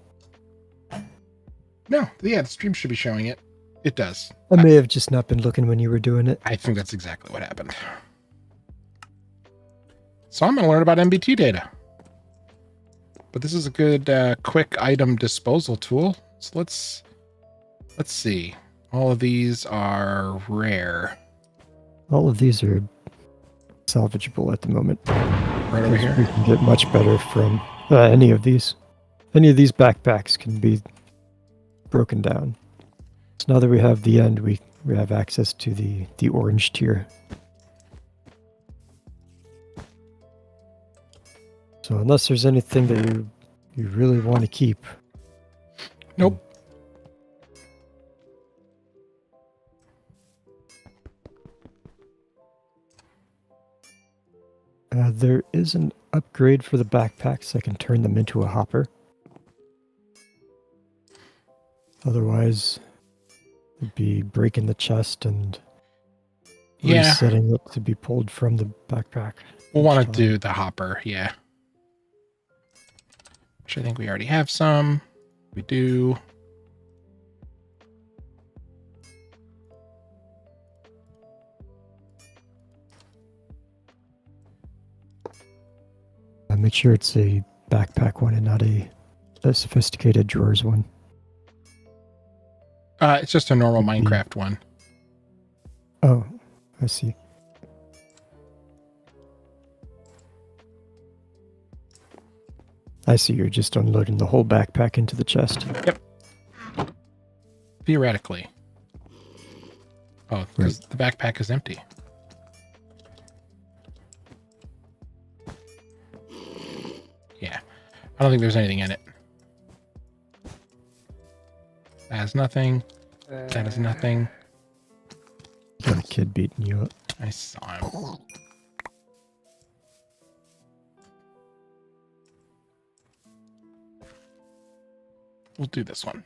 No, yeah, the stream should be showing it. It does. I may have just not been looking when you were doing it. I think that's exactly what happened. So I'm going to learn about MBT data. But this is a good quick item disposal tool. So let's see. All of these are rare. All of these are salvageable at the moment. Right over here. We can get much better from any of these. Any of these backpacks can be broken down. So now that we have the end, we have access to the orange tier. So unless there's anything that you really want to keep. Nope. There is an upgrade for the backpacks. I can turn them into a hopper. Otherwise, it'd be breaking the chest and resetting it to be pulled from the backpack. We'll want to do the hopper, yeah. Which I think we already have some. We do. Make sure it's a backpack one and not a sophisticated drawers one. It's just a normal Minecraft one. Oh, I see. I see, you're just unloading the whole backpack into the chest. Yep. Theoretically. Oh, because the backpack is empty. Yeah. I don't think there's anything in it. That has nothing. That is nothing. Got a kid beating you up. I saw him. We'll do this one.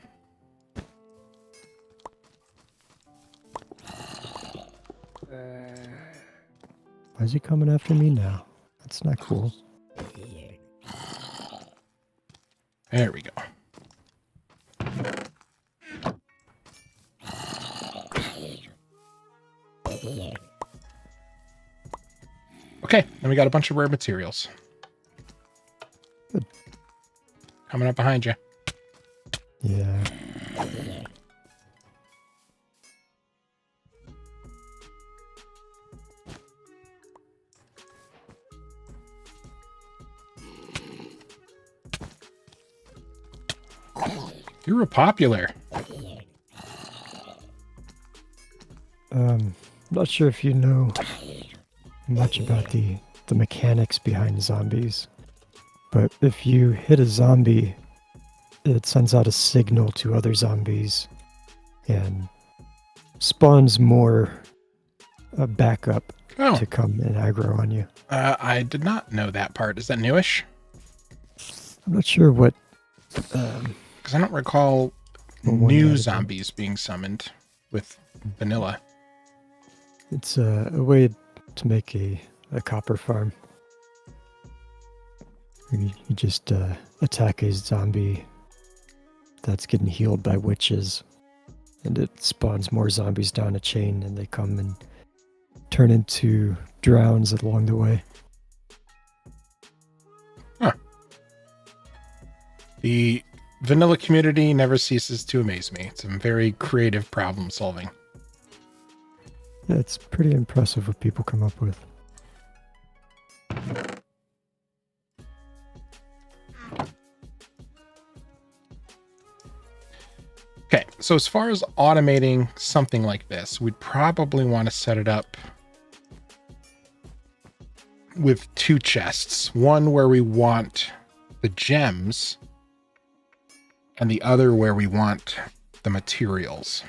Why is he coming after me now? That's not cool. There we go. Okay, then we got a bunch of rare materials. Good. Coming up behind you. Yeah. You were popular. I'm not sure if you know much about the mechanics behind zombies, but if you hit a zombie, it sends out a signal to other zombies and spawns more backup to come and aggro on you. I did not know that part. Is that newish? I'm not sure what... Because I don't recall new zombies being summoned with vanilla. It's a way to make a copper farm. You just attack a zombie that's getting healed by witches, and it spawns more zombies down a chain, and they come and turn into drowns along the way. Huh. The vanilla community never ceases to amaze me. It's some very creative problem solving. Yeah, it's pretty impressive what people come up with. Okay, so as far as automating something like this, we'd probably want to set it up with two chests. One where we want the gems, and the other where we want the materials.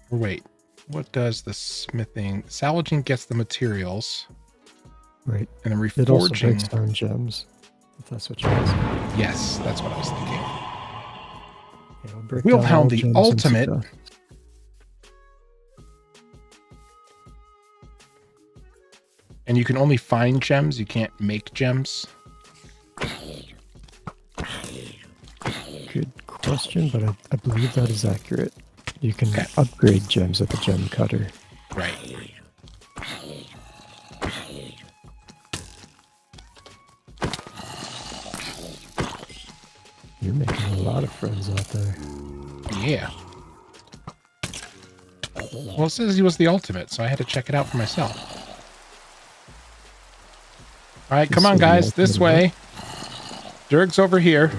Or wait, what does the smithing? Salvaging gets the materials. Right. And then It also reforging. breaks down gems, if that's what you're asking. Yes, that's what I was thinking. Yeah, it'll break down Wilhelm all the gems Ultimate. into- And you can only find gems. You can't make gems. Good question, but I believe that is accurate. You can Okay. upgrade gems at the gem cutter. Right. You're making a lot of friends out there. Yeah. Well, it says he was the ultimate, so I had to check it out for myself. All right, come on, guys. This way. Dirg's over here.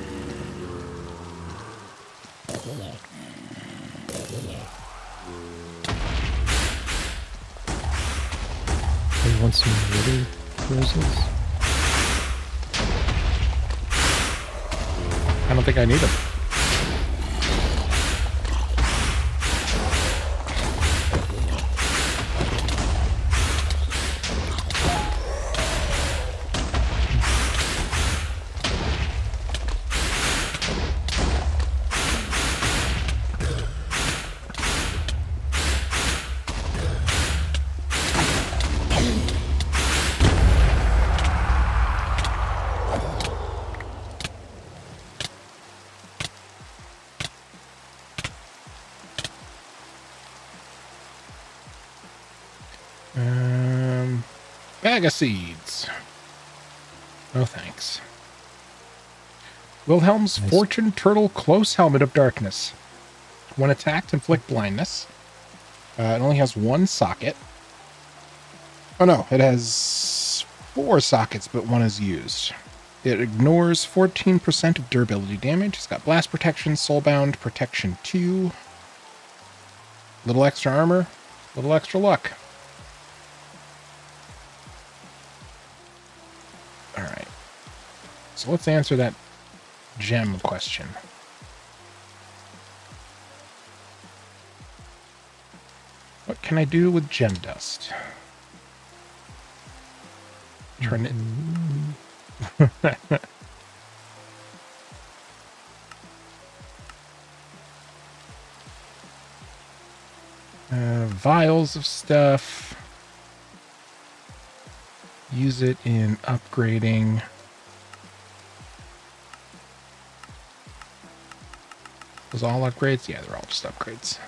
You want some wither roses? I don't think I need them. Bag of seeds. No thanks. Wilhelm's Nice. Fortune Turtle Close Helmet of Darkness. When attacked, inflict blindness. It only has one socket. Oh no, it has 4 sockets, but 1 is used. It ignores 14% of durability damage. It's got blast protection, soulbound protection 2. Little extra armor, little extra luck. Alright. So let's answer that gem question. What can I do with gem dust? Turn it. Vials of stuff. Use it in upgrading. Those all upgrades? Yeah, they're all just upgrades.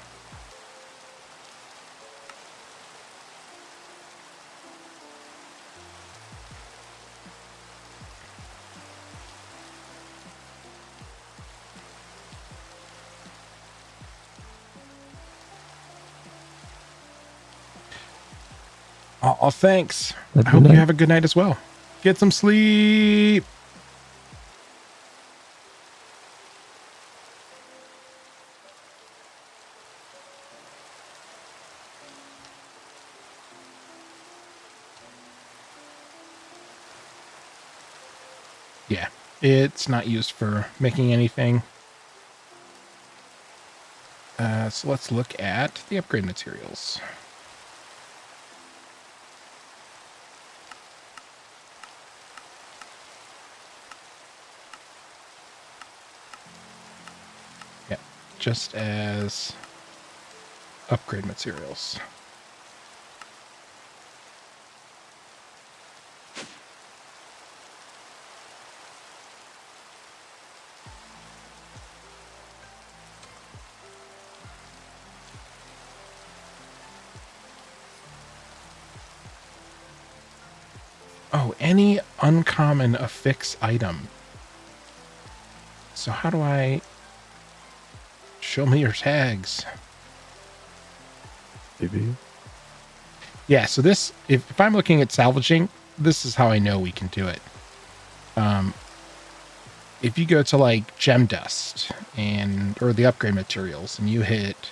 Oh, thanks. I hope you have a good night as well. Get some sleep. Yeah, it's not used for making anything. So let's look at the upgrade materials. Yeah, just as upgrade materials. Oh, any uncommon affix item. So how do I show me your tags? Maybe. Yeah, so this, if I'm looking at salvaging, this is how I know we can do it. If you go to like gem dust or the upgrade materials and you hit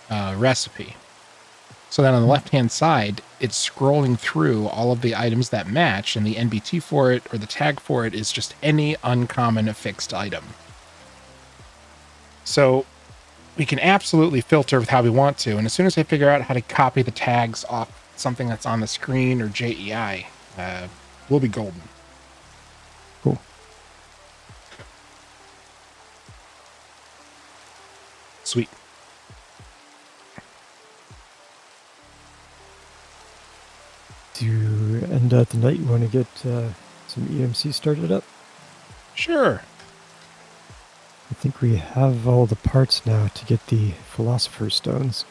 recipe, so then on the left-hand side, it's scrolling through all of the items that match, and the NBT for it, or the tag for it, is just any uncommon affixed item. So we can absolutely filter with how we want to. And as soon as I figure out how to copy the tags off something that's on the screen or JEI, we'll be golden. Cool. Sweet. To end out the night, you want to get some EMC started up? Sure. I think we have all the parts now to get the Philosopher's Stones.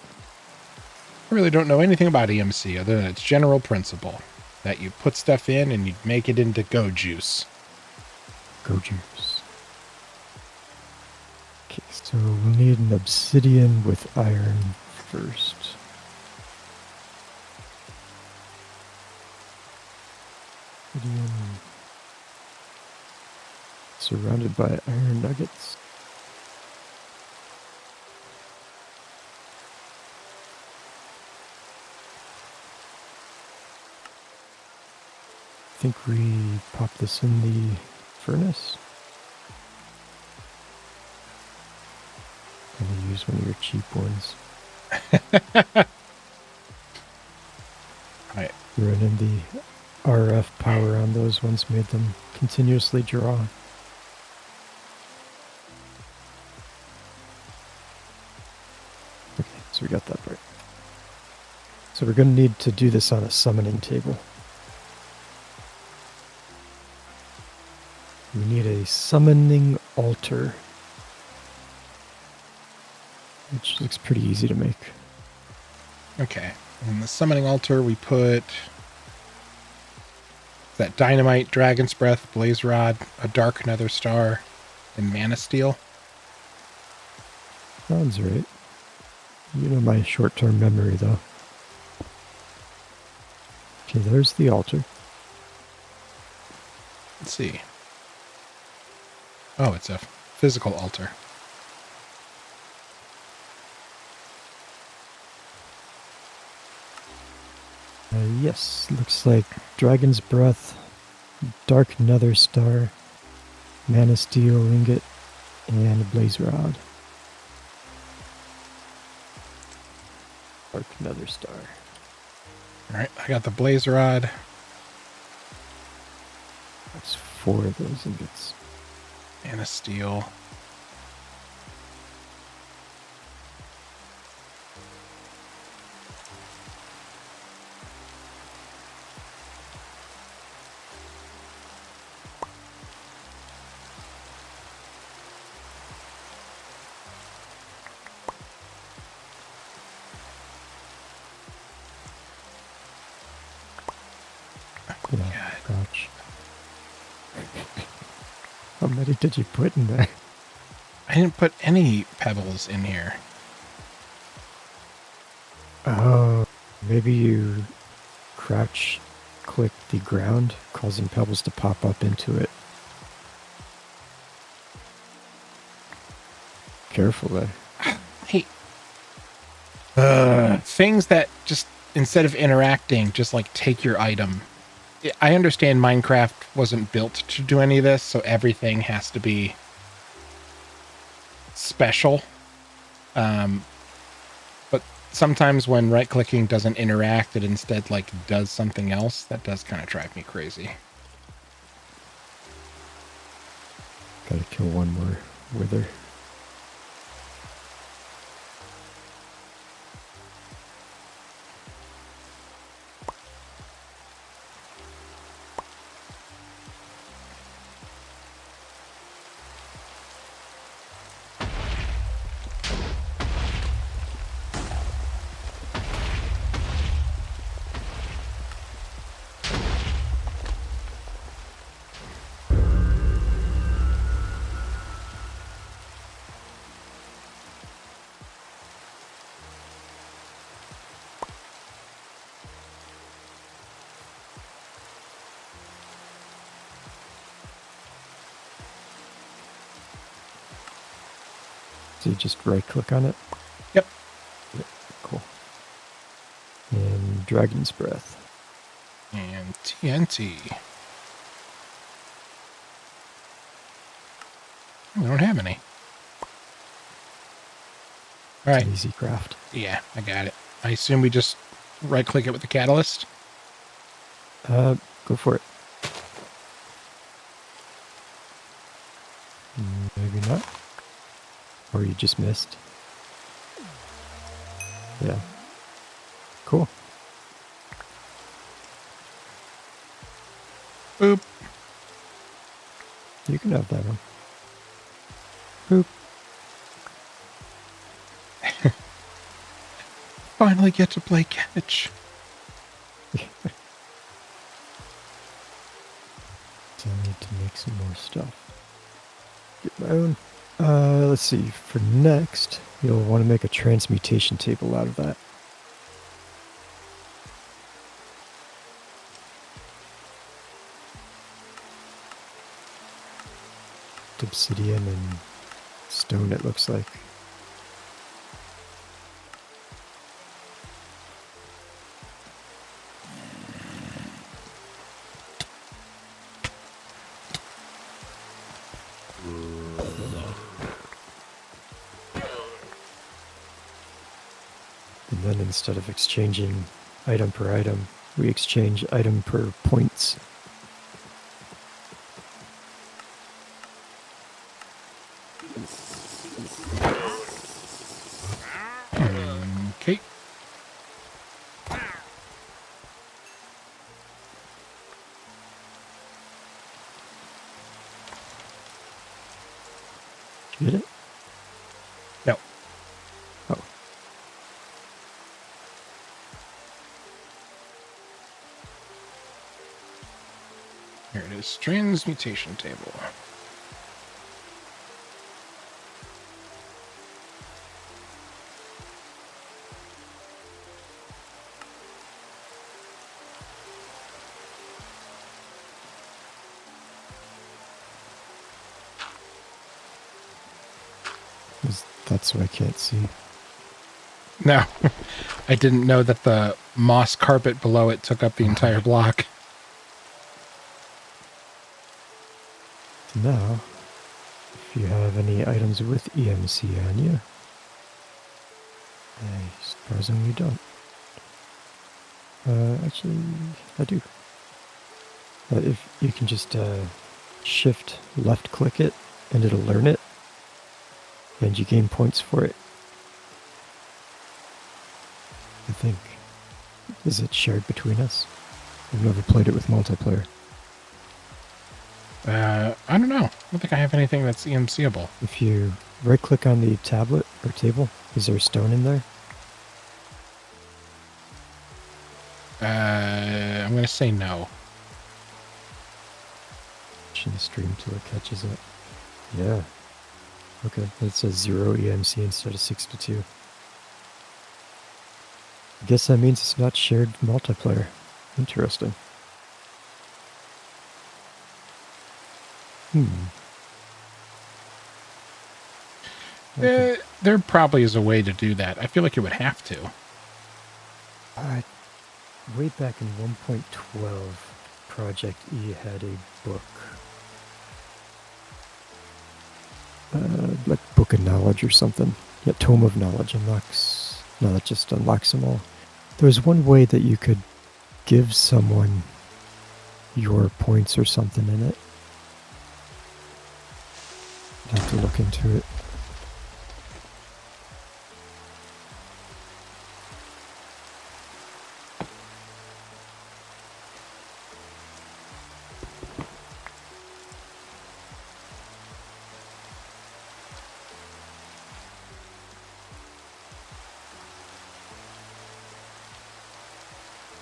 I really don't know anything about EMC other than its general principle, that you put stuff in and you make it into go juice. Go juice. Okay, so we'll need an obsidian with iron first. Obsidian. Surrounded by iron nuggets. I think we pop this in the furnace. I'm gonna use one of your cheap ones. Right. Running the RF power on those ones made them continuously draw. Okay, so we got that part. So we're going to need to do this on a summoning table. We need a summoning altar, which looks pretty easy to make. Okay. In the summoning altar, we put that dynamite, dragon's breath, blaze rod, a dark nether star, and mana steel. Sounds right. You know my short-term memory, though. Okay, there's the altar. Let's see. Oh, it's a physical altar. Yes, looks like Dragon's Breath, Dark Nether Star, Mana Steel Ingot, and a Blaze Rod. Dark Nether Star. Alright, I got the blaze rod. That's 4 of those ingots. Mana steel. Yeah, gosh. How many did you put in there? I didn't put any pebbles in here. Oh, maybe you crouch click the ground, causing pebbles to pop up into it. Careful there. Hey. Things that just, instead of interacting, just like take your item. I understand Minecraft wasn't built to do any of this, so everything has to be special. But sometimes when right-clicking doesn't interact, it instead like does something else. That does kind of drive me crazy. Gotta kill one more wither. So you just right click on it? Yep. Yep, cool. And Dragon's Breath. And TNT. We don't have any. All right. It's an easy craft. Yeah, I got it. I assume we just right-click it with the catalyst. Go for it. Maybe not. Or you just missed. Yeah. Cool. Boop. You can have that one. Boop. Finally get to play catch. So I need to make some more stuff. Get my own. Let's see. For next, you'll want to make a transmutation table out of that. Obsidian and stone, it looks like. And then instead of exchanging item per item, we exchange item per points. Okay. Did you get it? No. Oh. Here it is. Transmutation table. That's what I can't see. No, I didn't know that the moss carpet below it took up the entire block. Now, if you have any items with EMC on you, I surprisingly don't. Actually, I do. If you can just shift left click it and it'll learn it, and you gain points for it. I think. Is it shared between us? I've never played it with multiplayer. I don't know. I don't think I have anything that's EMCable. If you right click on the tablet or table, is there a stone in there? I'm going to say no. Watching the stream till it catches it. Yeah. Okay, it says 0 EMC instead of 62. I guess that means it's not shared multiplayer. Interesting. Okay. There probably is a way to do that. I feel like it would have to. Way back in 1.12, Project E had a book. Like Book of Knowledge or something. Yeah, Tome of Knowledge unlocks... No, that just unlocks them all. There was one way that you could give someone your points or something in it. I'd have to look into it.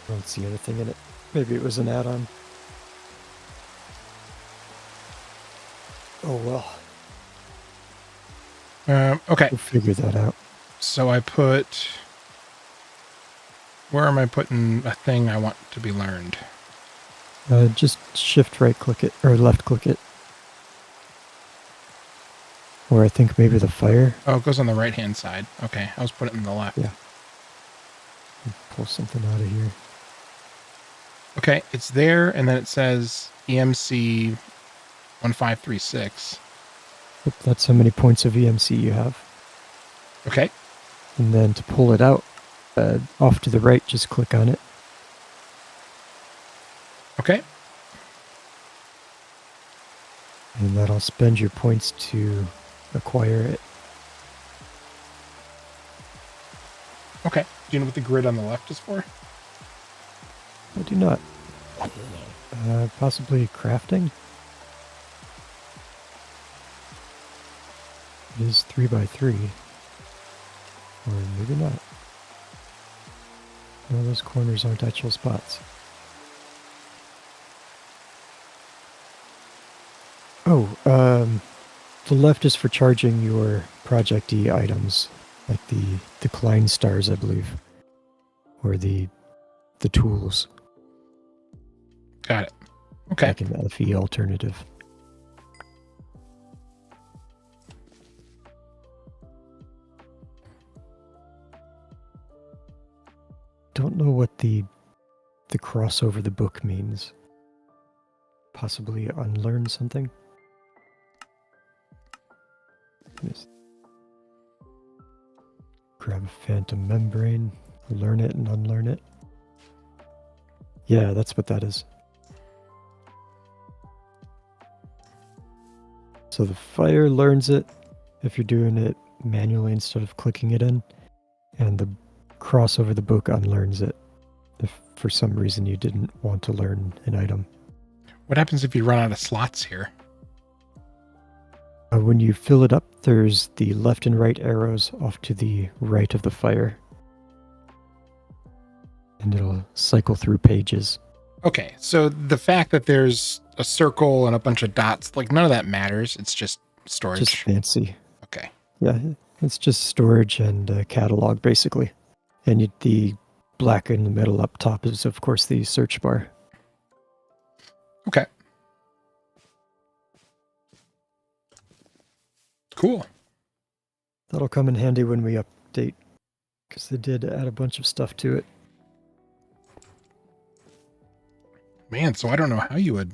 I don't see anything in it. Maybe it was an add-on. Oh well. Okay. We'll figure that out. So I put... Where am I putting a thing I want to be learned? Just shift right click it, or left click it. Or I think maybe the fire. Oh, it goes on the right-hand side. Okay, I was putting it in the left. Yeah. Pull something out of here. Okay, it's there, and then it says EMC 1536. Yep, that's how many points of EMC you have. Okay. And then to pull it out, off to the right, just click on it. Okay. And that'll spend your points to acquire it. Okay. Do you know what the grid on the left is for? I do not. Possibly crafting? It is 3x3. Or maybe not. No, those corners aren't actual spots. Oh, the left is for charging your Project E items, like the decline stars, I believe, or the tools. Got it. Okay. Like an FE alternative. Don't know what the cross over the book means. Possibly unlearn something? Just grab a phantom membrane, learn it and unlearn it. Yeah, that's what that is. So the fire learns it if you're doing it manually instead of clicking it in, and the cross over the book unlearns it if for some reason you didn't want to learn an item. What happens if you run out of slots here? When you fill it up, there's the left and right arrows off to the right of the fire. And it'll cycle through pages. Okay, so the fact that there's a circle and a bunch of dots, like none of that matters. It's just storage. Just fancy. Okay. Yeah, it's just storage and catalog, basically. And the black in the middle up top is, of course, the search bar. Okay. Cool. That'll come in handy when we update, because they did add a bunch of stuff to it. Man, so I don't know how you would...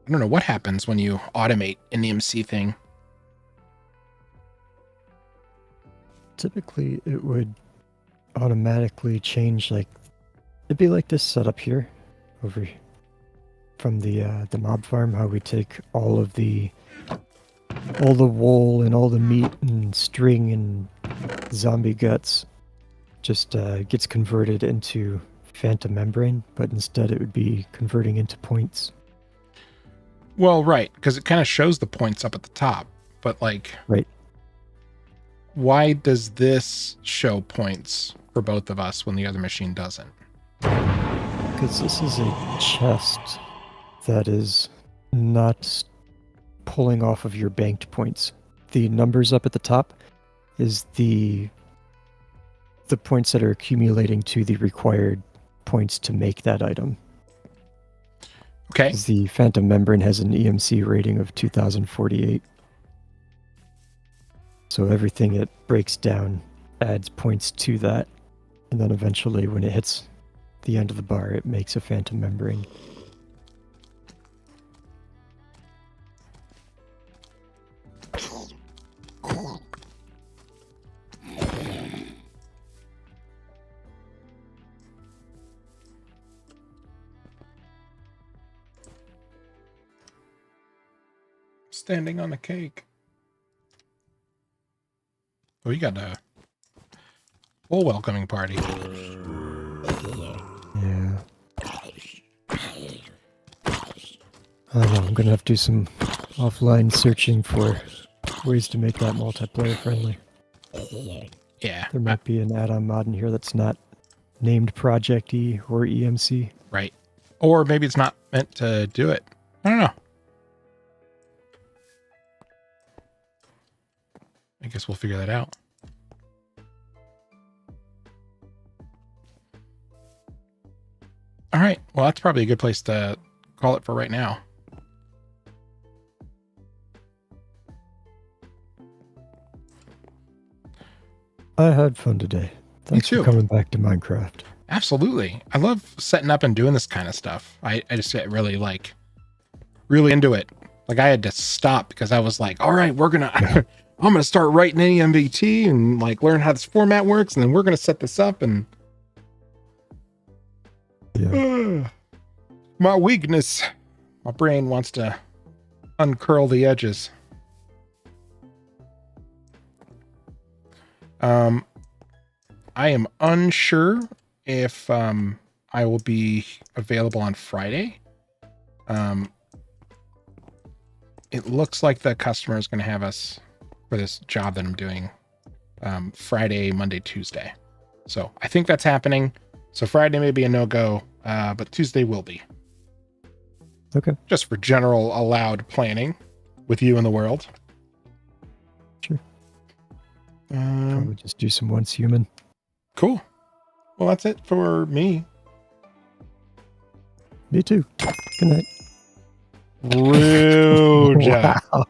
I don't know what happens when you automate an EMC thing. Typically, it would automatically change, like... It'd be like this setup here, over from the mob farm, how we take all the wool and all the meat and string and zombie guts, just gets converted into phantom membrane, but instead it would be converting into points. Well, right, because it kind of shows the points up at the top, but like... Right. Why does this show points for both of us when the other machine doesn't? Because this is a chest that is not pulling off of your banked points. The numbers up at the top is the points that are accumulating to the required points to make that item. Okay. The phantom membrane has an EMC rating of 2048. So everything it breaks down adds points to that, and then eventually when it hits the end of the bar, it makes a phantom membrane. Standing on a cake. Oh, you got a full welcoming party. Yeah. I don't know, I'm gonna have to do some offline searching for ways to make that multiplayer friendly. Yeah. There might be an add-on mod in here that's not named Project E or EMC. Right. Or maybe it's not meant to do it. I don't know. I guess we'll figure that out. All right. Well, that's probably a good place to call it for right now. I had fun today. Thanks too. for coming back to Minecraft. Absolutely. I love setting up and doing this kind of stuff. I just get really really into it. Like I had to stop because I was like, all right, we're going to I'm going to start writing AMVT and like learn how this format works. And then we're going to set this up and Yeah. my weakness. My brain wants to uncurl the edges. I am unsure if I will be available on Friday. It looks like the customer is going to have us for this job that I'm doing Friday, Monday, Tuesday. So I think that's happening. So Friday may be a no-go, but Tuesday will be. Okay. Just for general allowed planning with you in the world. Sure. Probably just do some once human. Cool. Well, that's it for me. Me too. Good night. Rude. Wow.